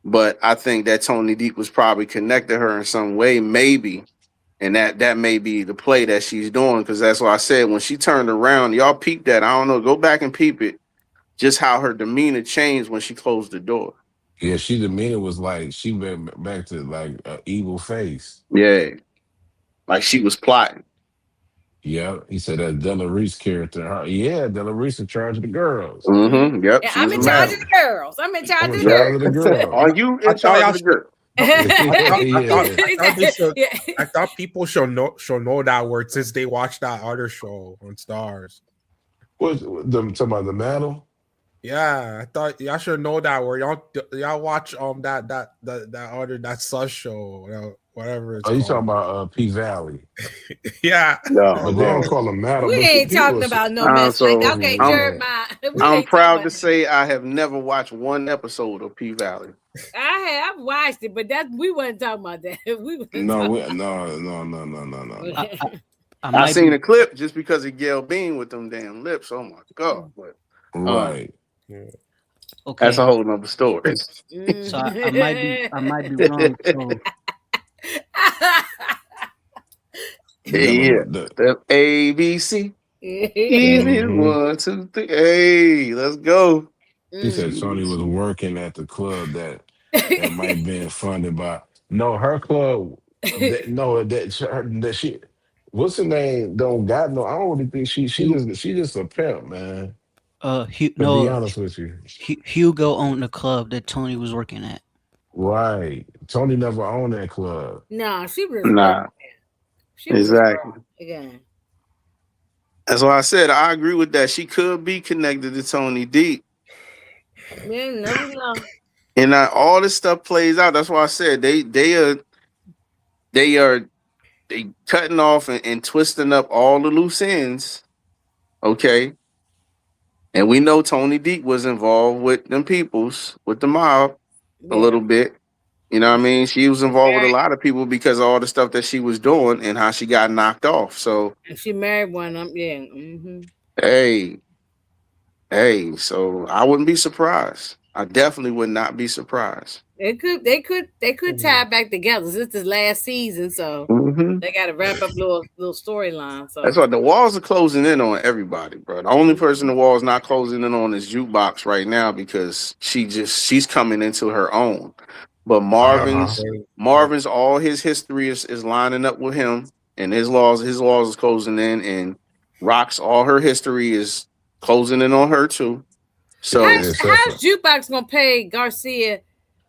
but I think that Tony Deep was probably connected to her in some way, maybe. And that may be the play that she's doing, because that's what I said. When she turned around, y'all peep that. I don't know. Go back and peep it. Just how her demeanor changed when she closed the door. Yeah, she demeanor was like she went back to like an evil face. Yeah. Like she was plotting. Yeah, he said that Della Reese character. Yeah, Della Reese in charge of the girls. Mm-hmm. Yep, Yeah, she I'm was in a charge Yeah, of madam. the girls. I'm in charge I'm of in the Yep. charge of the girls. Are girls. you I in thought charge y'all of the should. girl? No, Yeah. I thought they should. Yeah. I thought people should know that word since they watched that other show on Stars. What's them talking about the medal? Yeah, I thought y'all should know that word. Y'all watch that other that Sus show, whatever it's Are you talking called. about P Valley? Yeah, No, But they don't Lord. call them medal. We But ain't people, talking about no mess like So that. Okay, I'm Jeremiah. yeah. We I'm ain't talking proud about to say I have never watched one episode of P Valley. I've watched it, but that we wasn't talking about that. We wasn't No, talking I, no. I, I I might seen be a clip just because of Gail Bean with them damn lips. Oh my god! But Right. yeah. that's a okay. whole nother story. So I might be wrong. So Yeah, The step A B C. Easy hmm 1, 2, 3. Hey, let's go. She said Mm. Tony was working at the club that might been funded by. No, her club. That no, that she. What's her name? Don't got no. I don't really think she just a pimp, man. To be No, honest with you, Hugo owned the club that Tony was working at. right? Tony never owned that club. No, she was working. Nah, She was just exactly. wrong again. That's why I said I agree with that. She could be connected to Tony D. Man, never know. And all this stuff plays out. That's why I said they are they cutting off and twisting up all the loose ends. Okay. And we know Tony Deep was involved with them peoples, with the mob a Yeah, little bit. You know what I mean? She was she involved with a married. lot of people because of all the stuff that she was doing and how she got knocked off. So She married one of them. Yeah. Mm-hmm. hey, so I wouldn't be surprised. I definitely would not be surprised. They could tie it back together. This is last season, so Mm-hmm. they got to wrap up little storyline. That's So why the walls are closing in on everybody, bro. The only person the wall is not closing in on is Jukebox right now because she's coming into her own. But Yeah, Marvin's all his history is lining up with him, and his laws is closing in, and Rock's all her history is closing in on her too. So Except how's for Jukebox gonna pay Garcia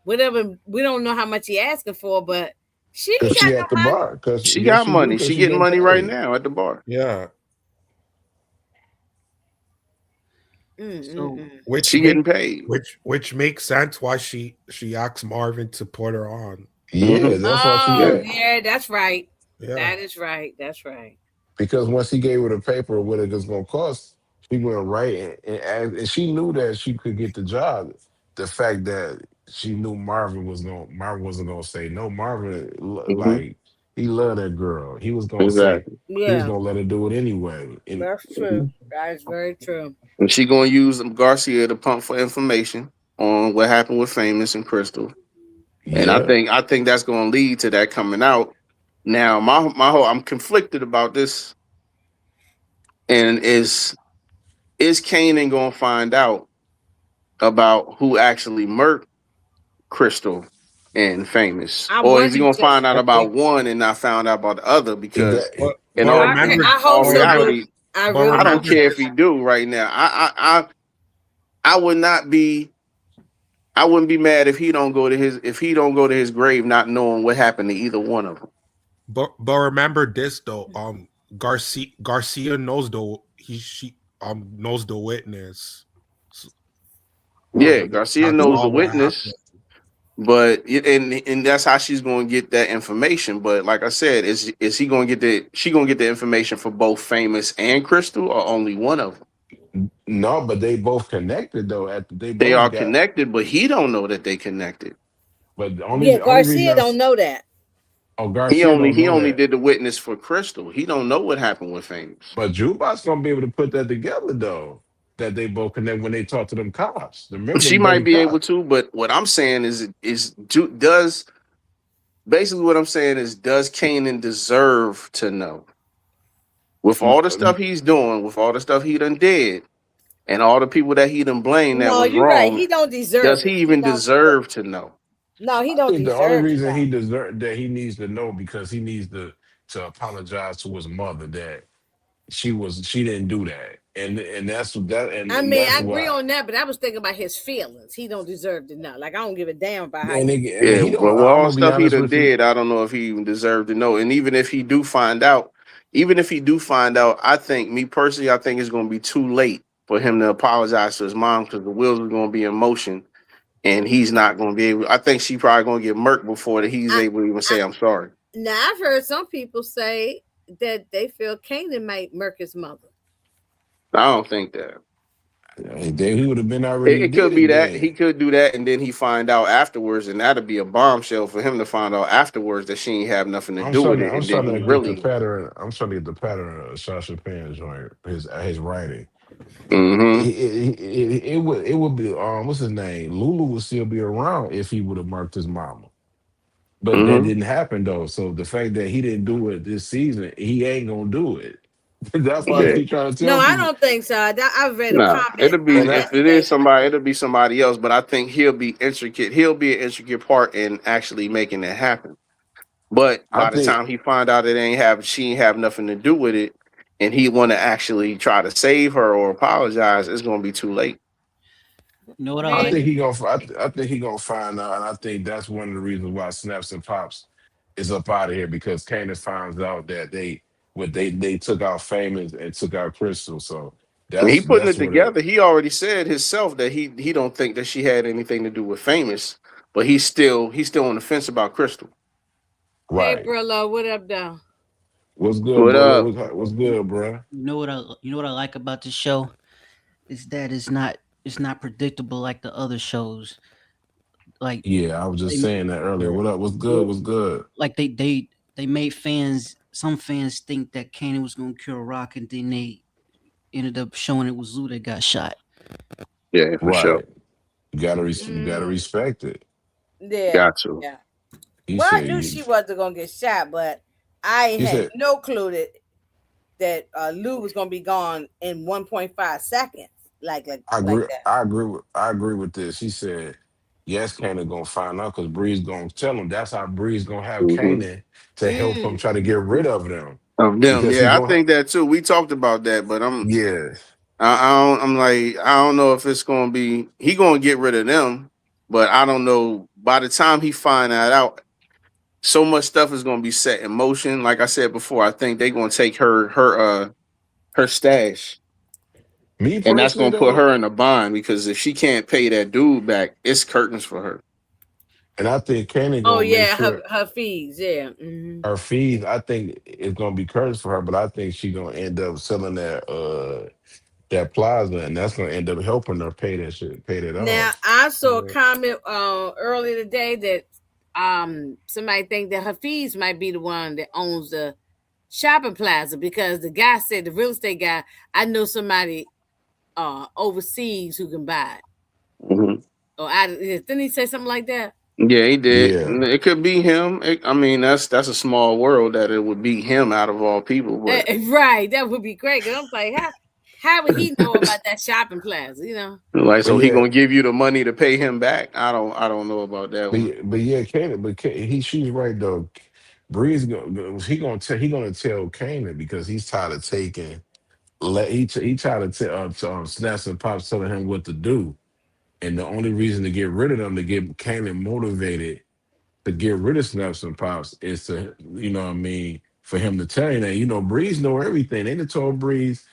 whatever? We don't know how much he asking for, but she because ain't she got at the no money. bar. Because she yes, got she do. money. Because She she getting getting money right paid. now at the bar. yeah. So Mm-mm-mm. Which She make getting paid. which makes sense why she asked Marvin to put her on. Mm-hmm. Yeah, that's why she. Oh Yeah. yeah, that's right. Yeah. That is right. That's right. Because once he gave her the paper of what it was going to cost, she went right and she knew that she could get the job. The fact that she knew Marvin wasn't going to say no. Marvin, Mm-hmm. like, he loved that girl. He was going to say, Exactly. he was Yeah, going to let her do it anyway. And that's true. That is very true. And she gonna use Garcia to pump for information on what happened with Famous and Crystal. And I yeah, think I think that's gonna lead to that coming out. Now my whole I'm conflicted about this. And is Kanan gonna find out about who actually murked Crystal and Famous? I Or is want he him gonna to. find out I about think, one and not found out about the other? he got, Because but in but all remember, I hope all so, but Blue. reality, I but really I don't hope remember so. care if this. he do right now. I would not be I wouldn't be mad if he don't go to his grave not knowing what happened to either one of them. But remember this though. Garcia knows the he she knows the witness. So, Yeah, Garcia that's knows the all what witness, happened. but and that's how she's going to get that information. But like I said, is he going to get she going to get the information for both Famous and Crystal or only one of them? no, but they both connected though. They They both are got, connected, but he don't know that they connected. but Yeah, the only reason Garcia don't know that. oh, Garcia don't He know only that. did the witness for Crystal. He don't know what happened with Famous. But Jukebox gonna be able to put that together though. That they both connect when they talk to them cops. Remember She them might dirty be able cops. to, but what I'm saying is does basically what I'm saying is does Kanan deserve to know? With all the stuff he's doing, with all the stuff he done did, and all the people that he done blamed that No, was you're right. wrong, He don't does deserve he it. He even don't deserve. deserve to know? No, he I don't think the only deserve to reason know. he needs to know because he needs to apologize to his mother that. she didn't do that, and that's that, I and mean, that's I agree why. on that, but I was thinking about his feelings. He don't deserve to know. Like I don't give a damn about how And, you. and Yeah, he don't. but with I'm all gonna be stuff he honest done with you. did, I don't know if he even deserved to know. And even if he do find out, even if he do find out, I think me personally, I think it's gonna be too late for him to apologize to his mom because the wheels are gonna be in motion and he's not gonna be able. I think she probably gonna get murked before that he's I, able to even I say I'm sorry. now I've heard some people say that they feel Kanan might murk his mother. I don't think that. Then he would have been already It did could be it. that he Then could do that, and then he find out afterwards, and that'd be a bombshell for him to find out afterwards that she ain't have nothing to do with it, I'm and then starting he to get the really. pattern. I'm starting to get the pattern of Sasha Pen's joint. His writing. Mm-hmm. It would be what's his name? Lulu would still be around if he would have marked his mama. But that Mm-hmm. didn't happen though. So the fact that he didn't do it this season, he ain't gonna do it. That's why I Yeah. keep trying to No, tell I people. don't think so. I've read a Nah, comment it'll be And I if it is yesterday. somebody, it'll be somebody else. But I think he'll be intricate. He'll be an intricate part in actually making it happen. But I by the think time he find out she ain't have nothing to do with it, and he want to actually try to save her or apologize, it's gonna be too late. You know what I I like? think he gonna I think he gonna find out, and I think that's one of the reasons why Snaps and Pops is up out of here because Candace finds out that they took out Famous and took out Crystal. So And he putting that's it what it together. He already said himself that he don't think that she had anything to do with Famous, but he's still on the fence about Crystal. Hey, right. Brillo, what up, though? What's good, What bro? up? What's good, bro? You know what I like about this show is that it's not predictable like the other shows. Like Yeah, I was just they saying that earlier. yeah, What up? What's good? What's good? like they made some fans think that Kanan was gonna kill Rock, and then they ended up showing it was Zoo that got shot. Yeah, for sure. Right. You gotta Mm, respect it. yeah, Got to. yeah. He Well, I said knew you. she wasn't gonna get shot, but I He had said no clue that Lou was gonna be gone in 1.5 seconds, like that. I agree with this. He said, yes, Kanan gonna find out because Bree's gonna tell him. That's how Bree's gonna have Hmm. Kanan to help him Mm. try to get rid of them. Of them, Because he yeah, I gonna think that too. We talked about that, but yeah. I'm like I don't know if it's gonna be he gonna get rid of them, but I don't know. By the time he find that out, so much stuff is gonna be set in motion. Like I said before, I think they're gonna take her stash, Me and that's personally gonna put though, her in a bind because if she can't pay that dude back, it's curtains for her. and I think Kanan Oh gonna make yeah, sure her fees, yeah. Hmm. her fees, I think it's gonna be cursed for her, but I think she's gonna end up selling that plaza and that's gonna end up helping her pay that shit, pay that Now off. I saw a Yeah. comment earlier today that somebody think that Hafiz might be the one that owns the shopping plaza because the guy said the real estate guy, I know somebody overseas who can buy it. Hmm. Or I didn't he say something like that? Yeah, he did. Yeah. It could be him. I mean, that's a small world that it would be him out of all people. But Right, that would be great. Cause I'm like, how would he know about that shopping plaza? You know? like, But so he yeah, gonna give you the money to pay him back? I don't know about that one. but yeah, Kanan, she's right though. Bree's gonna he gonna tell Kanan because he's tired of taking he tried to tell Snaps and Pops telling him what to do. And the only reason to get rid of them to get Kanan motivated to get rid of Snaps and Pops is to, you know what I mean, for him to tell you that, Breeze know everything. They done told Breeze,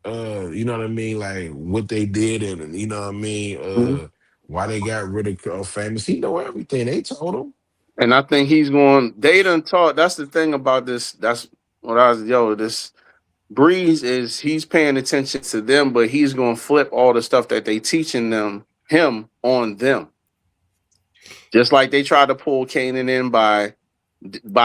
you know what I mean, like what they did and you know what I mean, Mhm. why they got rid of Famous. He know everything. They told him. And I think he's going. They done taught. That's the thing about this. That's what I was. Yo, this Breeze is he's paying attention to them, but he's gonna flip all the stuff that they teaching him on them. Just like they tried to pull Kanan in by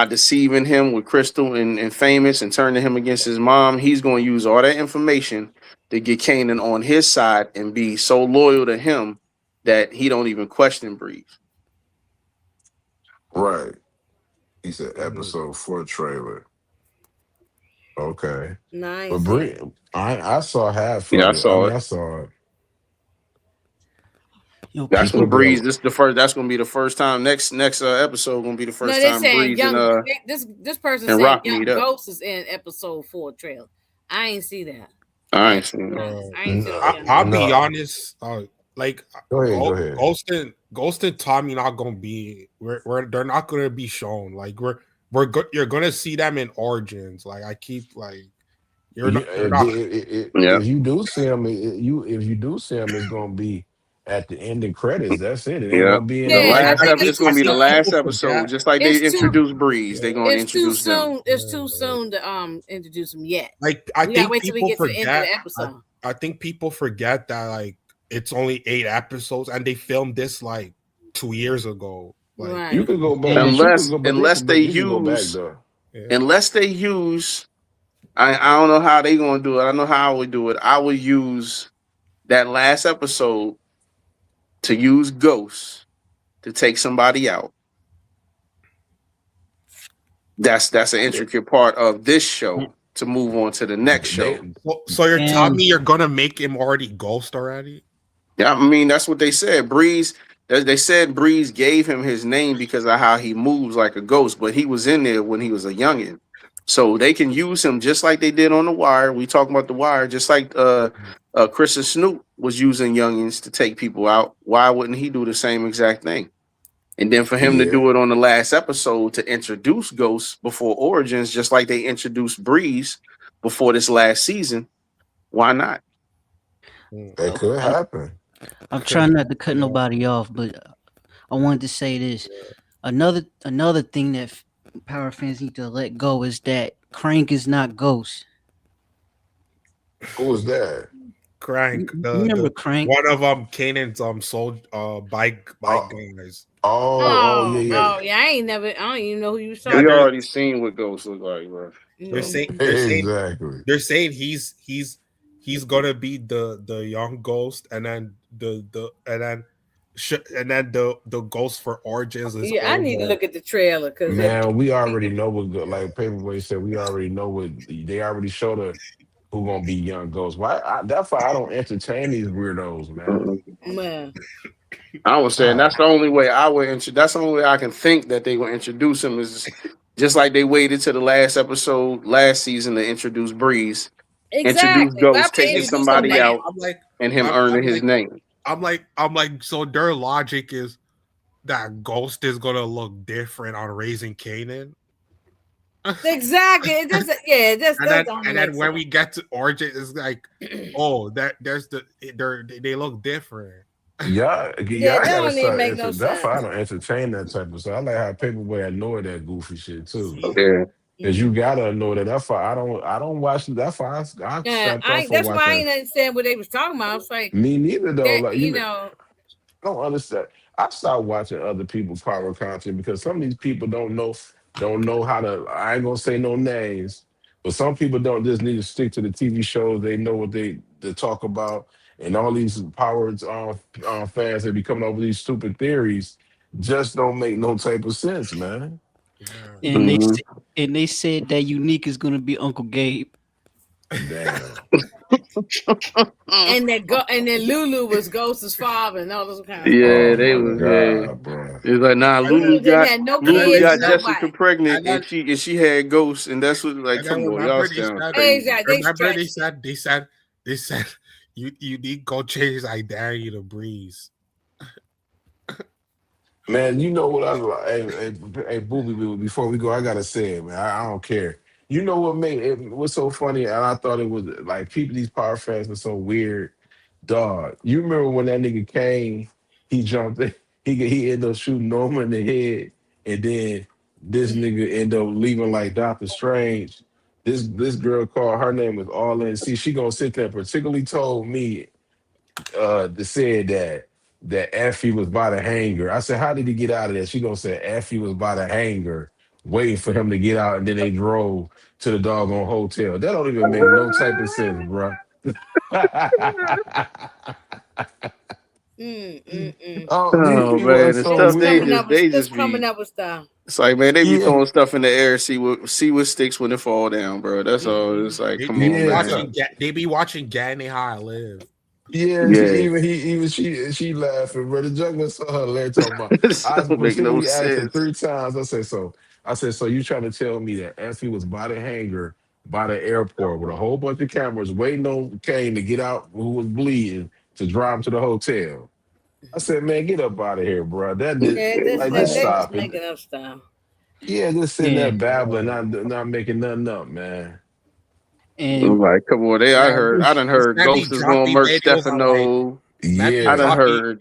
deceiving him with Crystal and Famous and turning him against his mom, he's going to use all that information to get Kanan on his side and be so loyal to him that he don't even question Breeze. Right. He said Mhm. episode 4 trailer. Okay. But Nice. Bree, I saw half Yeah, I of it. I saw mean, it. I saw it. That's It's when gonna People. be a Breeze. This the first. That's gonna be the first time. Next episode gonna be the No, first they're time saying Breeze young. This person and saying Rock Young meet up. Ghost is in episode 4 trailer. I ain't see that. I ain't That seen it. I ain't see those I'll young. be No. honest. Like Go ahead. Go ahead. Ghost and Tommy not gonna be. They're not gonna be shown. Like you're gonna see them in Origins. Like I keep like you're You, not. They're not. Yeah. if you do see him, if you do see him, it's gonna be at the ending credits. That's it. It ain't Yeah. gonna be in The the Yeah, I last think main. episode, it's it's too gonna be the soon. last People episode, forget. just like they It's too. introduced Breeze. They're gonna It's too introduce them. soon. It's too soon to introduce them yet. Like I We gotta think wait till we people get to the end of forget. the episode. I think people forget that like it's only 8 episodes and they filmed this like 2 years ago. Like You Right. could go back, And but you could Unless go, but unless they you can go back use though. yeah. unless they use I don't know how they gonna do it. I know how I would do it. I would use that last episode to use Ghost to take somebody out. That's an intricate part of this show to move on to the next show. They, So you're telling and me you're gonna make him already Ghost already? Yeah, I mean that's what they said. Breeze. They said Breeze gave him his name because of how he moves like a ghost, but he was in there when he was a youngin, so they can use him just like they did on the Wire. We talking about the Wire, just like Chris and Snoop was using youngins to take people out. Why wouldn't he do the same exact thing? And then for him to yeah, do it on the last episode to introduce Ghost before Origins, just like they introduced Breeze before this last season, why not? that could I'm, happen. I'm trying not to cut nobody off, but I wanted to say this. Another thing that power fans need to let go is that Crank is not Ghost. Who was that? Crank, You remember the Crank? one of Kanan's soul bike Oh, guys. yeah, Oh, yeah. oh yeah. I don't even know who you Yeah, talking We about. already seen what Ghost look like, bro. they're No. saying Exactly. they're saying he's gonna be the young Ghost, and then and then the Ghost for Origins is Yeah, I need to older. look at the trailer because Man, we already know what like Paperboy said. We already know what they already showed us who gonna be young ghosts. That's why I don't entertain these weirdos, man. Mm-mm. man, I was saying God, that's the only way I would. That's the only way I can think that they will introduce him is just like they waited to the last episode last season to introduce Breeze, introduce exactly. Why Ghost would they taking introduce him somebody now? out, and him earning his name. I'm like, so their logic is that Ghost is gonna look different on Raising Kanan. Exactly. It just that don't And make then when sense. we get to Origin, it's like, oh, they look different. Yeah, I that gotta don't even start. make no That's why I sense. don't entertain that type of stuff. I like how Paperboy annoy that goofy shit too. See. Yeah. Cause you gotta know that. That's why I don't watch. That's why I Yeah, stepped off from that's why I watching. ain't understand what they was talking about. I was like, Me neither though. that Like you know, I don't understand. I stopped watching other people's power content because some of these people don't know how to. I ain't gonna say no names, but some people don't just need to stick to the TV shows. They know what they talk about, and all these power fans that be coming up with these stupid theories just don't make no type of sense, man. Yeah. And Mm-hmm. and they said that Unique is gonna be Uncle Gabe. Damn. and then Lulu was Ghost's father and all those kind of stuff. Yeah, Oh they my was. Yeah, god, bro. it's like nah. And then Lulu didn't have no and then Lulu they kids, got said Jessica nobody. pregnant, and then and she had ghosts, and that's what like. and then Come on, y'all remember sound crazy. Exactly. They remember stretched. they said you need to go change his identity to Breeze. Man, you know what I like? Hey, Booby, before we go, I gotta say it, man. I don't care. You know what made it was so funny, and I thought it was like people. These power fans are so weird, dog. You remember when that nigga came? He jumped. He ended up shooting Norman in the head, and then this nigga ended up leaving like Doctor Strange. This girl called her name was All In. See, she gonna sit there. Particularly told me that said that Effie was by the hangar. I said, how did he get out of there? She gonna say Effie was by the hangar, waiting for him to get out, and then they drove to the doggone hotel. That don't even make no type of sense, bro. Oh, these Oh people are man, the so stuff weird. they Just just coming be. up with stuff. It's like man, they be Yeah, throwing stuff in the air, see what sticks when it fall down, bro. That's all. It's like, come on, yeah, man. They be watching Gany How I Live. yeah. Yeah, She laughing, bro. The juggler saw her later talking about. this I don't make no specifically asked her sense. 3 times. I said, so you trying to tell me that Effie was by the hangar by the airport with a whole bunch of cameras waiting on Kane to get out who was bleeding to drive him to the hotel. I said, man, get up out of here, bro. That did Yeah, this like just they just stop it. making up stuff. Yeah, just sitting there Yeah, babbling, not making nothing up, man. I'm and like, come on, Man, I done this heard man be Ghost is gonna dropping murk videos on like Stefano. man be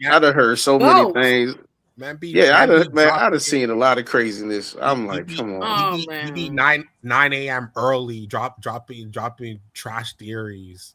Yeah. I done heard so many Ghost. things. man be Yeah, man be I done dropping seen a lot of craziness. I'm he like, be come on. Oh he be man. 9 a.m. early dropping trash theories.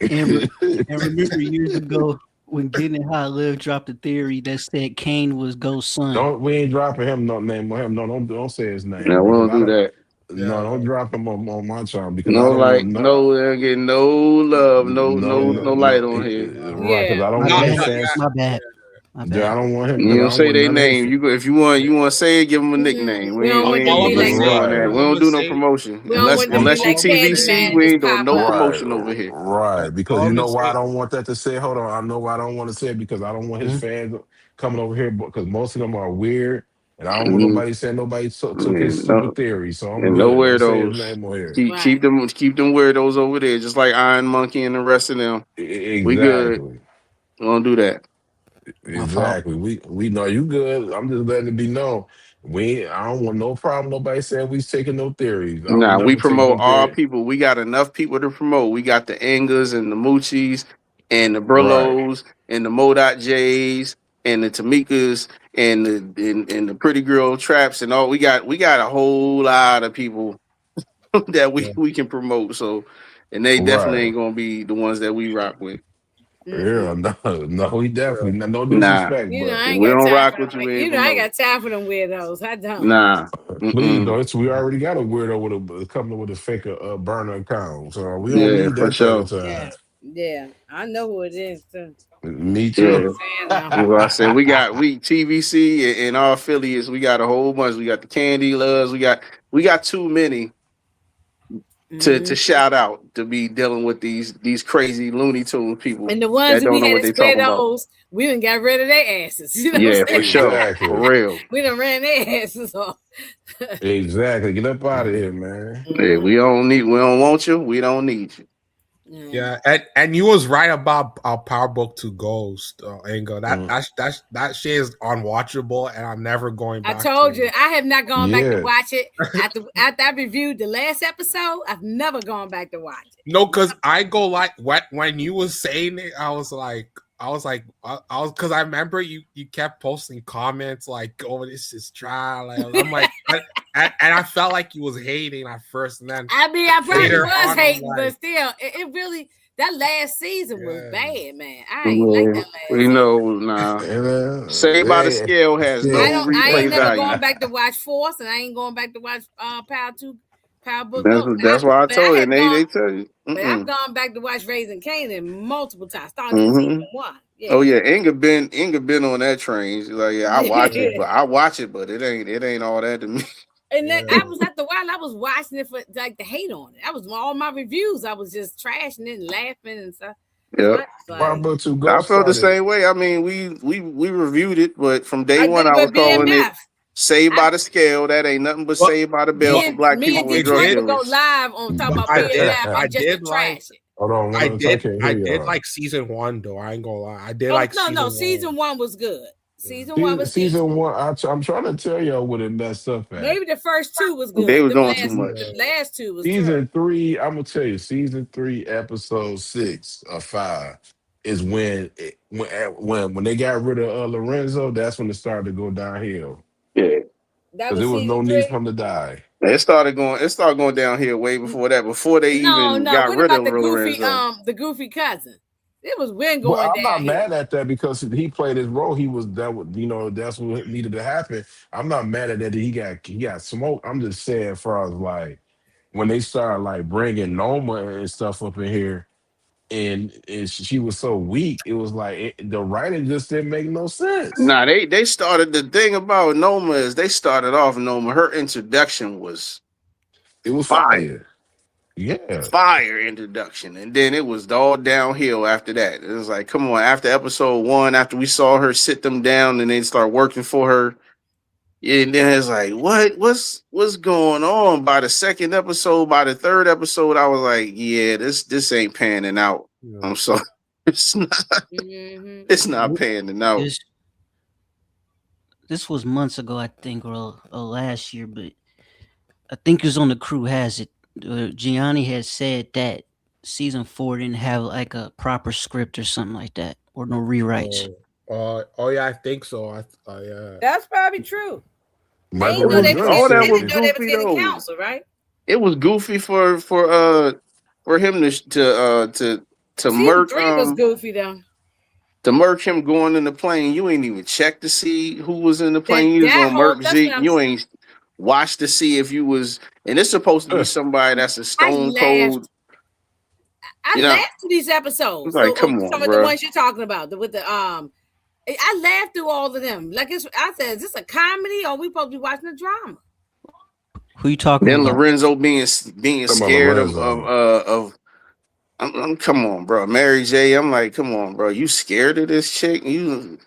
and re- and remember years ago when Getting High Live dropped a theory that said Kane was Ghost's son. Don't we ain't dropping him no name on him. No, don't say his name, Now we bro. Because don't I do don't. that. No, Yeah. don't drop him on my channel because I No don't want like, no, no, they don't get no love, no, no light no. on here. Right, because Yeah. I don't My want No, him bad. no, saying. yeah, My bad. yeah. My I bad. don't want him You because I don't don't say want their none of his. name. If you want to say it, give them a nickname. We don't want them to All be I'm gonna like say, Doing that. Right, We all I'm don't gonna do no say, promotion we don't want them to all, be unless you like all I'm gonna say, TVC. Candyman We just ain't doing pop no up. right, promotion over here. right. Because all you I'm gonna know why I say, don't want that to say. Hold on, I know why I don't want to say it because I don't want his Mhm. fans coming over here because most of them are weird, and I don't want Mm, nobody saying nobody took his stupid no, theory. So I'm and no good. Don't say his weirdos. name on here. Keep Right. them weirdos over there, just like Iron Monkey and the rest of them. We good. Exactly. We don't do that. My fault. Exactly. We know you good. I'm just letting it be known. I don't want no problem. Nobody saying we taking no theories. I would Nah, we never take promote no all theory. people. We got enough people to promote. We got the Angers and the Moochies and the Right. Brillos and the Modoc J's and the Tamikas and the Pretty Girl Traps and all. We got a whole lot of people that yeah, we can promote. So, and they definitely Right. ain't gonna be the ones that we rock with. Yeah. Mm-mm. No. No. We definitely no Nah, disrespect, You know, but I if ain't we got don't time rock for them. with you, we ain't You know, I ain't promote. got time for them weirdos. I don't. Nah. please Mm-mm. don't. We already got a weirdo with a coming with a fake burner account, so we don't Yeah, need for that second sure. Yeah. time. Yeah. I know who it is too. Me I'm too. Yeah. just saying now. Well, I said we TVC and our affiliates. We got a whole bunch. We got the Candy Loves. We got too many to Mhm. shout out to be dealing with these crazy Looney Tune people And the ones that that don't we know had what to they spread talking about. those, we done got rid of their asses. You know what Yeah, I'm for saying? sure, for Exactly. real. We done ran their asses off. Exactly. Get up out of here, man. Yeah, Mhm. we don't want you. We don't need you. Yeah. yeah, and you was right about our Power Book to Ghost Angle. Mm. That shit is unwatchable, and I'm never going I back to told you it. I have not gone back to Yeah. watch it. After I reviewed the last episode, I've never gone back to watch it. No, because I go like when you was saying it, I was because I remember you kept posting comments like, "Oh, this is dry." Like, I'm like, and I felt like you was hating at first, and then I mean, I probably later was on, I'm hating, like, but still, it really that last season was yeah, bad, man. I ain't like Yeah, that last we season. know. Nah, And, Saved by the hey, Scale has shit. no I ain't replay never value. going back to watch Force, and I ain't going back to watch Power Two, Power Book That's Ghost. that's why I But I told you. And have gone, they tell you. but I've Mm-mm. gone back to watch Raising Canaan multiple times, starting from season Mm-hmm. one. Oh Yeah. yeah, Inga been on that train. She's like, yeah, I watch it, but it ain't all that to me. And then yeah. I was after a while, I was watching it for like the hate on it. I was all my reviews. I was just trashing it and laughing and stuff. So I Yep. was like, Barber to I Ghost felt the started. same way. I mean, we reviewed it, but from day I one, did I was with calling it BMF. Saved I by the Scale. That ain't nothing but But Saved by the Bell but for black me people and with it drug Detroit did. would go dealers. live on talk But about BMF I and just to did like trash it. Hold on, one I can't hear I did y'all. like season one though. I ain't gonna lie. I did Oh like no, season season one. one was good. Yeah. Season one was Season decent. one, I'm trying to tell y'all what it messed up at. Maybe the first two was They good. was doing too The much. last two was terrible. Season three, I'm gonna tell you, season three, episode 6 or 5 is when they got rid of Lorenzo. That's when it started to go downhill Yeah. That because was there was no season need for three. him to die. It started going downhill way before that. Before they No, even no. got What rid about of Lorenzo. the goofy cousin? It was when Well, going I'm not downhill. mad at that because he played his role. He was that. That's what needed to happen. I'm not mad at that. He got smoked. I'm just saying, for us, like when they started like bringing Noma and stuff up in here, and she was so weak. It was like the writing just didn't make no sense. Nah, they started the thing about Noma is they started off Noma. Her introduction was It was fire. fire. Yeah, Fire introduction, and then it was all downhill after that. It was like, come on, after episode one, after we saw her sit them down and they start working for her, And then it's like, what's going on? By the second episode, by the third episode, I was like, yeah, this ain't panning out. Yeah. I'm sorry. It's not Mhm. it's not panning out. This was months ago, I think, or last year, but I think it was on the crew has it. Gianni had said that season 4 didn't have like a proper script or something like that, or no rewrites. Oh yeah, I think so. Yeah. That's probably true. They Might didn't go know with they was Gunn All getting, that they shit. was didn't know they was goofy getting though. counsel, right? It was goofy for him to Season murk 3 was goofy though. to murk him going in the plane. You ain't even check to see who was in the plane. You was That gonna whole murk that's what Zeke. I'm You saying. ain't watch to see if you was, and it's supposed to be somebody that's a I stone cold. laughed. I You know, laughed through these episodes. it's like, come Some on, of the bro. ones you're talking about with the I laughed through all of them. Like I said, is this a comedy or we supposed to be watching a drama? Who you talking Then about? Lorenzo being Talking about scared Lorenzo. I'm come on, bro. Mary J. I'm like, come on, bro. You scared of this chick? You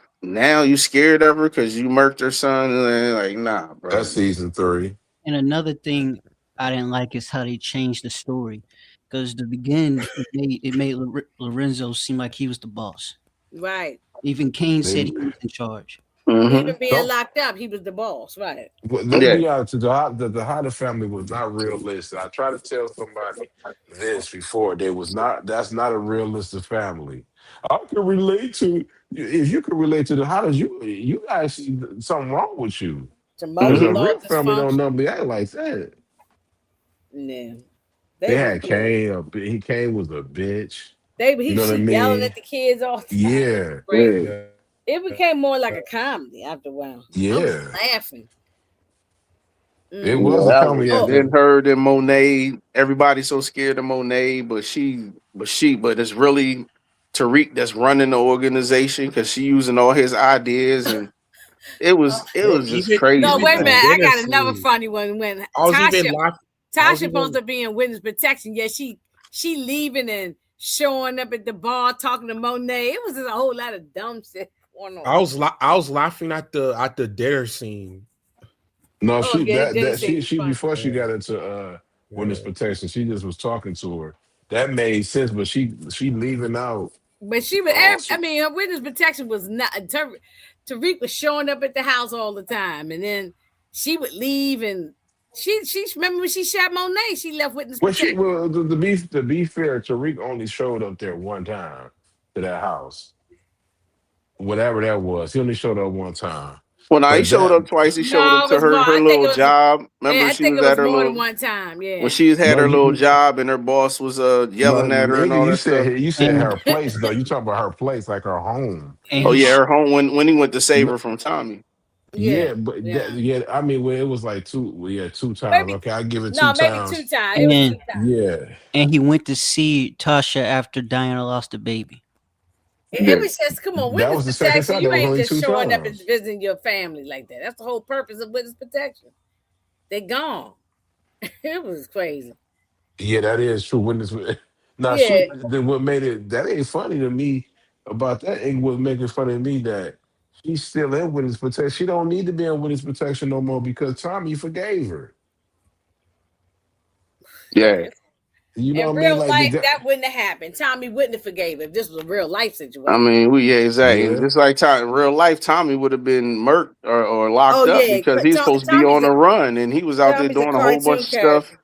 scared of her because you murked her son? And like, nah, That's bro. season 3. And another thing I didn't like is how they changed the story, because the beginning it made Lorenzo seem like he was the boss. Right. Even Kane said They he was in charge. Mm-hmm. Even being don't. locked up, he was the boss, right? Well, let's Yeah. be honest. The Hodder family was not realistic. I try to tell somebody this before. They was not. That's not a realistic family. I can relate to. If you can relate to the Hodders, you guys see something wrong with you. Because a Emotional real Mm-hmm. family don't dysfunction. normally act like that. Yeah. They They was had crazy. Kane. He Kane was a bitch. You He know what I was yelling mean? at the kids all the time. It was Yeah, crazy. Yeah. Yeah. It became more like a comedy after a while. I was yeah. laughing. It Yeah, was a that comedy was at Oh, then the. her then Monet. Everybody's so scared of Monet, but it's really Tariq that's running the organization because she using all his ideas, and it Bro, was just no, crazy, wait a minute. man. I dinner got another scene. funny one when I was even laughing. I was Tasha supposed even to be in witness protection. Yeah, she leaving and showing up at the bar talking to Monet. It was just a whole lot of dumb shit going on. I was laughing at the dinner scene. No, Oh she yeah, it that did that seem she funny. before she Yeah, got into witness yeah. protection, she just was talking to her. That made sense, but she leaving out. But she was, Oh, I mean, her witness protection was not. Tariq was showing up at the house all the time, and then she would leave, and she remember when she shot Monet, she left witness protection. well to be fair, Tariq only showed up there one time to that house, whatever that was. He only showed up one time, Well, now he but showed that up twice. He showed No, up it to was more. her I think little it was. job. Remember, I she think was it at was her more than little one time. when Yeah. she had no her little you job, and her boss was no yelling at her and nigga, all you that stuff. said you said And her place though. You talking about her place like her home. and Oh he yeah, Oh, her home when he went to save No, her from Tommy. yeah, yeah, but yeah. I mean, well, it was like two. Well, yeah, two times. Maybe Okay, I give it two no, maybe two times. times. It was two and times. Yeah, and he went to see Tasha after Diana lost a baby. It Yeah, was just come on, that witness was the second protection. time. You That was ain't only just two showing up and times. visiting your family like that. That's the whole purpose of witness protection. They gone. It was crazy. Yeah, that is true. Witness. Now Yeah. what made it that ain't funny to me about that ain't what make it funny to me that she's still in witness protection. She don't need to be in witness protection no more because Tommy forgave her. yeah. You know In what I mean? real Like the life, guy. that wouldn't have happened. Tommy wouldn't have forgave if this was a real life I situation. mean, yeah, exactly. And Yeah, just like in real life, Tommy would have been murked or Oh locked up yeah, because he's supposed to be on a run, and he was out there Tommy's a doing a whole bunch cartoon of stuff character.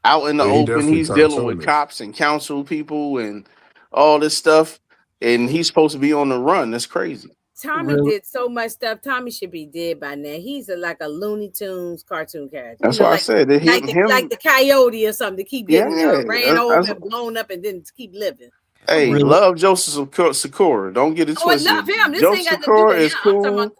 out in the yeah, he open. definitely He's dealing with cartoonish. cops and council people and all this stuff, and he's supposed to be on the run. That's crazy. Tommy Real, did so much stuff. Tommy should be dead by now. He's like a Looney Tunes cartoon character. You That's know, why I said that like him, the coyote or something to keep yeah. getting ran over That's, and blown up and then keep living. Come hey, on. real, love Joseph Sikora. Don't get it Oh, I love twisted. him. This ain't Joseph got to do Sikora with him. is I'm talking cool. about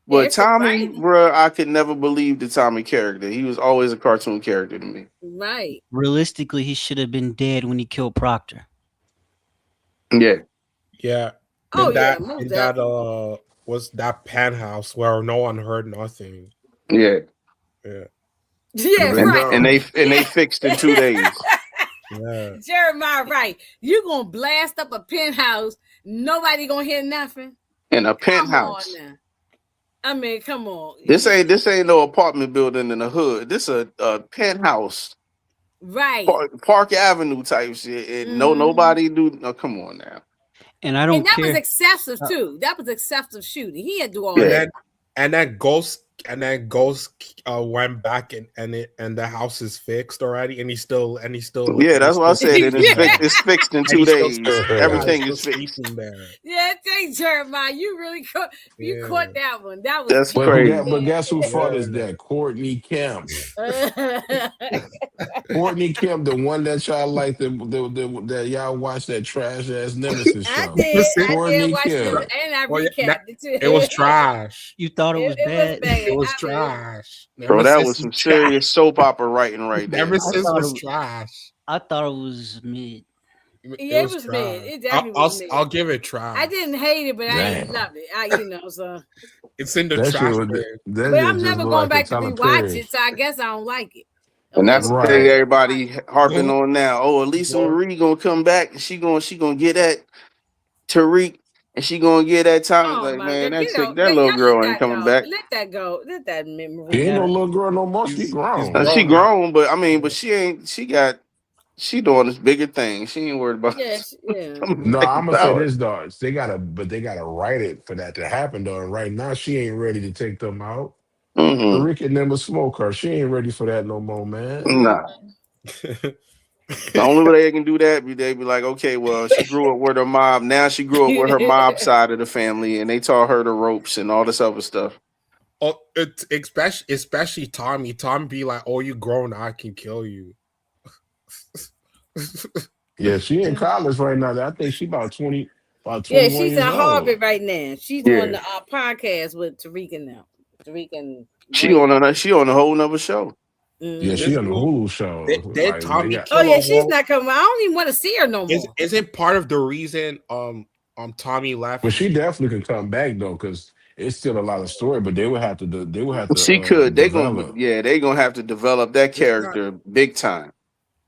yeah, But it's just Tommy, crazy. bruh, I could never believe the Tommy character. He was always a cartoon character to me. Right. realistically, he should have been dead when he killed Proctor. Yeah, Yeah. Oh yeah, most In that definitely. was that penthouse where no one heard nothing. yeah. Yeah. But Yeah, they And right. and gone. they and they Yeah. fixed in 2 days. Yeah. Jeremiah, right. You gonna blast up a penthouse, nobody gonna hear nothing. In a Come on penthouse. now. I mean, come on. This ain't no apartment building in the hood. This a penthouse, Right. Park Avenue type shit. And no Mhm. nobody do. No, come on now. And I And don't that was care. excessive too. That was excessive shooting. He had to do all and Yeah. that. then and then Ghost went back and the house is fixed already, and Yeah, that's what I said. And sleeping there. it's fixed in And 2 days. he's Everything still is fixed. sleeping there. Yeah, thanks, Jeremiah. You really you Yeah, caught that one. That was That's good. crazy. But guess who fault is yeah. that? Courtney Kemp. I Courtney Kemp, the one that y'all like, that y'all watch that trash ass Nemesis show. did. I did Courtney watch them, Kemp. and I Oh yeah, recapped it too. it was trash. You thought it was It was bad. bad. It was I mean, trash. Bro, that Nemesis was is some trash. serious soap opera writing right there, I bro. Nemesis thought was it. trash. I thought it was mid. It yeah, it was was mid. trash. It I'll, definitely I'll was mid. I'll give it I trash. didn't hate it, but I ain't Damn. love it. So. It's in the That shit trash was bin. that But shit I'm just never look going like a back to Tyler rewatch Perry. it, so I guess I don't like it. I'm And that's never the going thing back Right. to rewatch everybody it. harping Go, on now. Oh, Elisa go, Marie gonna come back and she gonna get that Tariq and she gonna get that time. Oh Like, my man, God, that get chick, out! that Y'all little let girl ain't that coming go. back. Let that go. Let that memory She ain't no go. little girl no more. She he's grown. She grown now. grown, but I mean, but she ain't. She doing this bigger thing. She ain't worried about Yeah. coming No, back to I'm gonna say power. this though. They gotta write it for that to happen though. And right now, she ain't ready to take them out. Mm-hmm. Rick and them a smoke her. She ain't ready for that no more, man. Nah. The only way they can do that, they be like, okay, well, she grew up with her mom. Now she grew up with her mob side of the family, and they taught her the ropes and all this other stuff. Oh, it's especially Tommy. Tommy be like, "Oh, you grown? I can kill you." Yeah, she in college right now. I think she about Yeah, 21 she's years at old. Harvard right now. She's on Yeah, the podcast with Tariq and them. Tariq and she Brandon. on a whole nother show. Yeah, Hmm. she This on the dude, Hulu show. did Like they Tommy got. Oh kill yeah, a she's whole? not coming. I don't even want to see her no Is more. isn't part of the reason Tommy But left? she definitely can come back though, because it's still a lot of story. But they would have to they would have to She could. develop. They gonna have to develop that This guy, character big time.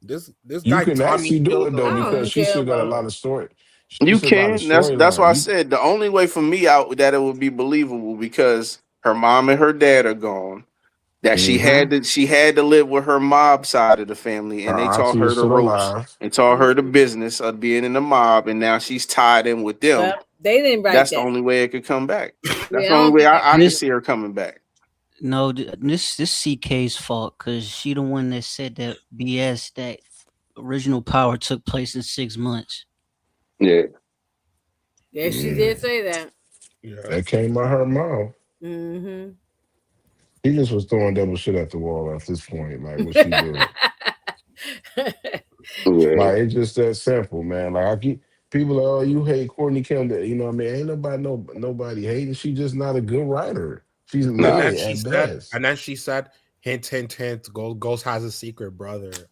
this You guy can Tommy actually do killed it a though I because don't she care still got a about lot her. of story. She You still got a can. That's why I storyline. said the only way for me out that it would be believable because her mom and her dad are gone. That Mm-hmm. she had to live with her mob side of the family, and Her they taught auntie her is the still ropes alive. and taught her the Mhm. business of being in the mob, and now she's tied in with them. Well, they didn't write That's the that. only way it could come back. That's Yeah, the I only don't way think that I was could This see her coming back. no, this CK's fault because she the one that said that BS that original power took place in 6 months. Yeah. Yeah, she did Mm. say that. yeah. That came out her mouth. Mm-hmm. He just was throwing double shit at the wall at this point. Like what she do. Yeah. Like it's just that simple, man. Like I keep people are, oh, you hate Courtney Kemp. You know what I mean? Ain't nobody hating. She just not a good writer. She's And Nah. then mid she at said, best. and then she said, hint, hint, hint. Ghost has a secret brother.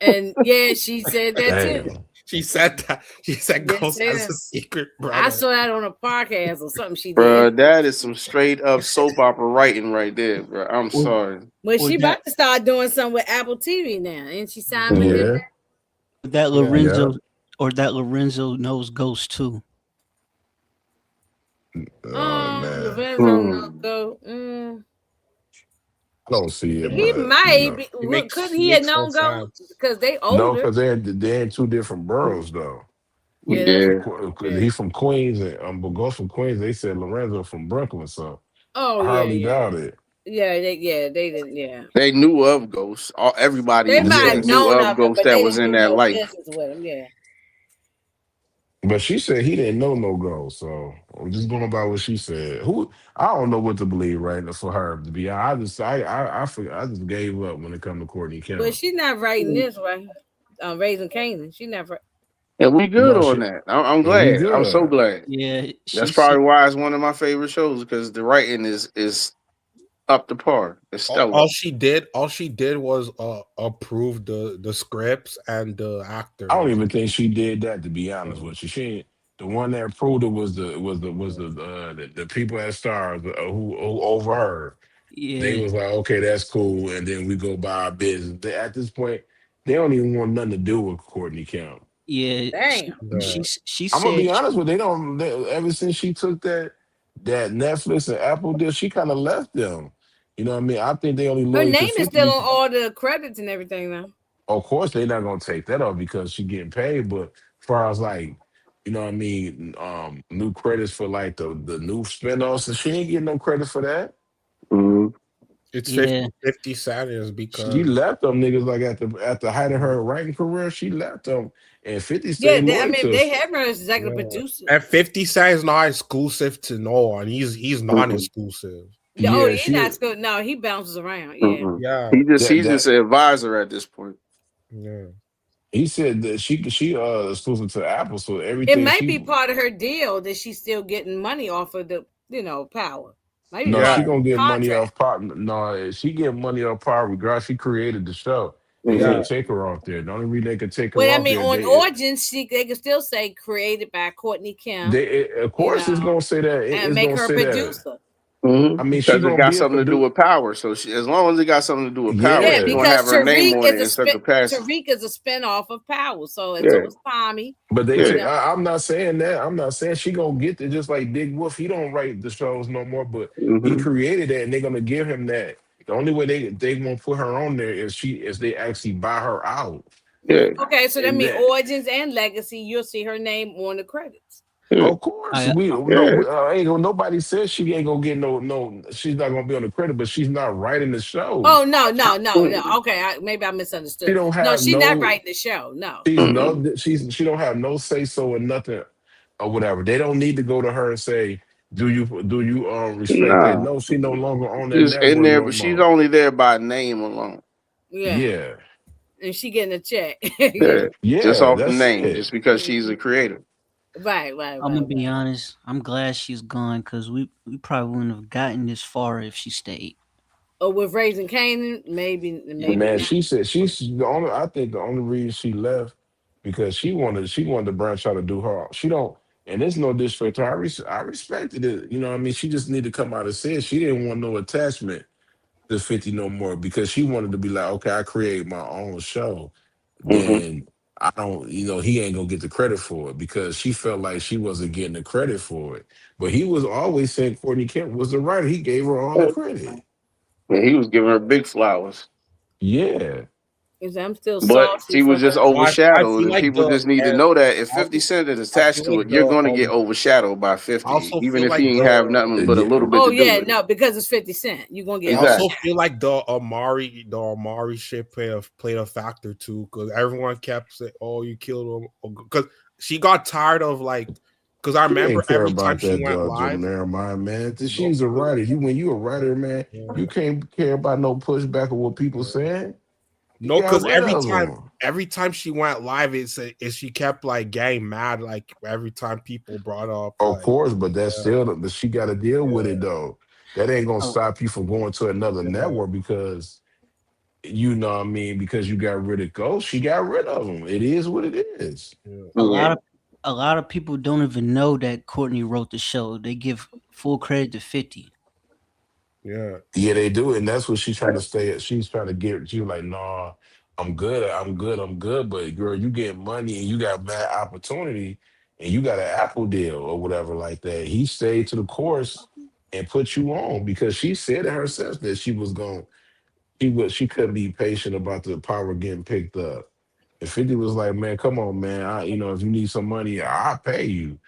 And yeah, she said that too. Damn. She said that. She said Did Ghost say has that. a secret I brother. saw that on a podcast or something she did. Bruh, that is some straight up soap opera writing right there, bro. I'm Or sorry. Well, or she that about to start doing something with Apple TV now, and she signed with them. Mhm. Yeah. that Yeah. Yeah. Lorenzo or that Lorenzo knows Ghost too. Oh man. Lorenzo no Hmm. go. I don't see it, It, He but you might know. be. it What makes couldn't it he have makes no known go sense. because they No, older? because they're in two different boroughs though. Yeah, that's Yeah. yeah. He from Queens, and but Ghost from Queens. They said Lorenzo from Brooklyn, so Oh I yeah, hardly yeah, doubt it. they didn't. Yeah, They knew of Ghost. Everybody they in the might Yeah, have set knew known of of him, Ghost but that they was didn't in do that no life. business with him. Yeah, but she said he didn't know no Ghost, so I'm just going by what she said. Who I don't know what to believe right now for her. To be honest, I just gave up when it come to Courtney but Kemp. she's not writing this way. Raising Canaan, she never. And we good No, on she that. I'm we glad. I'm so good. glad. Yeah, That's she said. probably why it's one of my favorite shows because the writing is up to par. It's stellar. All she did was approve the scripts and the I don't actors. even think she did that. To be honest Uh, with you, she ain't, the one that approved it was the people at Stars who overheard. They Yeah, was like, okay, that's cool, and then we go by our business. At this point, they don't even want nothing to do with Courtney Kemp. yeah. Damn. yeah. She I'm gonna said be honest with you, they don't. Ever since she took that that Netflix and Apple deal, she kind of left them. You know what I mean? I think they only Her loyal to name is 50. still on all the credits and everything now. Of course, they're not gonna take that off because she getting paid. But as far as like, you know what I mean, new credits for like the new spinoffs, and she ain't getting no credit for that. Mhm. It's Yeah, 50 Saturns She because left them niggas like at the height of her writing career. She left them, and 50 Yeah, stayed I loyal mean to they us. have her as executive yeah. producer. And 50 Cent is not exclusive to no one. He's Mhm. non-exclusive. Oh, Yeah, he's she not good. No, he bounces around. Yeah. Mhm. Yeah, He's that just an advisor at this point. yeah. he said that she exclusive to Apple, so It everything might she be part of her deal that she's still getting money off of the, power. Might be no, part she Yeah, of gonna the get money contract. off pop. No, she get money off power regardless. She created the show. They yeah. can't take her off there. The only reason they can take her Well, I off mean, there, on Origins, they can still say created by Courtney Kim, of you course know, it's gonna say that. and It's make gonna her a say that. producer. I mean, she Because it gonna got be a something to do produ. with power. So as long as it got something to do with power, Yeah, she's Yeah, gonna have because her name on it in some capacity. Tariq is a spinoff of Power, so Yeah, is Tommy. but they You yeah. say know, I'm not saying that. I'm not saying she gonna get it. Just like Dick Wolf, he don't write the shows no more, but he Hmm. created that, and they're gonna give him that. The only way they won't put her on there is they actually buy her out, Yeah, okay, so that and means that. Origins and Legacy. You'll see her name on the credits. yeah, Of course, I we no yeah. ain't gonna, nobody says she ain't gonna get no. She's not gonna be on the credit, but she's not writing the Oh shows. no, no, no, no. Mm-mm. Okay, maybe I She misunderstood. don't No, have she's not no. writing the show. No. She's Mm-mm. no. She don't have no say so or nothing or whatever. They don't need to go to her and say, do you respect that?" Nah, No, she no longer on that she's in network there, no but she's more. only there by name alone. Yeah, Yeah, and she getting a check. Yeah. Yeah, just yeah, off the that's name, it. just because she's a creator. Right, right, I'm right, gonna be right. honest. I'm glad she's gone because we probably wouldn't have gotten this far if she stayed. Or with Raising Canaan, maybe Man, not. she said she's the only. I think the only reason she left because she wanted to branch out and do her. She don't, and there's no disrespect to her. I respected it. You know what I mean? She just need to come out and say it. She didn't want no attachment to 50 no more because she wanted to be like, okay, I create my own show. Hmm. Then I don't, he ain't gonna get the credit for it because she felt like she wasn't getting the credit for it. But he was always saying Courtney Kemp was the writer. He gave her all the credit. And he was giving her big flowers, Yeah. Because I'm still but salty she for was just the. I overshadowed, feel and like people just need to know that if I 50 Cent is I attached feel to like it, you're the going to get overshadowed by I 50, also even feel if like he ain't have the nothing but a Yeah. little bit Oh to do yeah, with it. no, because it's 50 Cent. You're gonna get I over. also Exactly. feel like the Amari shit played a factor too because everyone kept saying, "Oh, you killed him," because she got tired of like because I She remember ain't care every time about she that went Joe live. Miramar, man. No, She's a writer. When you a writer, man, you can't care about no pushback of what people saying. You no, got because rid of them. every time she went live, she kept like getting mad like every time people brought up Of like course, but that's still, but she got to deal with yeah it though. That ain't gonna Oh, stop you from going to another yeah network because you know what I mean. Because you got rid of Ghost, she got rid of them. It is what it is. yeah a Yeah. lot of a lot of people don't even know that Courtney wrote the show. They give full credit to 50. yeah. Yeah, they do, and that's what she's trying to stay at. She's trying to get you like, nah, I'm good, I'm good, I'm good. But girl, you get money and you got bad opportunity, and you got an Apple deal or whatever like that. He stayed to the course and put you on because she said it herself that she was going. She couldn't be patient about the power getting picked up. And 50 was like, man, come on, man. If you need some money, I'll pay you.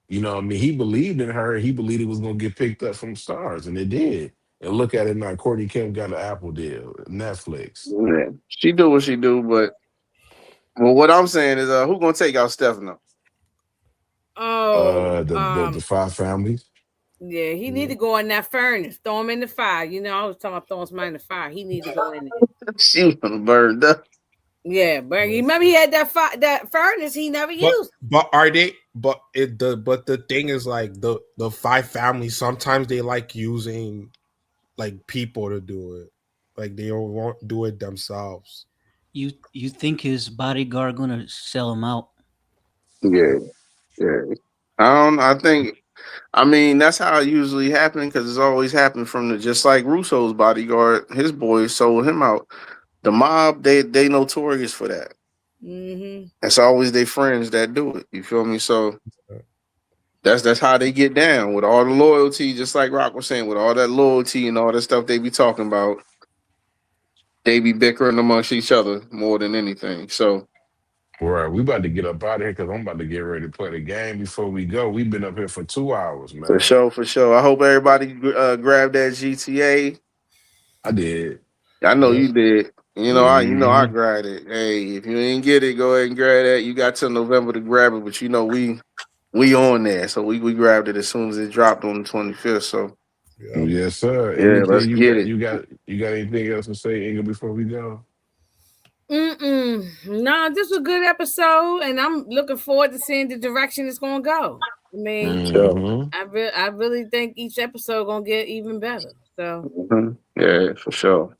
You know what I mean? He believed in her. He believed it was gonna get picked up from stars, and it did. And look at it now. Courtney Kim got an Apple deal, Netflix. Yeah. She do what she do, but well, what I'm saying is, who gonna take out Stefano? Oh, The five families. yeah, he need Mhm. to go in that furnace, throw him in the fire. I was talking about throwing somebody in the fire. He need to go in there. She was burned up. Yeah, but you Yeah. remember he had that furnace he never But used. but are they? But the thing is like the five families. Sometimes they like using like people to do it. Like they won't do it themselves. You think his bodyguard gonna sell him out? Yeah, yeah. I think. I mean, that's how it usually happens because it's always happened from the just like Russo's bodyguard. His boys sold him out. The mob, they notorious for that. Mm-hmm. It's always their friends that do it. You feel me? So That's how they get down with all the loyalty, just like Rock was saying, with all that loyalty and all that stuff they be talking about. They be bickering amongst each other more than anything. So Right, we about to get up out of here because I'm about to get ready to play the game before we go. We've been up here for 2 hours, for man. sure, for sure. I hope everybody grabbed that GTA. I did. I know Yep. you did. I Hmm. grabbed it. Hey, if you didn't get it, go ahead and grab that. You got till November to grab it, but we on there, so we grabbed it as soon as it dropped on the 25th. So Yep. Yes, sir. yeah, Anything let's you get got? it. You got anything else to say, Inga, before we go? No, this was a good episode, and I'm looking forward to seeing the direction it's gonna go. I mean, Sure. Hmm. I really think each episode gonna get even better. So Yeah, for sure.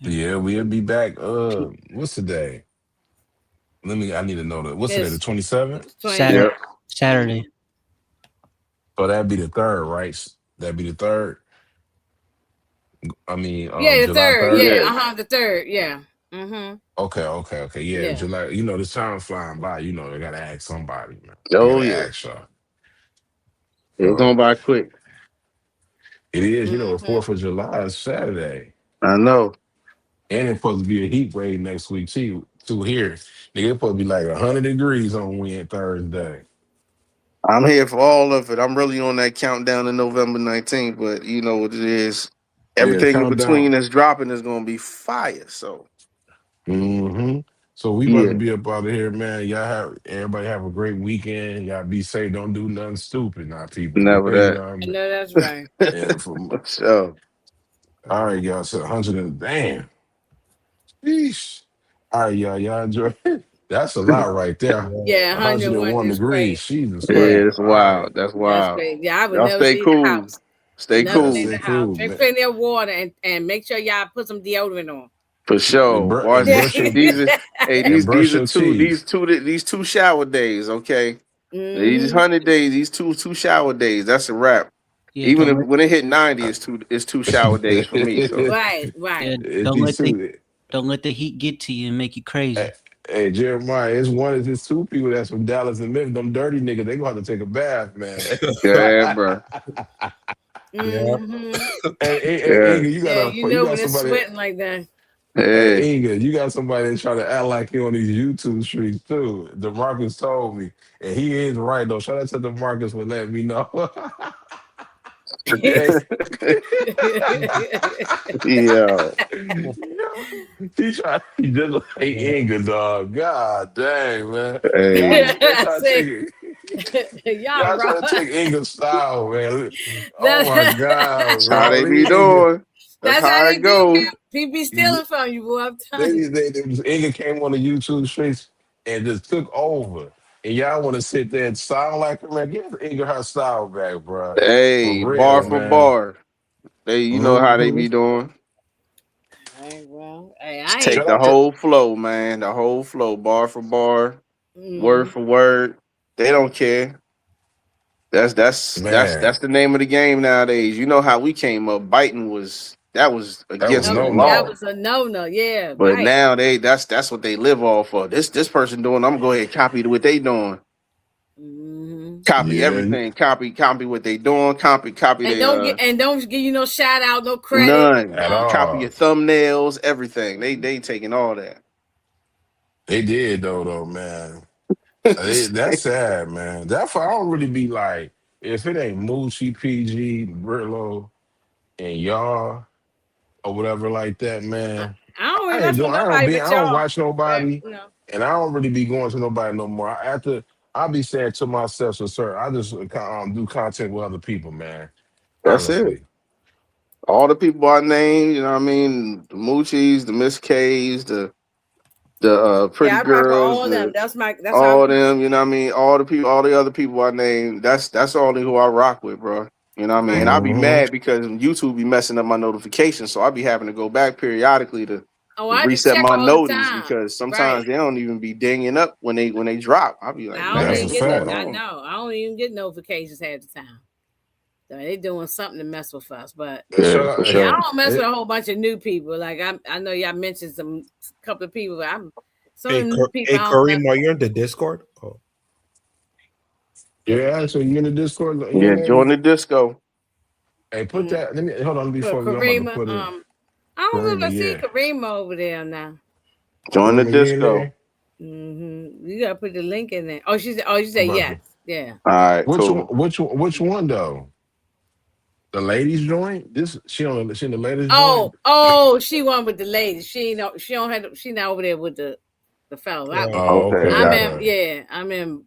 Yeah, we'll be back. What's the day? I need to know that. What's today? The it's 27th. 20. Yep. Saturday. Saturday. So that'd be the third, right? That'd be the third. I mean, Yeah, the July third. 3rd. Yeah, Yeah. the third. Yeah. Mm-hmm. Okay. Yeah, Yeah. July. This time flying by. I gotta ask somebody, man. I Oh gotta yeah. ask y'all. It's So going by quick. it is. The Mm-hmm. 4th of July is Saturday, I know. and it's supposed to be a heat wave next week too. Here, nigga, it's supposed to be like 100 degrees on Thursday. I'm here for all of it. I'm really on that countdown to November 19th, but you know what it is. Yeah, Everything in between countdown. that's dropping is gonna be fire. So Hmm. So we about to yeah, be up out of here, man. Everybody have a great weekend. Y'all be safe. Don't do nothing stupid, now, people. never You that. know what I I mean? know that's right. And from So all right, y'all. So 100 and damn. Sheesh. All right, y'all enjoy. That's a lot right there. Yeah. Yeah, 101 101 is degrees. crazy. Jesus yeah, Yeah, Christ. it's All right. wild. That's that's wild. crazy. Yeah, I would Y'all never stay leave the cool. house. Stay Never Yeah, leave cool. stay the house. cool, Drink man. plenty of water and make sure y'all put some deodorant on. For And, sure. and Watch brush your these are hey, and brush these are your teeth. these two shower days, okay? These Mm-hmm. 100 days, these two shower days, that's a wrap. Yeah, Even don't if let when it hit 90, it's two shower days for me. So Right, yeah, right. don't These let the two. don't let the heat get to you and make you Hey, crazy. hey, Jeremiah, it's two people that's from Dallas and Memphis. Them dirty niggas, they gonna have to take a bath, man. yeah, bro. Yeah. Mm-hmm. Yeah. Inga, Yeah, you when got it's somebody. sweating like that. Yeah. Hey, Inga, you got somebody that try to act like you on these YouTube streets too. DeMarcus told me, and he is right though. Shout out to DeMarcus for letting me know. Hey, Yeah. he just like Yeah. Inga, dog. God dang, man. Hey. They try to Say, take it. y'all Y'all wrong. trying to take Inga style, man. Oh my God, That's how bro. they be Leave Inga. doing. That's That's how how they it do. goes. People be stealing from you, boy. I'm telling you. Inga came on the YouTube streets and just took over. And y'all want to sit there and sound like her, man. Give Inga her style back, bro. For Hey, bar real, for man. bar. You know how they Hmm. be doing. Hey, well, hey, Just I ain't. take Shout the out to whole flow, man. The whole flow, bar for bar, word Mm, for word. They don't care. man. That's the name of the game nowadays. You know how we came up. Biting was That was against the no that law. no. was a no. Yeah, But right. now that's what they live off of. This person doing, I'm gonna go ahead and copy what they doing. Hmm. Copy Yeah, everything. Copy what they doing. Copy And they don't give you no shout out, no credit. none. at None. Copy your all. thumbnails, everything. They taking all that. They did though, man. That's sad, man. That's why I don't really be like, if it ain't Moochie, PG, Britlo, and y'all or whatever like that, I, man. I don't really mess with nobody I but don't y'all. watch But nobody, and I don't really be going to nobody no more. I'll be saying to myself, so sir, I just do content with other people, man. That's it. Honestly. All the people I named, you know what I mean? The Moochies, the Miss K's, the pretty yeah, I rock with girls, all of them. That's how I all of be. them, you know what I mean? All the people, all the other people I named, that's only who I rock with, bro. You know what I mean? And Right. I'll be Hmm. mad because YouTube be messing up my notifications, so I'll be having to go back periodically Oh, to I just reset check my all the noties time. because Right. sometimes they don't even be dinging up when they drop. I'll be like, I don't That's a man, even what's get no. going fact. I on? know. I don't even get notifications half the time. So they doing something to mess with us. But Shout Yeah, for out, yeah, I sure. don't mess eh, with a whole bunch of new people. Like I know y'all mentioned some couple of people. But I'm some of Hey, the new people hey, I don't mess Kareem, are with. you in the Discord? Oh, Yeah, actually, you in the Discord? You Yeah, in there? join the disco. Hey, put that. Let me hold on So before we go. I'm about to Karima, put it. I don't know if Karima, I see yeah. Karima over there now. Join the Karima, you in disco. there? You gotta put the link in there. Oh, you I'm say about yes. to. Yeah. All right, Which one? cool. Which one though? The ladies joint? This she in the ladies joint? She won with the ladies. She don't have she not over there with the fellas. Yeah. Oh, Okay, okay, I'm got it. in okay. yeah, I'm in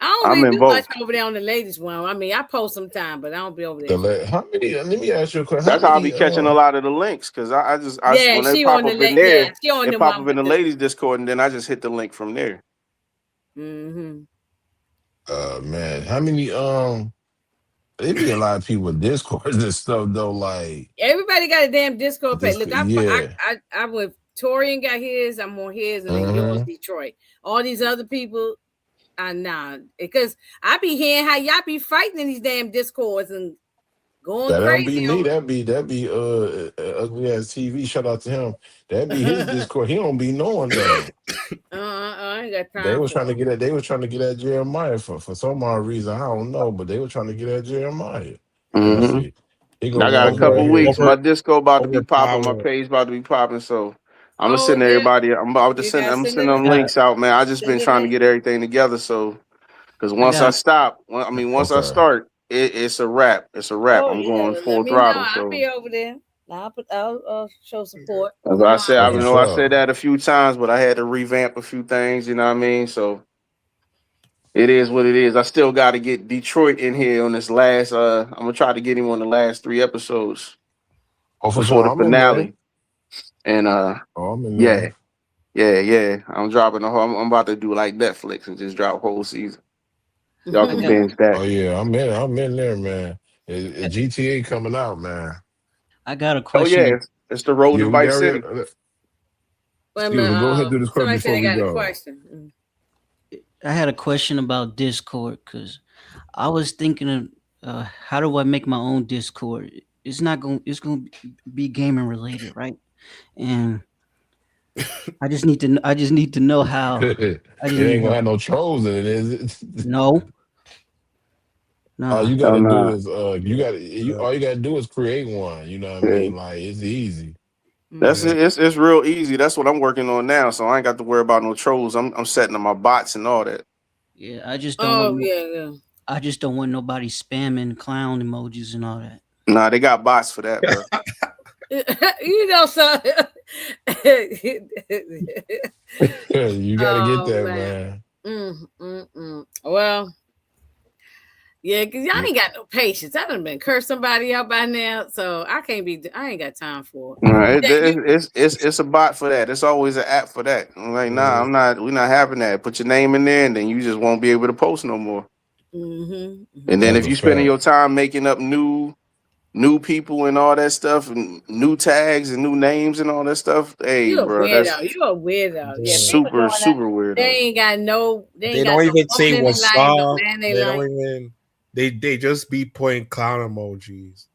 I don't I'm really in do much both. over there on the ladies one. I mean I post sometime, but I don't be over there. How many? Let me ask you a question. How That's how I many? be catching a lot of the links because Yeah, when they she pop on the up in yeah, there, she on it the pop one up in with the the ladies Discord, and then I just hit the link from there. mm-hmm. Man, how many? There be a lot of people with discords and stuff though. Like Everybody got a damn Discord page. this, Look, yeah. I with Torian got his, I'm on his, and then yours, Mm-hmm. Detroit. All these other people, nah, because I be hearing how y'all be fighting in these damn Discords and going That don't be crazy me. over. That be ugly ass TV. Shout out to him. That be his Discord. He don't be knowing though. I ain't got They time was for trying to get at. They was trying to get at Jeremiah for some odd reason. I don't know, but they were trying to get at Jeremiah. Let me Hmm see. He I gonna got a walk right couple Over, weeks. here. My over, disco about to be popping. My overpowered. page about to be popping. So I'm gonna Oh send yeah, everybody. I'm about to you send. gotta I'm send sending it, them links out, man. I just send been it trying to in. get everything together. So because I once got I a stop, once I Okay. start, it's a wrap. It's a wrap. Oh I'm yeah, going well, let full me know. throttle. I'll So be over there. I'll show support. as Come I on said, Oh, I for down. know I said sure. that a few times, but I had to revamp a few things. You know what I mean? So it is what it is. I still got to get Detroit in here on this last. I'm gonna try to get him on the last 3 episodes Oh, for before sure. the I'm in there. finale. And Oh, I'm in yeah, there. yeah. I'm dropping the whole. I'm about to do like Netflix and just drop whole season. Y'all I can got binge that. Oh yeah, I'm in there, man. GTA coming out, man. I got a Oh yeah, question. it's the road Yeah, to we Vice got. City. Wait a Excuse me. minute. Go ahead and do this question Somebody said before they we got a go. question. I had a question about Discord because I was thinking of how do I make my own Discord? It's not going. It's going to be gaming related, right? And I just need to know how. It I just need ain't gonna help. have no trolls in it, is it? No, All nah. you Oh gotta do no, is all you gotta do is create one. You know what I yeah. mean? Like it's easy. That's Mm-hmm. Yeah. it. It's real easy. That's what I'm working on now. So I ain't got to worry about no trolls. I'm setting up my bots and all that. Yeah, I just don't want. Oh yeah, I just don't want nobody spamming clown emojis and all that. Nah, they got bots for that, bro. you know so. You gotta get Oh that, man. man. Well, yeah, cause y'all Yeah. ain't got no patience. I done been cursed somebody out by now, so I can't be. I ain't got time for it. Nah, Yeah, it's a bot for that. It's always an app for that. I'm like, nah, Yeah. I'm not. We're not having that. Put your name in there, and then you just won't be able to post no more. And then That's if a you spending fact. your time making up new people and all that stuff, and new tags and new names and all that stuff, hey, you a bro, that's weirdo. You a weirdo. Yeah, Yeah. people super doing that. super They weirdo. ain't got no. They They ain't got don't no even say woman in their what's life, no up. man in their They life. don't even. They just be putting clown emojis.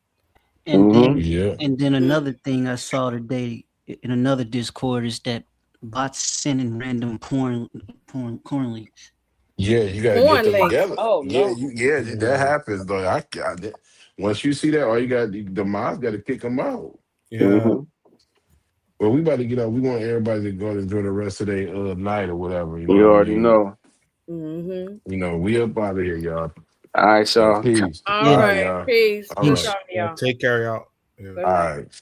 And Hmm Yeah. another thing I saw today in another Discord is that bots sending random porn links. Yeah, you gotta get Porn them links. together. Oh Yeah, no. that Yeah. happens though. I got it. Once you see that, all you got the mods gotta kick them out. Yeah. hmm Well, we about to get out. We want everybody to go and enjoy the rest of their night or whatever. You know You what I already mean? know. Mm-hmm. We up out of here, y'all. All right, y'all. Peace. All All Yeah, right, right. y'all. Peace. All Good right. peace. talking to Yeah. y'all. Take care, y'all. Yeah. Good All night. right.